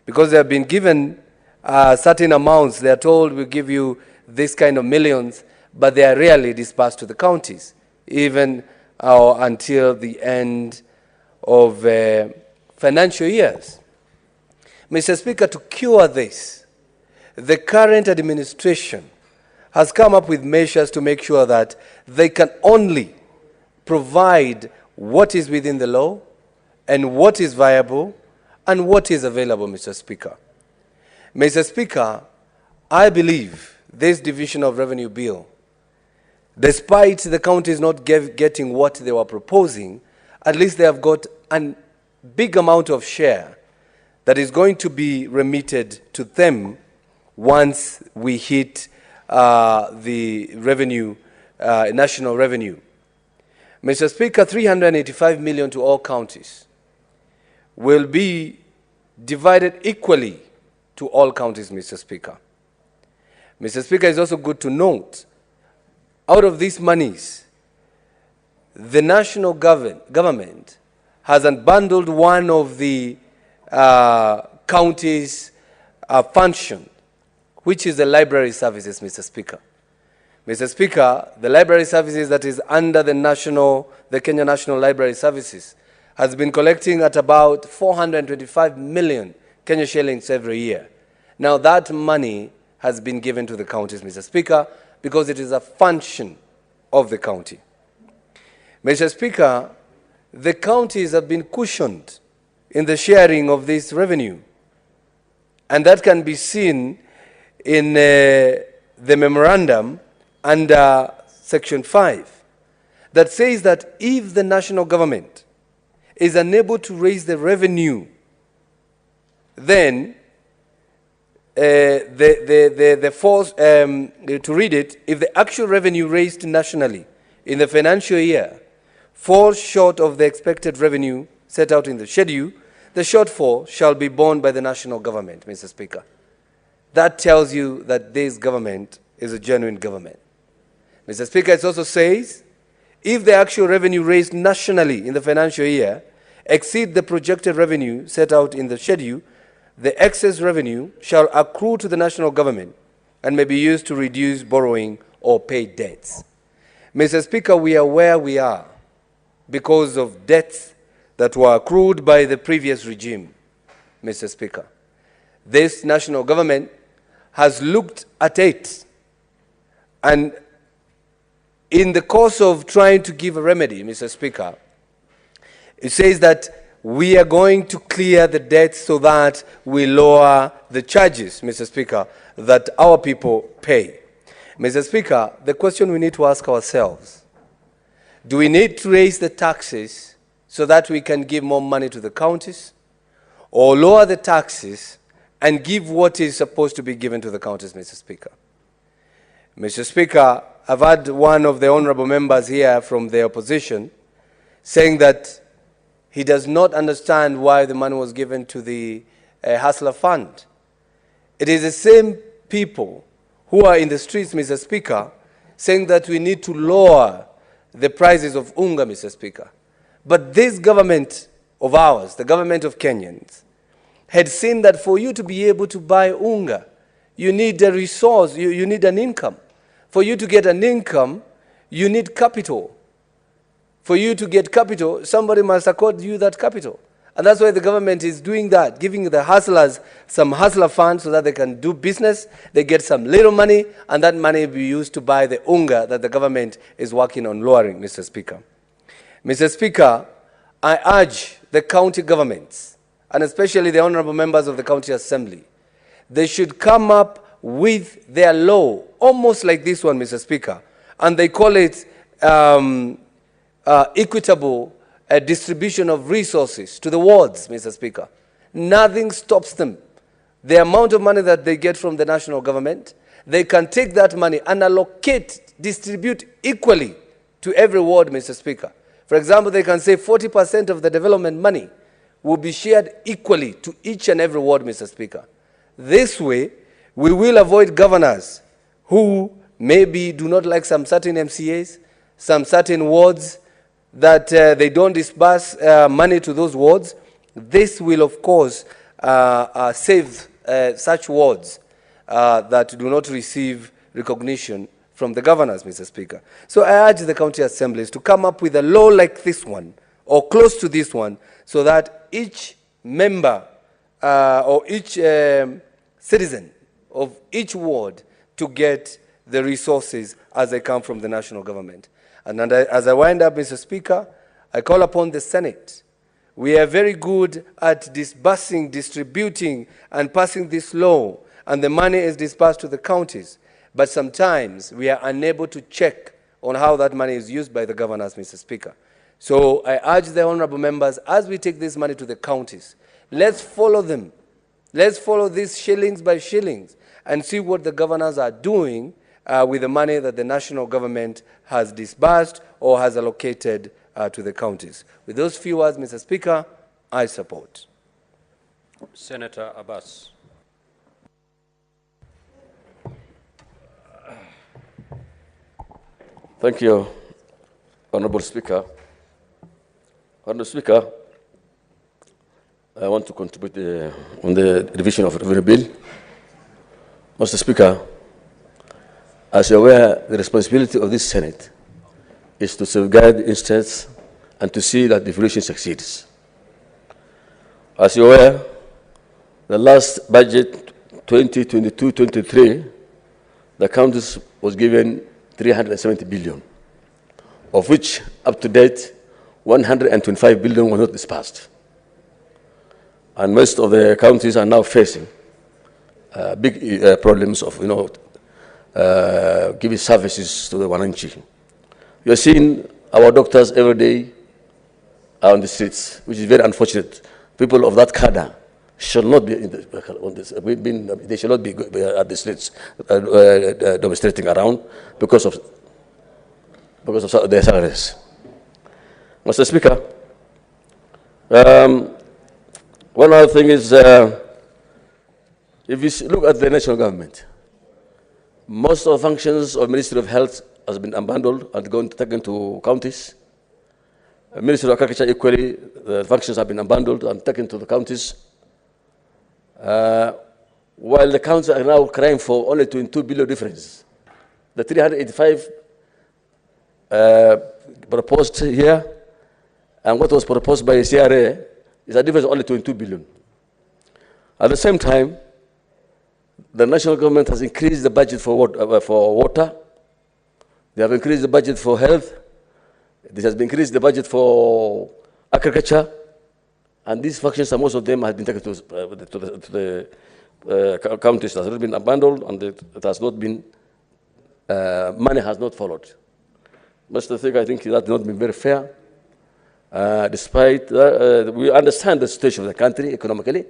because they have been given certain amounts. They are told we'll give you this kind of millions, but they are rarely dispersed to the counties, even until the end of financial years. Mr. Speaker, to cure this, the current administration has come up with measures to make sure that they can only provide what is within the law and what is viable and what is available, Mr. Speaker. Mr. Speaker, I believe this Division of Revenue Bill, despite the counties not getting what they were proposing, at least they have got a big amount of share that is going to be remitted to them once we hit the revenue, national revenue. Mr. Speaker, 385 million to all counties will be divided equally to all counties, Mr. Speaker. Mr. Speaker, it's also good to note, out of these monies, the national government has unbundled one of the county's function, which is the library services, Mr. Speaker. Mr. Speaker, the library services that is under the Kenya National Library Services has been collecting at about 425 million Kenya shillings every year. Now that money has been given to the counties, Mr. Speaker, because it is a function of the county. Mr. Speaker, the counties have been cushioned in the sharing of this revenue. And that can be seen in the memorandum under Section 5 that says that if the national government is unable to raise the revenue, then to read it, if the actual revenue raised nationally in the financial year falls short of the expected revenue set out in the schedule, the shortfall shall be borne by the national government, Mr. Speaker. That tells you that this government is a genuine government. Mr. Speaker, it also says, if the actual revenue raised nationally in the financial year exceed the projected revenue set out in the schedule, the excess revenue shall accrue to the national government and may be used to reduce borrowing or pay debts. Mr. Speaker, we are where we are because of debts that were accrued by the previous regime, Mr. Speaker. This national government has looked at it, and in the course of trying to give a remedy, Mr. Speaker, it says that we are going to clear the debts so that we lower the charges, Mr. Speaker, that our people pay. Mr. Speaker, the question we need to ask ourselves, do we need to raise the taxes so that we can give more money to the counties, or lower the taxes and give what is supposed to be given to the counties, Mr. Speaker? Mr. Speaker, I've had one of the honorable members here from the opposition saying that he does not understand why the money was given to the Hustler Fund. It is the same people who are in the streets, Mr. Speaker, saying that we need to lower the prices of unga, Mr. Speaker. But this government of ours, the government of Kenyans, had seen that for you to be able to buy unga, you need a resource, you need an income. For you to get an income, you need capital. For you to get capital, somebody must accord you that capital. And that's why the government is doing that, giving the hustlers some hustler funds so that they can do business, they get some little money, and that money will be used to buy the unga that the government is working on lowering, Mr. Speaker. Mr. Speaker, I urge the county governments, and especially the honorable members of the county assembly, they should come up with their law, almost like this one, Mr. Speaker, and they call it equitable distribution of resources to the wards, Mr. Speaker. Nothing stops them. The amount of money that they get from the national government, they can take that money and allocate, distribute equally to every ward, Mr. Speaker. For example, they can say 40% of the development money will be shared equally to each and every ward, Mr. Speaker. This way, we will avoid governors who maybe do not like some certain MCAs, some certain wards, that they don't disburse money to those wards. This will, of course, save such wards that do not receive recognition from the governors, Mr. Speaker. So I urge the county assemblies to come up with a law like this one, or close to this one, so that each member or each citizen of each ward to get the resources as they come from the national government. And as I wind up, Mr. Speaker, I call upon the Senate. We are very good at disbursing, distributing, and passing this law, and the money is disbursed to the counties. But sometimes we are unable to check on how that money is used by the governors, Mr. Speaker. So I urge the honorable members, as we take this money to the counties, let's follow them. Let's follow these shillings by shillings and see what the governors are doing with the money that the national government has disbursed or has allocated to the counties. With those few words, Mr. Speaker, I support. Senator Abbas. Thank you, Honorable Speaker. Honorable Speaker, I want to contribute on the revision of the revenue bill. Mr. Speaker, as you're aware, the responsibility of this Senate is to safeguard the interests and to see that devolution succeeds. As you're aware, the last budget, 2022-23, the counties was given 370 billion, of which, up to date, 125 billion was not dispersed. And most of the counties are now facing big problems of, giving services to the Wananchi. You're seeing our doctors every day are on the streets, which is very unfortunate. People of that cadre should not be they should not be at the streets demonstrating around because of their salaries. Mr. Speaker, one other thing is, if you look at the national government, most of the functions of Ministry of Health has been abandoned and taken to counties. The Ministry of Agriculture equally, the functions have been abandoned and taken to the counties. While the counties are now crying for only 22 billion difference. The 385 proposed here and what was proposed by the CRA is a difference of only 22 billion. At the same time, the national government has increased the budget for water. They have increased the budget for health. This has been increased the budget for agriculture. And these functions, most of them have been taken to the counties. It has not been abandoned and it has not been, money has not followed. Mr. Speaker, I think that has not been very fair. Despite, we understand the situation of the country economically,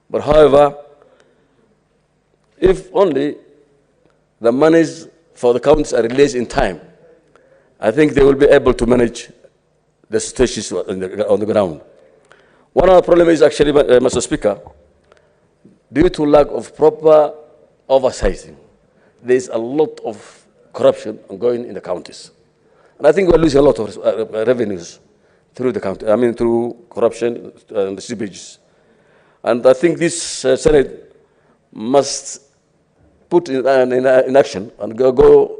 but however, if only the monies for the counties are released in time, I think they will be able to manage the situations on the ground. One of the problems is actually, Mr. Speaker, due to lack of proper oversighting, there is a lot of corruption ongoing in the counties. And I think we're losing a lot of revenues through the county, through corruption and the seepages. And I think this Senate must put in action and go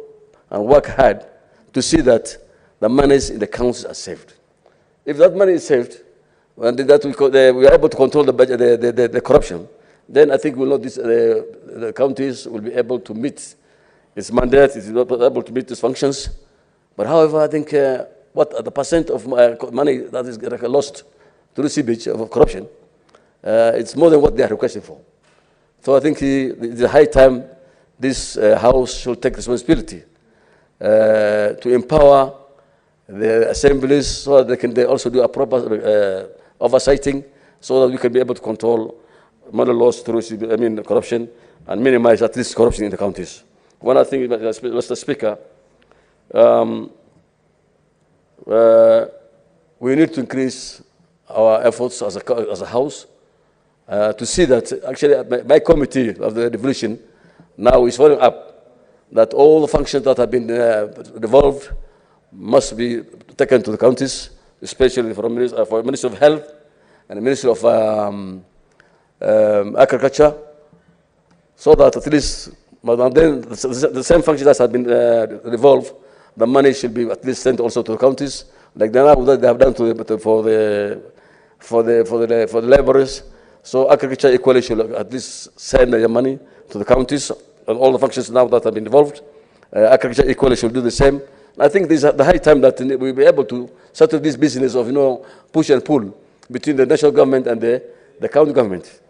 and work hard to see that the monies in the councils are saved. If that money is saved, and that we are able to control the budget, the corruption, then I think the counties will be able to meet its mandate, is able to meet its functions. But however, I think what the percent of money that is lost through seepage of corruption, it's more than what they are requesting for. So I think it's a high time this House should take responsibility to empower the assemblies so that they also do a proper oversighting so that we can be able to control money loss through corruption and minimize at least corruption in the counties. One other thing, Mr. Speaker, we need to increase our efforts as a House to see that actually my committee of the devolution now is following up that all the functions that have been devolved must be taken to the counties, especially for Ministry of Health and the Ministry of Agriculture, so that at least, but then the same functions that have been devolved, the money should be at least sent also to the counties, like they have done for the laborers. So agriculture equally should at least send their money to the counties and all the functions now that have been involved. Agriculture equally should do the same. I think this is the high time that we'll be able to settle this business of push and pull between the national government and the county government.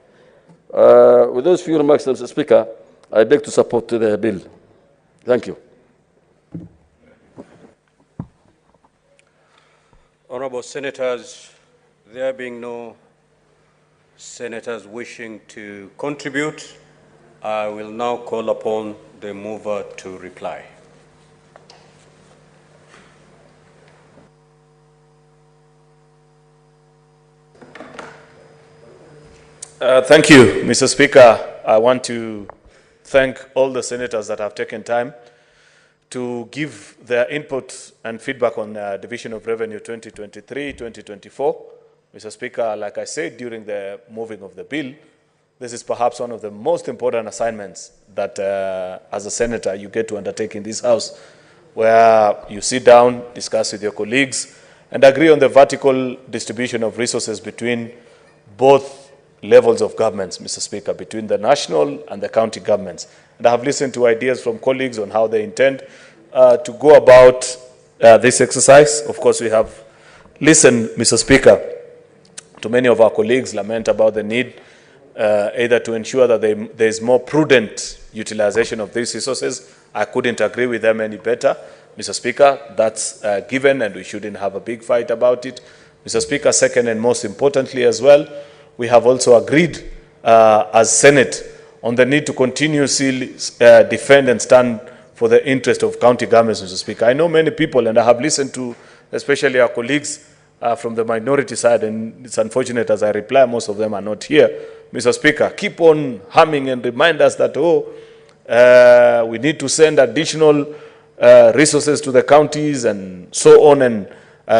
With those few remarks, Mr. Speaker, I beg to support the bill. Thank you. Honourable Senators, there being no senators wishing to contribute, I will now call upon the mover to reply. Thank you, Mr. Speaker. I want to thank all the senators that have taken time to give their input and feedback on Division of Revenue 2023-2024. Mr. Speaker, like I said during the moving of the bill, this is perhaps one of the most important assignments that as a senator you get to undertake in this House, where you sit down, discuss with your colleagues, and agree on the vertical distribution of resources between both levels of governments, Mr. Speaker, between the national and the county governments. And I have listened to ideas from colleagues on how they intend to go about this exercise. Of course, we have listened, Mr. Speaker, to many of our colleagues lament about the need either to ensure that there is more prudent utilization of these resources. I couldn't agree with them any better. Mr. Speaker, that's given, and we shouldn't have a big fight about it. Mr. Speaker, second and most importantly as well, we have also agreed as Senate on the need to continuously defend and stand for the interest of county governments, Mr. Speaker. I know many people, and I have listened to especially our colleagues from the minority side, and it's unfortunate as I reply, most of them are not here. Mr. Speaker, keep on humming and remind us that, we need to send additional resources to the counties and so on and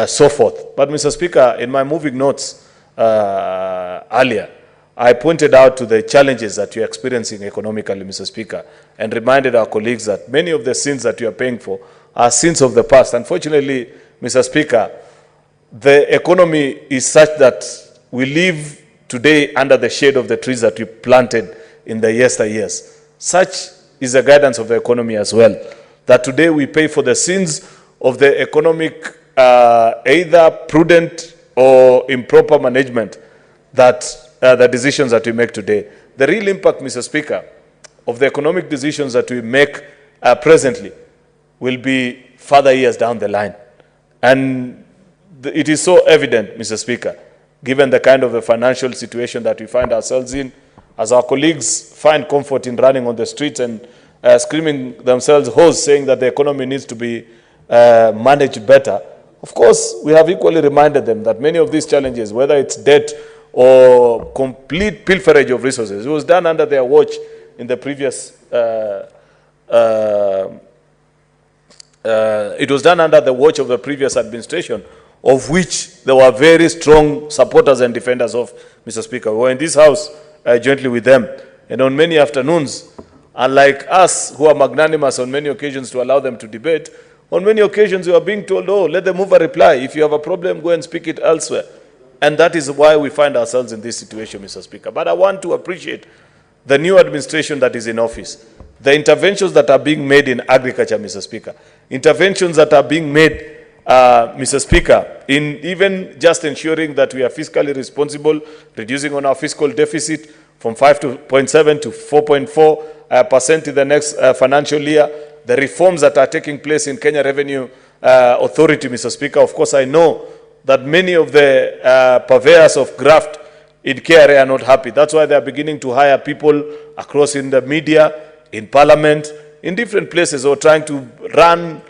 so forth. But Mr. Speaker, in my moving notes earlier, I pointed out to the challenges that you're experiencing economically, Mr. Speaker, and reminded our colleagues that many of the sins that you are paying for are sins of the past. Unfortunately, Mr. Speaker, the economy is such that we live today under the shade of the trees that we planted in the yesteryears. Such is the guidance of the economy as well, that today we pay for the sins of the economic either prudent or improper management that the decisions that we make today. The real impact, Mr. Speaker, of the economic decisions that we make presently will be further years down the line. And it is so evident, Mr. Speaker, given the kind of a financial situation that we find ourselves in, as our colleagues find comfort in running on the streets and screaming themselves hoarse, saying that the economy needs to be managed better. Of course, we have equally reminded them that many of these challenges, whether it's debt or complete pilferage of resources, it was done under their watch in the previous, it was done under the watch of the previous administration, of which there were very strong supporters and defenders of, Mr. Speaker. We were in this House jointly with them, and on many afternoons, unlike us who are magnanimous on many occasions to allow them to debate, on many occasions you are being told, let the mover reply. If you have a problem, go and speak it elsewhere. And that is why we find ourselves in this situation, Mr. Speaker. But I want to appreciate the new administration that is in office, the interventions that are being made in agriculture, Mr. Speaker, interventions that are being made, Mr. Speaker, in even just ensuring that we are fiscally responsible, reducing on our fiscal deficit from 5.7 to 4.4% in the next financial year, the reforms that are taking place in Kenya Revenue Authority, Mr. Speaker. Of course, I know that many of the purveyors of graft in KRA are not happy. That's why they are beginning to hire people across in the media, in parliament, in different places, or trying to run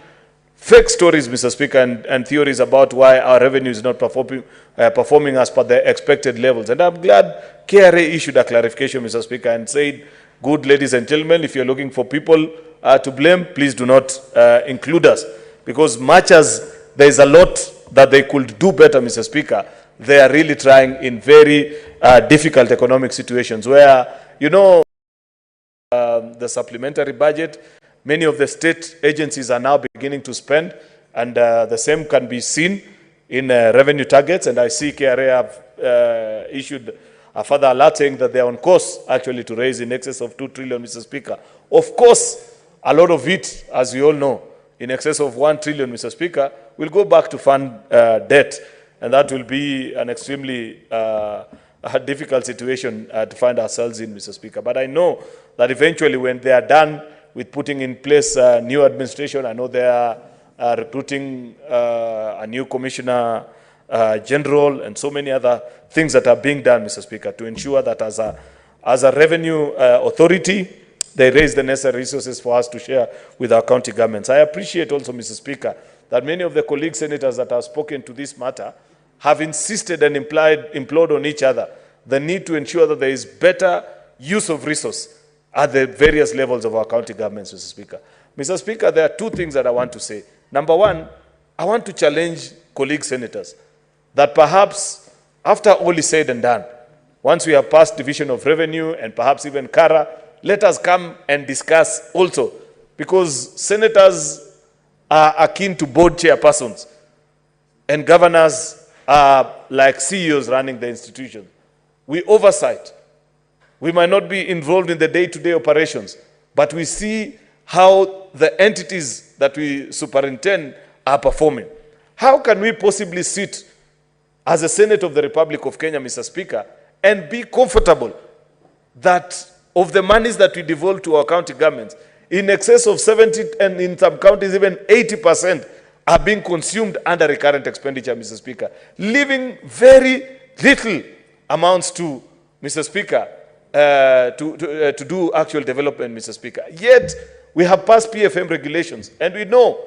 fake stories, Mr. Speaker, and theories about why our revenue is not performing as per the expected levels. And I'm glad KRA issued a clarification, Mr. Speaker, and said, good ladies and gentlemen, if you're looking for people to blame, please do not include us. Because much as there is a lot that they could do better, Mr. Speaker, they are really trying in very difficult economic situations where, the supplementary budget, many of the state agencies are now beginning to spend, and the same can be seen in revenue targets. And I see KRA have issued a further alert saying that they are on course actually to raise in excess of 2 trillion, Mr. Speaker. Of course, a lot of it, as we all know, in excess of 1 trillion, Mr. Speaker, will go back to fund debt. And that will be an extremely difficult situation to find ourselves in, Mr. Speaker. But I know that eventually when they are done with putting in place a new administration, I know they are recruiting a new commissioner general and so many other things that are being done, Mr. Speaker, to ensure that as a revenue authority, they raise the necessary resources for us to share with our county governments. I appreciate also, Mr. Speaker, that many of the colleague senators that have spoken to this matter have insisted and implored on each other the need to ensure that there is better use of resource at the various levels of our county governments, Mr. Speaker. Mr. Speaker, there are two things that I want to say. Number one, I want to challenge colleague senators that perhaps after all is said and done, once we have passed division of revenue and perhaps even CARA, let us come and discuss also, because senators are akin to board chairpersons and governors are like CEOs running the institution. We oversight. We might not be involved in the day-to-day operations, but we see how the entities that we superintend are performing. How can we possibly sit as a Senate of the Republic of Kenya, Mr. Speaker, and be comfortable that of the monies that we devolve to our county governments, in excess of 70, and in some counties even 80%, are being consumed under recurrent expenditure, Mr. Speaker, leaving very little amounts to, Mr. Speaker, to do actual development, Mr. Speaker. Yet, we have passed PFM regulations, and we know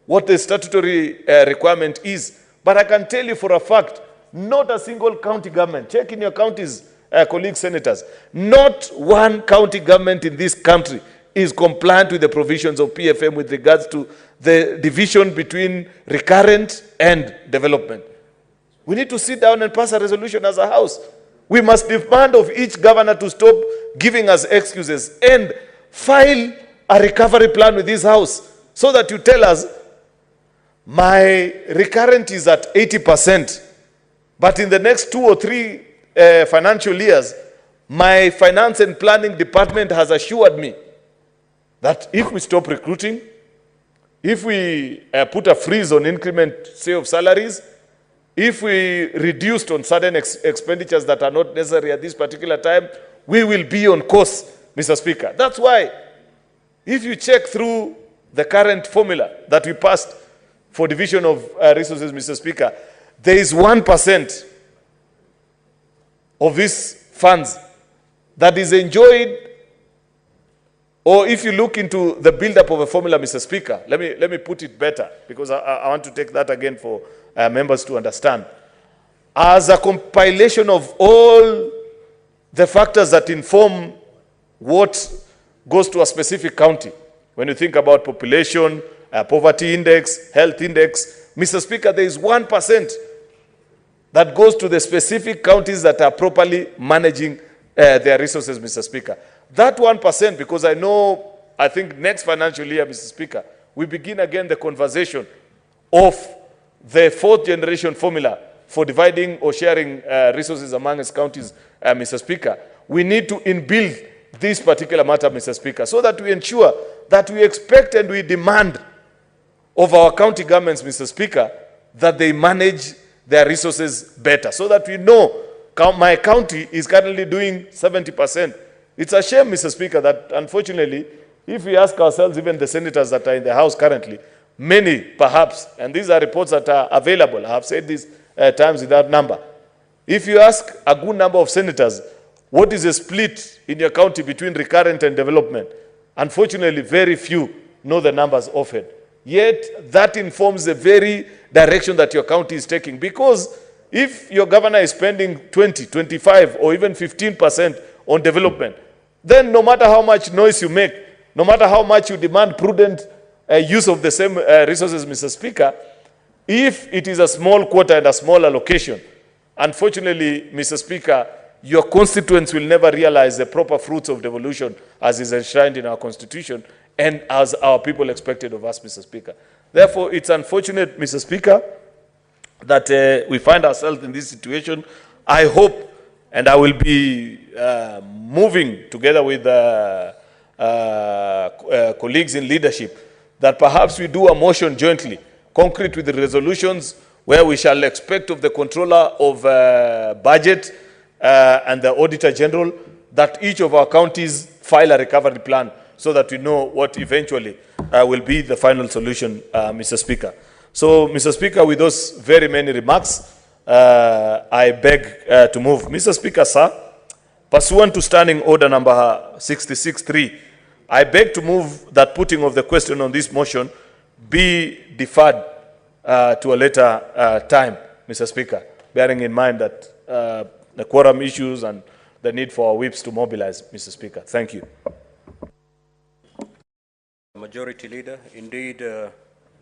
what the statutory requirement is. But I can tell you for a fact, not a single county government, check in your counties, colleagues senators, not one county government in this country is compliant with the provisions of PFM with regards to the division between recurrent and development. We need to sit down and pass a resolution as a house. We must demand of each governor to stop giving us excuses and file a recovery plan with this house so that you tell us, my recurrent is at 80%, but in the next 2 or 3 financial years, my finance and planning department has assured me that if we stop recruiting, if we put a freeze on increment, say, of salaries, if we reduced on certain expenditures that are not necessary at this particular time, we will be on course, Mr. Speaker. That's why, if you check through the current formula that we passed for division of resources, Mr. Speaker, there is 1% of these funds that is enjoyed. Or if you look into the build-up of a formula, Mr. Speaker, let me put it better, because I want to take that again for members to understand. As a compilation of all the factors that inform what goes to a specific county, when you think about population, poverty index, health index, Mr. Speaker, there is 1% that goes to the specific counties that are properly managing their resources, Mr. Speaker. That 1%, because I think next financial year, Mr. Speaker, we begin again the conversation of the 4th generation formula for dividing or sharing resources among its counties, Mr. Speaker. We need to inbuild this particular matter, Mr. Speaker, so that we ensure that we expect and we demand of our county governments, Mr. Speaker, that they manage their resources better, so that we know my county is currently doing 70%. It's a shame, Mr. Speaker, that unfortunately, if we ask ourselves, even the senators that are in the House currently, many perhaps, and these are reports that are available, I have said this times without number. If you ask a good number of senators, what is the split in your county between recurrent and development? Unfortunately, very few know the numbers often. Yet, that informs the very direction that your county is taking. Because if your governor is spending 20, 25, or even 15% on development, then no matter how much noise you make, no matter how much you demand prudent use of the same resources, Mr. Speaker, if it is a small quota and a small allocation, unfortunately, Mr. Speaker, your constituents will never realize the proper fruits of devolution as is enshrined in our Constitution and as our people expected of us, Mr. Speaker. Therefore, it's unfortunate, Mr. Speaker, that we find ourselves in this situation. I hope, and I will be moving together with colleagues in leadership, that perhaps we do a motion jointly, concrete with the resolutions, where we shall expect of the controller of budget and the auditor general that each of our counties file a recovery plan so that we know what eventually will be the final solution, Mr. Speaker. So, Mr. Speaker, with those very many remarks, I beg to move. Mr. Speaker, sir, pursuant to Standing Order number 66.3, I beg to move that putting of the question on this motion be deferred to a later time, Mr. Speaker, bearing in mind that the quorum issues and the need for our whips to mobilize, Mr. Speaker. Thank you. Majority Leader. Indeed,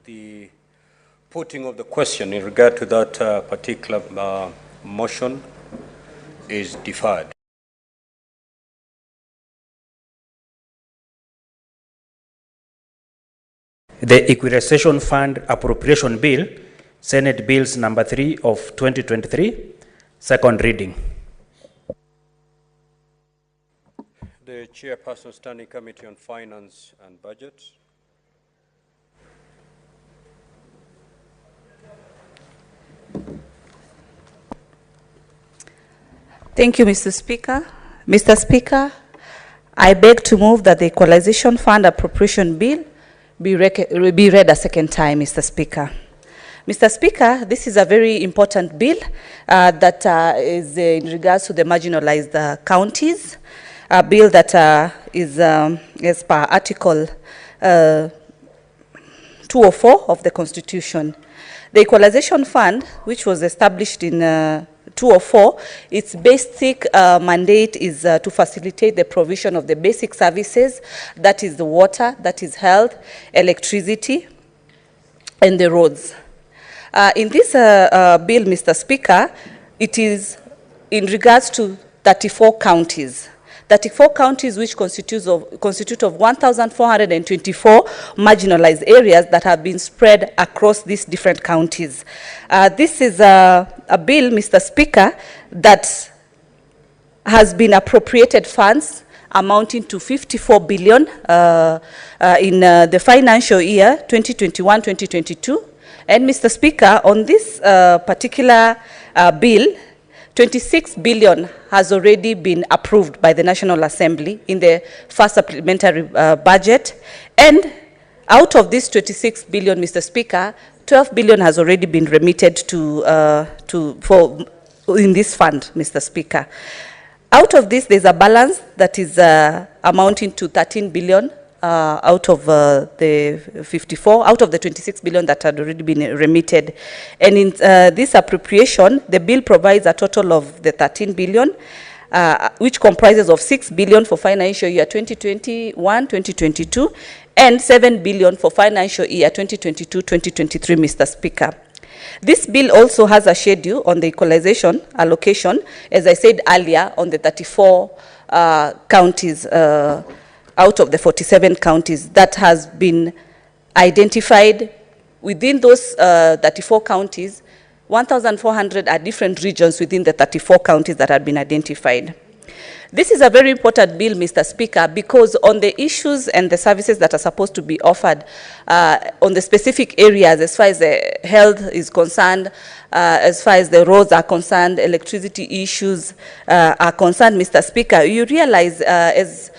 the putting of the question in regard to that particular motion is deferred. The Equalization Fund Appropriation Bill, Senate Bills number 3 of 2023, second reading. The Chairperson, Standing Committee on Finance and Budget. Thank you, Mr. Speaker. Mr. Speaker, I beg to move that the Equalization Fund Appropriation Bill be read a second time, Mr. Speaker. Mr. Speaker, this is a very important bill that is in regards to the marginalized counties, a bill that is as per Article 204 of the Constitution. The Equalization Fund, which was established in 204, its basic mandate is to facilitate the provision of the basic services, that is the water, that is health, electricity, and the roads. In this bill, Mr. Speaker, it is in regards to 34 counties. 34 counties which constitute of 1,424 marginalized areas that have been spread across these different counties. This is a bill, Mr. Speaker, that has been appropriated funds amounting to 54 billion in the financial year 2021-2022. And Mr. Speaker, on this particular bill, 26 billion has already been approved by the National Assembly in the first supplementary budget. And out of this 26 billion, Mr. Speaker, 12 billion has already been remitted in this fund, Mr. Speaker. Out of this, there's a balance that is amounting to 13 billion out of the 54, out of the 26 billion that had already been remitted. And in this appropriation, the bill provides a total of the 13 billion, which comprises of 6 billion for financial year 2021-2022, and 7 billion for financial year 2022-2023, Mr. Speaker. This bill also has a schedule on the equalization allocation, as I said earlier, on the 34 counties out of the 47 counties that has been identified. Within those 34 counties, 1,400 are different regions within the 34 counties that have been identified. This is a very important bill, Mr. Speaker, because on the issues and the services that are supposed to be offered on the specific areas, as far as the health is concerned, as far as the roads are concerned, electricity issues are concerned, Mr. Speaker, you realize as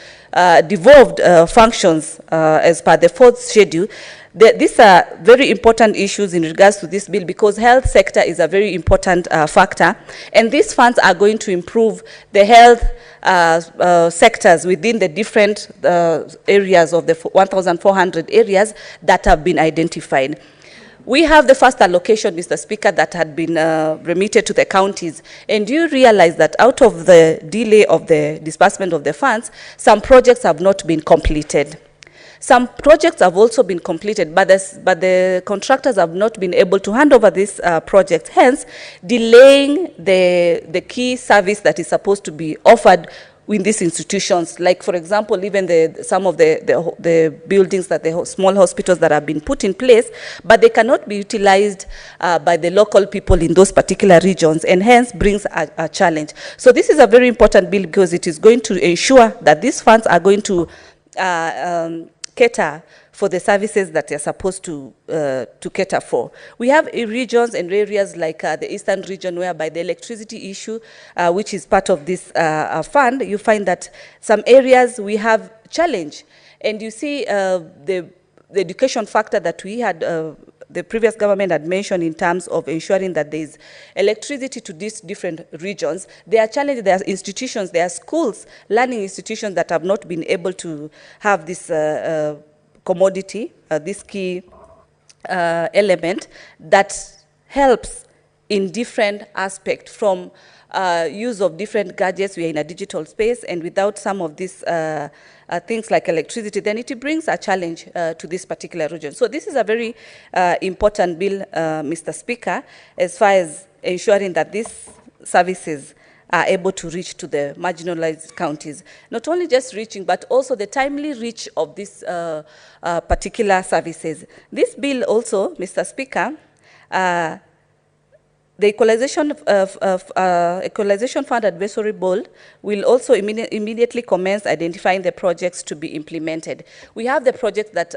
devolved functions as per the fourth schedule, these are very important issues in regards to this bill, because health sector is a very important factor, and these funds are going to improve the health sectors within the different areas of the 1,400 areas that have been identified. We have the first allocation, Mr. Speaker, that had been remitted to the counties. And you realize that out of the delay of the disbursement of the funds, some projects have not been completed. Some projects have also been completed, but the contractors have not been able to hand over these projects, hence delaying the key service that is supposed to be offered in these institutions, like, for example, even some of the buildings, that the small hospitals that have been put in place, but they cannot be utilized by the local people in those particular regions, and hence brings a challenge. So this is a very important bill, because it is going to ensure that these funds are going to cater for the services that they're supposed to cater for. We have regions and areas like the eastern region, whereby the electricity issue, which is part of this fund, you find that some areas we have challenge. And you see the education factor that we had, the previous government had mentioned in terms of ensuring that there is electricity to these different regions. There are challenges, there are institutions, there are schools, learning institutions that have not been able to have this commodity, this key element that helps in different aspects, from use of different gadgets, we are in a digital space, and without some of these things like electricity, then it brings a challenge to this particular region. So this is a very important bill, Mr. Speaker, as far as ensuring that these services are able to reach to the marginalized counties. Not only just reaching, but also the timely reach of these particular services. This bill also, Mr. Speaker, the Equalization Fund Advisory Board will also immediately commence identifying the projects to be implemented. We have the projects that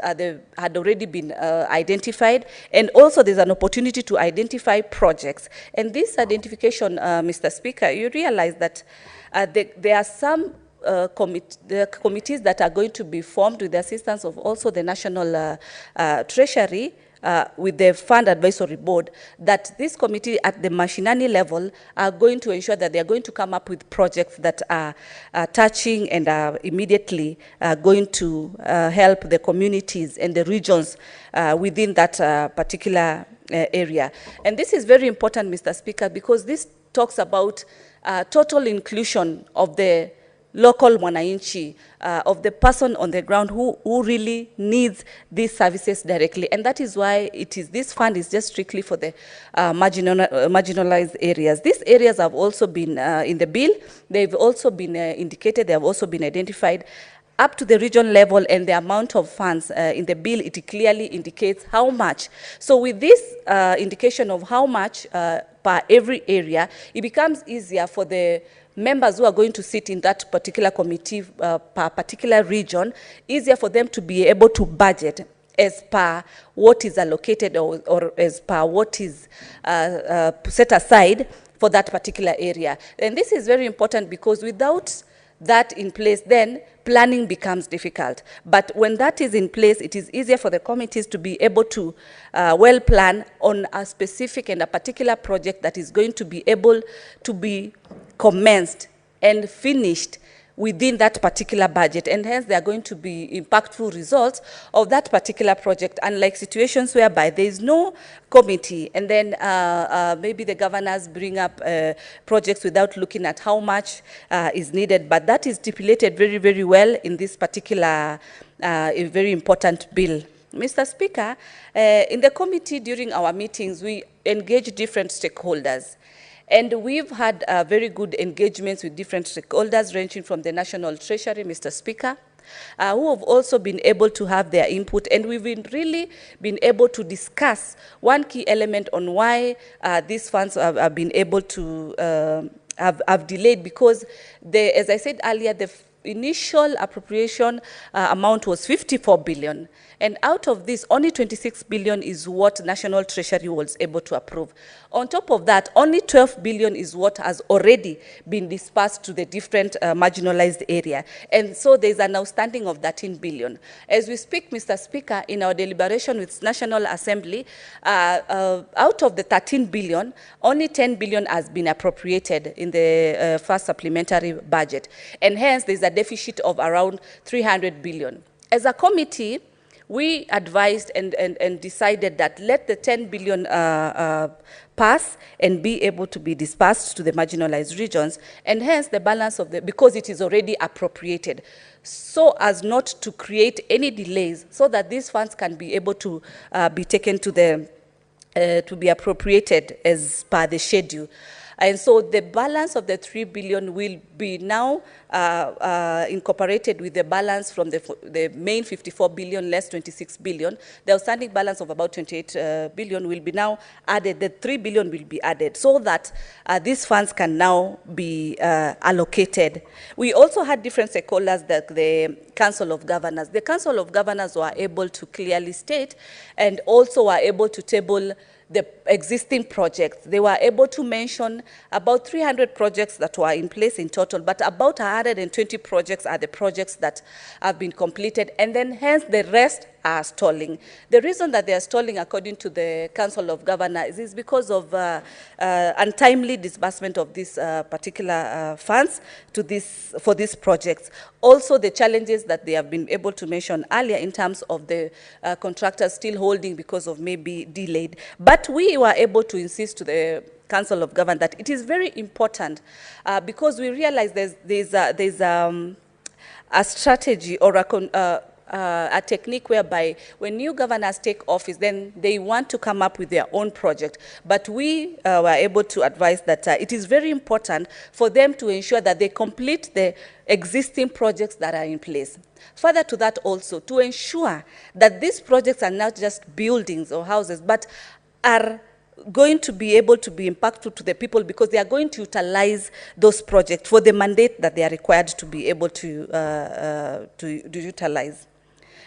had already been identified, and also there's an opportunity to identify projects. And this identification, Mr. Speaker, you realize that there are some committees that are going to be formed with the assistance of also the National Treasury, with the Fund Advisory Board, that this committee at the mashinani level are going to ensure that they are going to come up with projects that are touching and are immediately going to help the communities and the regions within that particular area. And this is very important, Mr. Speaker, because this talks about total inclusion of the local mwananchi, of the person on the ground who really needs these services directly. And that is why this fund is just strictly for the marginalized areas. These areas have also been in the bill. They've also been indicated. They have also been identified up to the region level, and the amount of funds in the bill, it clearly indicates how much. So with this indication of how much per every area, it becomes easier for the members who are going to sit in that particular committee per particular region, easier for them to be able to budget as per what is allocated or as per what is set aside for that particular area. And this is very important because without that in place, then planning becomes difficult. But when that is in place, it is easier for the committees to be able to well plan on a specific and a particular project that is going to be able to be commenced and finished within that particular budget, and hence there are going to be impactful results of that particular project, unlike situations whereby there is no committee and then maybe the governors bring up projects without looking at how much is needed. But that is stipulated very, very well in this particular very important bill. Mr. Speaker, in the committee during our meetings, we engage different stakeholders. And we've had very good engagements with different stakeholders, ranging from the National Treasury, Mr. Speaker, who have also been able to have their input. And we've really been able to discuss one key element on why these funds have been able to have delayed, because, as I said earlier, the initial appropriation amount was 54 billion. And out of this, only 26 billion is what National Treasury was able to approve. On top of that, only 12 billion is what has already been dispersed to the different marginalized area. And so there's an outstanding of 13 billion. As we speak, Mr. Speaker, in our deliberation with National Assembly, out of the 13 billion, only 10 billion has been appropriated in the first supplementary budget. And hence, there's a deficit of around 300 billion. As a committee, we advised and decided that let the 10 billion pass and be able to be dispersed to the marginalized regions, and hence the balance of because it is already appropriated, so as not to create any delays, so that these funds can be able to be taken to to be appropriated as per the schedule. And so the balance of the 3 billion will be now incorporated with the balance from the main 54 billion less 26 billion. The outstanding balance of about 28 billion will be now added. The 3 billion will be added so that these funds can now be allocated. We also had different stakeholders, the Council of Governors. The Council of Governors were able to clearly state and also were able to table the existing projects. They were able to mention about 300 projects that were in place in total, but about 120 projects are the projects that have been completed, and then hence the rest are stalling. The reason that they are stalling, according to the Council of Governors, is because of untimely disbursement of these particular funds to for these projects. Also, the challenges that they have been able to mention earlier in terms of the contractors still holding because of maybe delayed. But we were able to insist to the Council of Government that it is very important because we realize there's a strategy or a technique whereby when new governors take office, then they want to come up with their own project. But we were able to advise that it is very important for them to ensure that they complete the existing projects that are in place. Further to that also, to ensure that these projects are not just buildings or houses, but are going to be able to be impactful to the people because they are going to utilize those projects for the mandate that they are required to be able to utilize.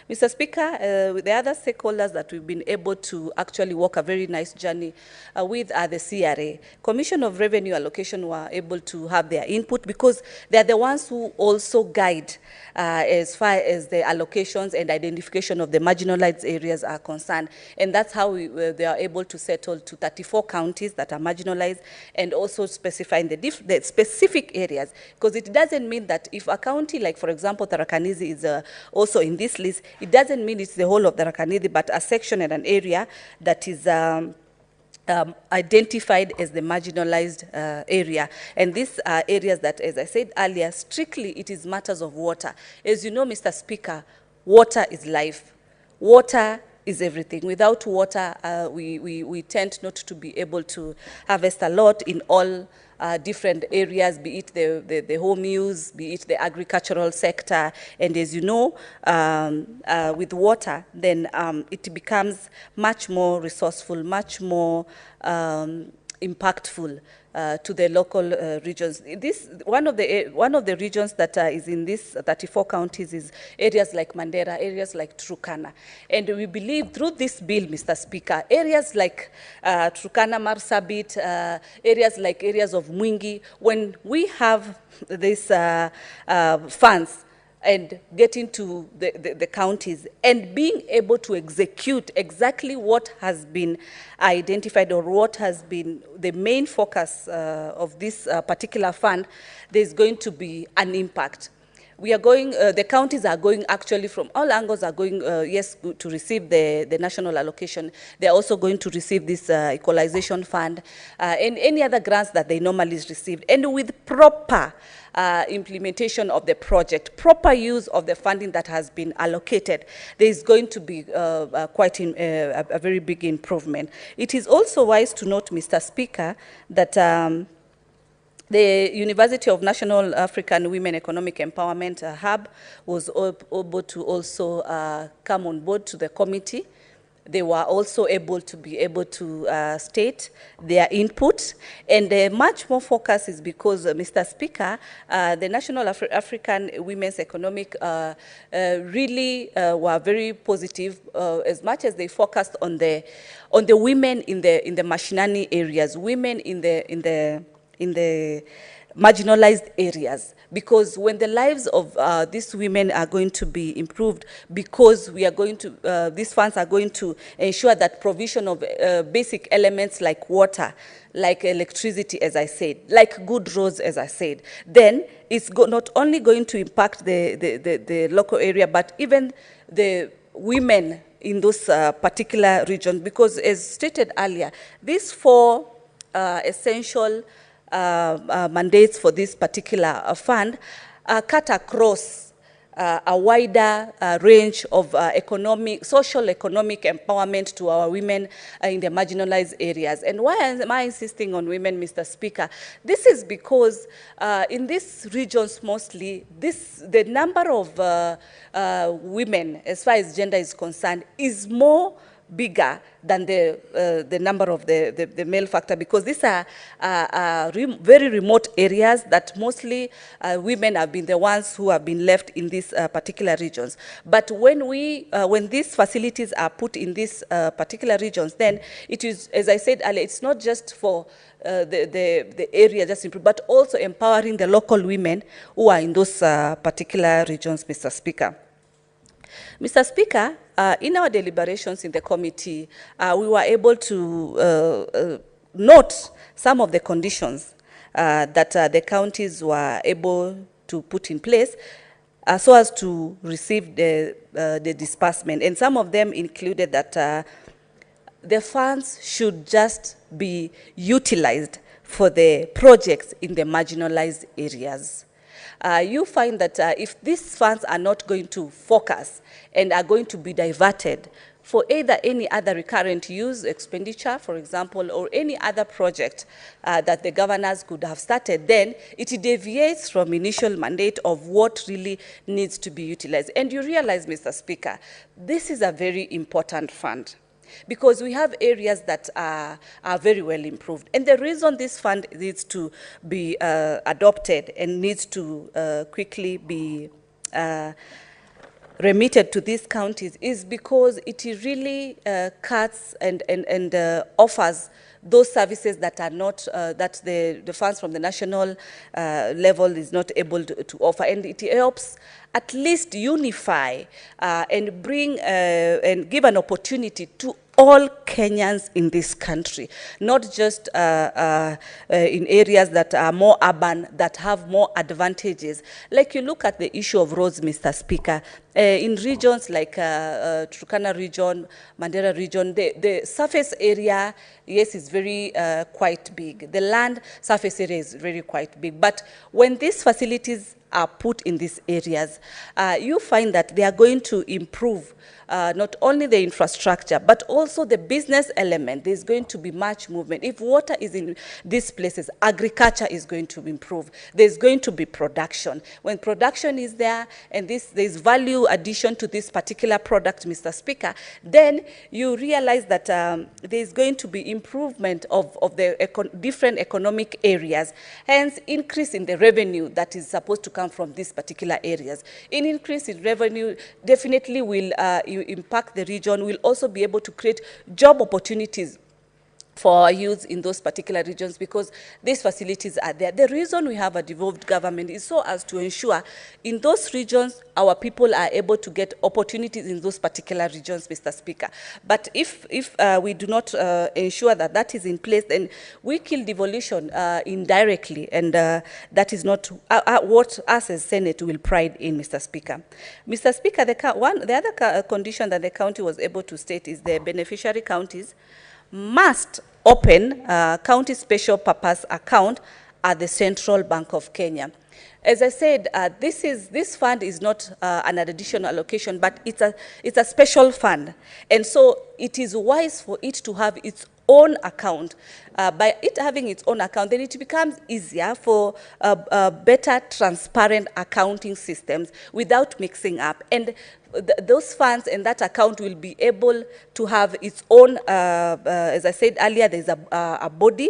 Mr. Speaker, with the other stakeholders that we've been able to actually walk a very nice journey with are the CRA. Commission of Revenue Allocation were able to have their input because they're the ones who also guide as far as the allocations and identification of the marginalized areas are concerned. And that's how they are able to settle to 34 counties that are marginalized and also specifying the specific areas. Because it doesn't mean that if a county, like for example, Tharaka Nithi is also in this list, it doesn't mean it's the whole of Tharaka Nithi, but a section and an area that is identified as the marginalized area. And these are areas that, as I said earlier, strictly it is matters of water. As you know, Mr. Speaker, water is life. Water is everything. Without water, we tend not to be able to harvest a lot in all different areas, be it the home use, be it the agricultural sector. And as you know, with water, then it becomes much more resourceful, much more impactful to the local regions. One of the regions that is in these 34 counties is areas like Mandera, areas like Turkana. And we believe through this bill, Mr. Speaker, areas like Turkana, Marsabit, areas of Mwingi, when we have these funds and getting to the counties and being able to execute exactly what has been identified or what has been the main focus of this particular fund, there's going to be an impact. We are going, the counties are going actually from all angles are going, yes, to receive the national allocation. They're also going to receive this equalization fund and any other grants that they normally receive. And with proper implementation of the project, proper use of the funding that has been allocated, there is going to be quite a very big improvement. It is also wise to note, Mr. Speaker, that the University of National African Women Economic Empowerment Hub was able to also come on board to the committee. They were also able to state their input, and much more focus is because, Mr. Speaker, the National African Women's Economic really were very positive, as much as they focused on the women in the mashinani areas, women in the marginalized areas, because when the lives of these women are going to be improved, because we are going to, these funds are going to ensure that provision of basic elements like water, like electricity, as I said, like good roads, as I said, then it's not only going to impact the local area, but even the women in those particular regions, because as stated earlier, these four essential mandates for this particular fund cut across a wider range of social economic empowerment to our women in the marginalized areas. And why am I insisting on women, Mr. Speaker? This is because in these regions mostly, the number of women, as far as gender is concerned, is more bigger than the number of the male factor, because these are very remote areas that mostly women have been the ones who have been left in these particular regions. But when these facilities are put in these particular regions, then it is, as I said earlier, it's not just for the area just improve, but also empowering the local women who are in those particular regions, Mr. Speaker. Mr. Speaker, in our deliberations in the committee, we were able to note some of the conditions that the counties were able to put in place so as to receive the disbursement. And some of them included that the funds should just be utilized for the projects in the marginalized areas. You find that if these funds are not going to focus and are going to be diverted for either any other recurrent use expenditure, for example, or any other project that the governors could have started, then it deviates from initial mandate of what really needs to be utilized. And you realize, Mr. Speaker, this is a very important fund, because we have areas that are very well improved. And the reason this fund needs to be adopted and needs to quickly be remitted to these counties is because it really cuts and offers those services that are not, that the funds from the national level is not able to offer. And it helps at least unify and bring and give an opportunity to all Kenyans in this country, not just in areas that are more urban, that have more advantages. Like you look at the issue of roads, Mr. Speaker, in regions like Turkana region, Mandera region, the surface area, yes, is very quite big. The land surface area is very quite big. But when these facilities are put in these areas, you find that they are going to improve not only the infrastructure, but also the business element. There's going to be much movement. If water is in these places, agriculture is going to improve. There's going to be production. When production is there and there's value addition to this particular product, Mr. Speaker, then you realize that there's going to be improvement of the different economic areas, hence increase in the revenue that is supposed to come from these particular areas. An increase in revenue definitely will impact the region, will also be able to create job opportunities for our youth in those particular regions, because these facilities are there. The reason we have a devolved government is so as to ensure in those regions our people are able to get opportunities in those particular regions, Mr. Speaker. But if we do not ensure that that is in place, then we kill devolution indirectly, and that is not what us as Senate will pride in, Mr. Speaker. Mr. Speaker, the other condition that the county was able to state is the beneficiary counties must open county special purpose account at the Central Bank of Kenya. As I said, this fund is not an additional allocation, but it's a special fund, and so it is wise for it to have its own account. By it having its own account, then it becomes easier for better, transparent accounting systems without mixing up. And those funds and that account will be able to have its own, as I said earlier, there's a board,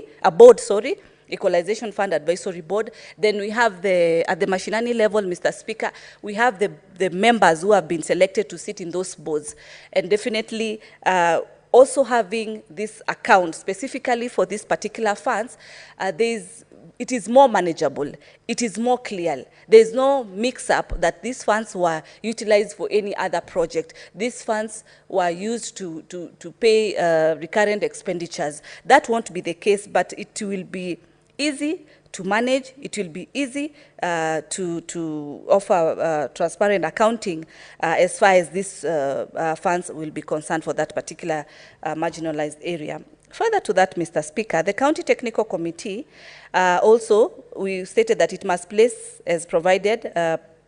Equalization Fund Advisory Board. Then we have at the mashinani level, Mr. Speaker, we have the members who have been selected to sit in those boards. And definitely, also having this account specifically for these particular funds, it is more manageable, it is more clear. There's no mix-up that these funds were utilized for any other project. These funds were used to pay recurrent expenditures. That won't be the case, but it will be easy to manage. It will be easy to offer transparent accounting as far as these funds will be concerned for that particular marginalized area. Further to that, Mr. Speaker, the County Technical Committee also, we stated that it must place as provided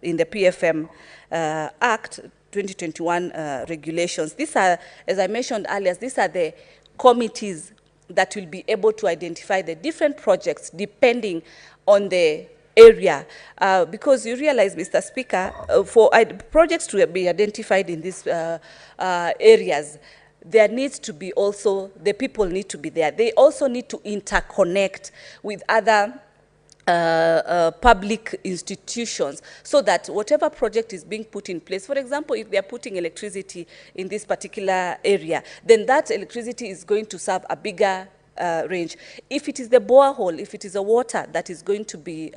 in the PFM Act 2021 regulations. These are, as I mentioned earlier, these are the committees that will be able to identify the different projects depending on the area. Because you realize, Mr. Speaker, for projects to be identified in these areas, there needs to be also, the people need to be there. They also need to interconnect with other public institutions, so that whatever project is being put in place, for example, if they are putting electricity in this particular area, then that electricity is going to serve a bigger range. If it is the borehole, if it is the water that is going to be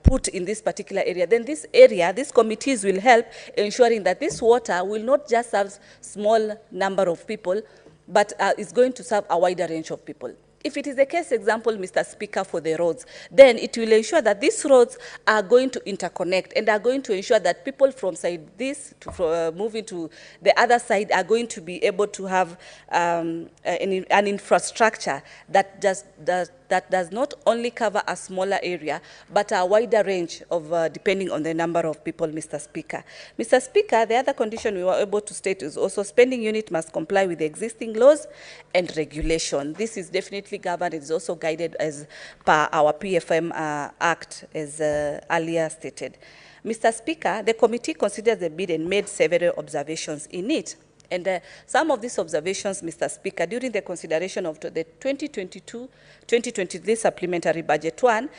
put in this particular area, then these committees will help ensuring that this water will not just serve small number of people, but is going to serve a wider range of people. if it is the case example, Mr. Speaker, for the roads, then it will ensure that these roads are going to interconnect and are going to ensure that people from side this to moving to the other side are going to be able to have an infrastructure that does not only cover a smaller area, but a wider range of, depending on the number of people, Mr. Speaker. Mr. Speaker, the other condition we were able to state is also spending unit must comply with the existing laws and regulation. This is definitely governed. It is also guided as per our PFM Act, as earlier stated. Mr. Speaker, the committee considered the bid and made several observations in it. And some of these observations, Mr. Speaker, during the consideration of the 2022-2023 Supplementary Budget 1,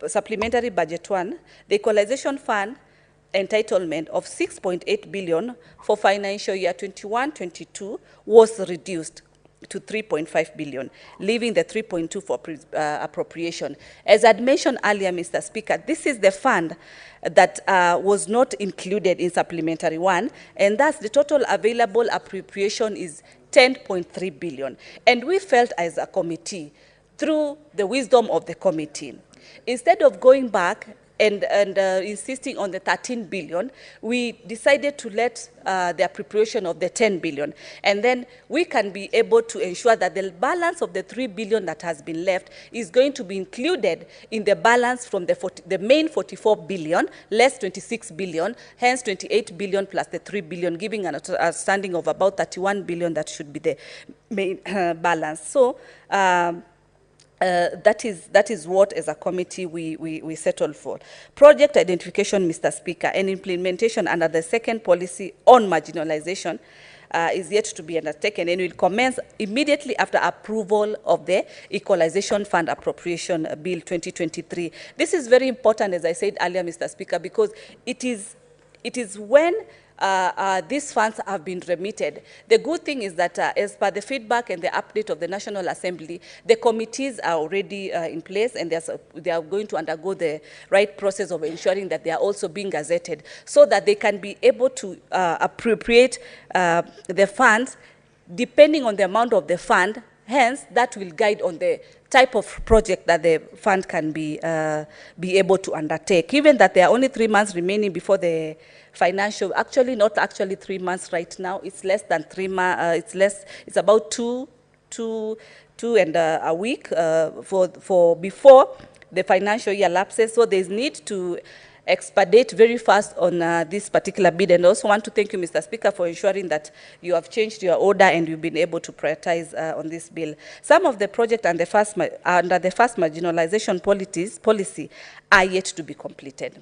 Supplementary Budget 1, the Equalization Fund entitlement of 6.8 billion for financial year 21-22 was reduced to 3.5 billion, leaving the 3.2 for appropriation. As I'd mentioned earlier, Mr. Speaker, this is the fund that was not included in Supplementary 1, and thus the total available appropriation is 10.3 billion. And we felt as a committee, through the wisdom of the committee, instead of going back and insisting on the 13 billion, we decided to let the appropriation of the 10 billion. And then we can be able to ensure that the balance of the 3 billion that has been left is going to be included in the balance from the main 44 billion, less 26 billion, hence 28 billion plus the 3 billion, giving an outstanding of about 31 billion that should be the main balance. So, that is what, as a committee, we settled for. Project identification, Mr. Speaker, and implementation under the second policy on marginalization is yet to be undertaken and will commence immediately after approval of the Equalization Fund Appropriation Bill 2023. This is very important, as I said earlier, Mr. Speaker, because it is when these funds have been remitted. The good thing is that as per the feedback and the update of the National Assembly, the committees are already in place, and they are going to undergo the right process of ensuring that they are also being gazetted so that they can be able to appropriate the funds depending on the amount of the fund. Hence, that will guide on the type of project that the fund can be able to undertake. Given that there are only 3 months remaining before the financial, not actually 3 months right now, it's less than 3 months, it's about two and a week for before the financial year lapses. So there's need to expedite very fast on this particular bid. And I also want to thank you, Mr. Speaker, for ensuring that you have changed your order and you've been able to prioritize on this bill. Some of the projects under the first marginalization policy are yet to be completed.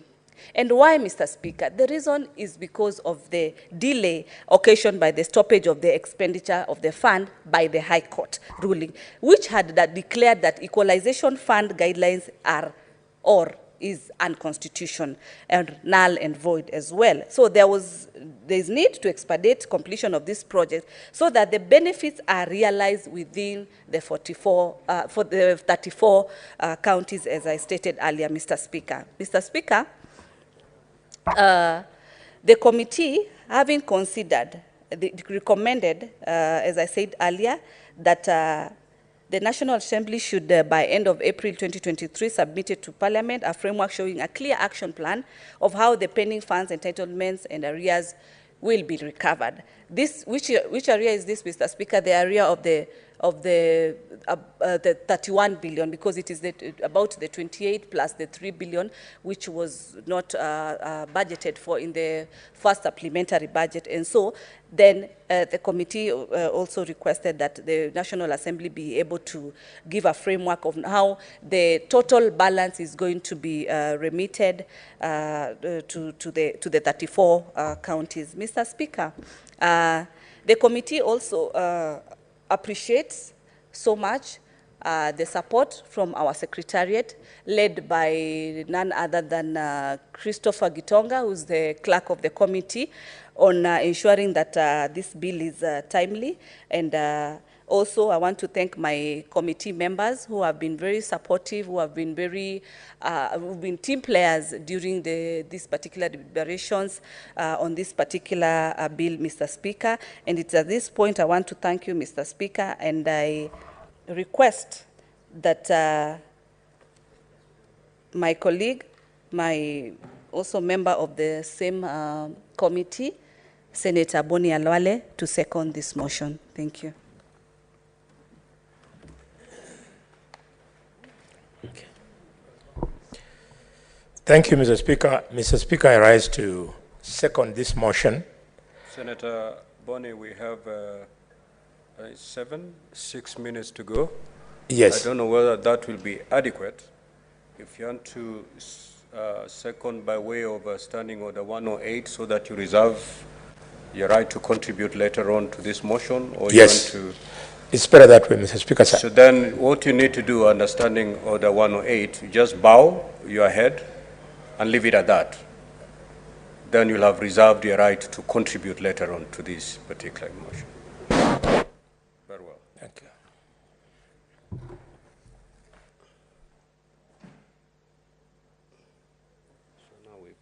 And why, Mr. Speaker? The reason is because of the delay occasioned by the stoppage of the expenditure of the fund by the High Court ruling, which had declared that equalization fund guidelines is unconstitutional and null and void as well. So there's need to expedite completion of this project so that the benefits are realized within the 34 counties, as I stated earlier, Mr. Speaker. Mr. Speaker, the committee, having considered, recommended, as I said earlier, that the National Assembly should, by end of April 2023, submit it to Parliament a framework showing a clear action plan of how the pending funds, entitlements, and arrears will be recovered. Which area is this, Mr. Speaker? The area of the 31 billion, because it is about the 28 plus the 3 billion, which was not budgeted for in the first supplementary budget. And so then the committee also requested that the National Assembly be able to give a framework of how the total balance is going to be remitted to the 34 counties. Mr. Speaker, the committee also appreciates so much the support from our secretariat, led by none other than Christopher Gitonga, who's the clerk of the committee, on ensuring that this bill is timely. And also, I want to thank my committee members who have been very supportive, who have been who've been team players during these particular deliberations on this particular bill, Mr. Speaker. And it's at this point I want to thank you, Mr. Speaker, and I request that my colleague, also member of the same committee, Senator Boni Alwale, to second this motion. Thank you. Thank you, Mr. Speaker. Mr. Speaker, I rise to second this motion. Senator Boni, we have 6 minutes to go. Yes. I don't know whether that will be adequate. If you want to second by way of Standing Order 108 so that you reserve your right to contribute later on to this motion, or yes. you want to... It's better that way, Mr. Speaker, sir. So then what you need to do under Standing Order 108, you just bow your head and leave it at that. Then you'll have reserved your right to contribute later on to this particular motion. Very well. Thank you. So now we've...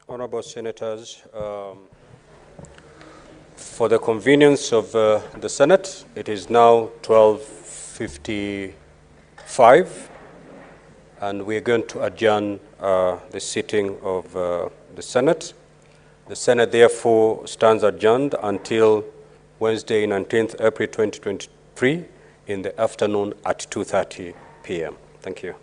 Honorable Senators, for the convenience of the Senate, it is now 12:55, and we're going to adjourn the sitting of the Senate. The Senate therefore stands adjourned until Wednesday, 19th April 2023 in the afternoon at 2:30 p.m. Thank you.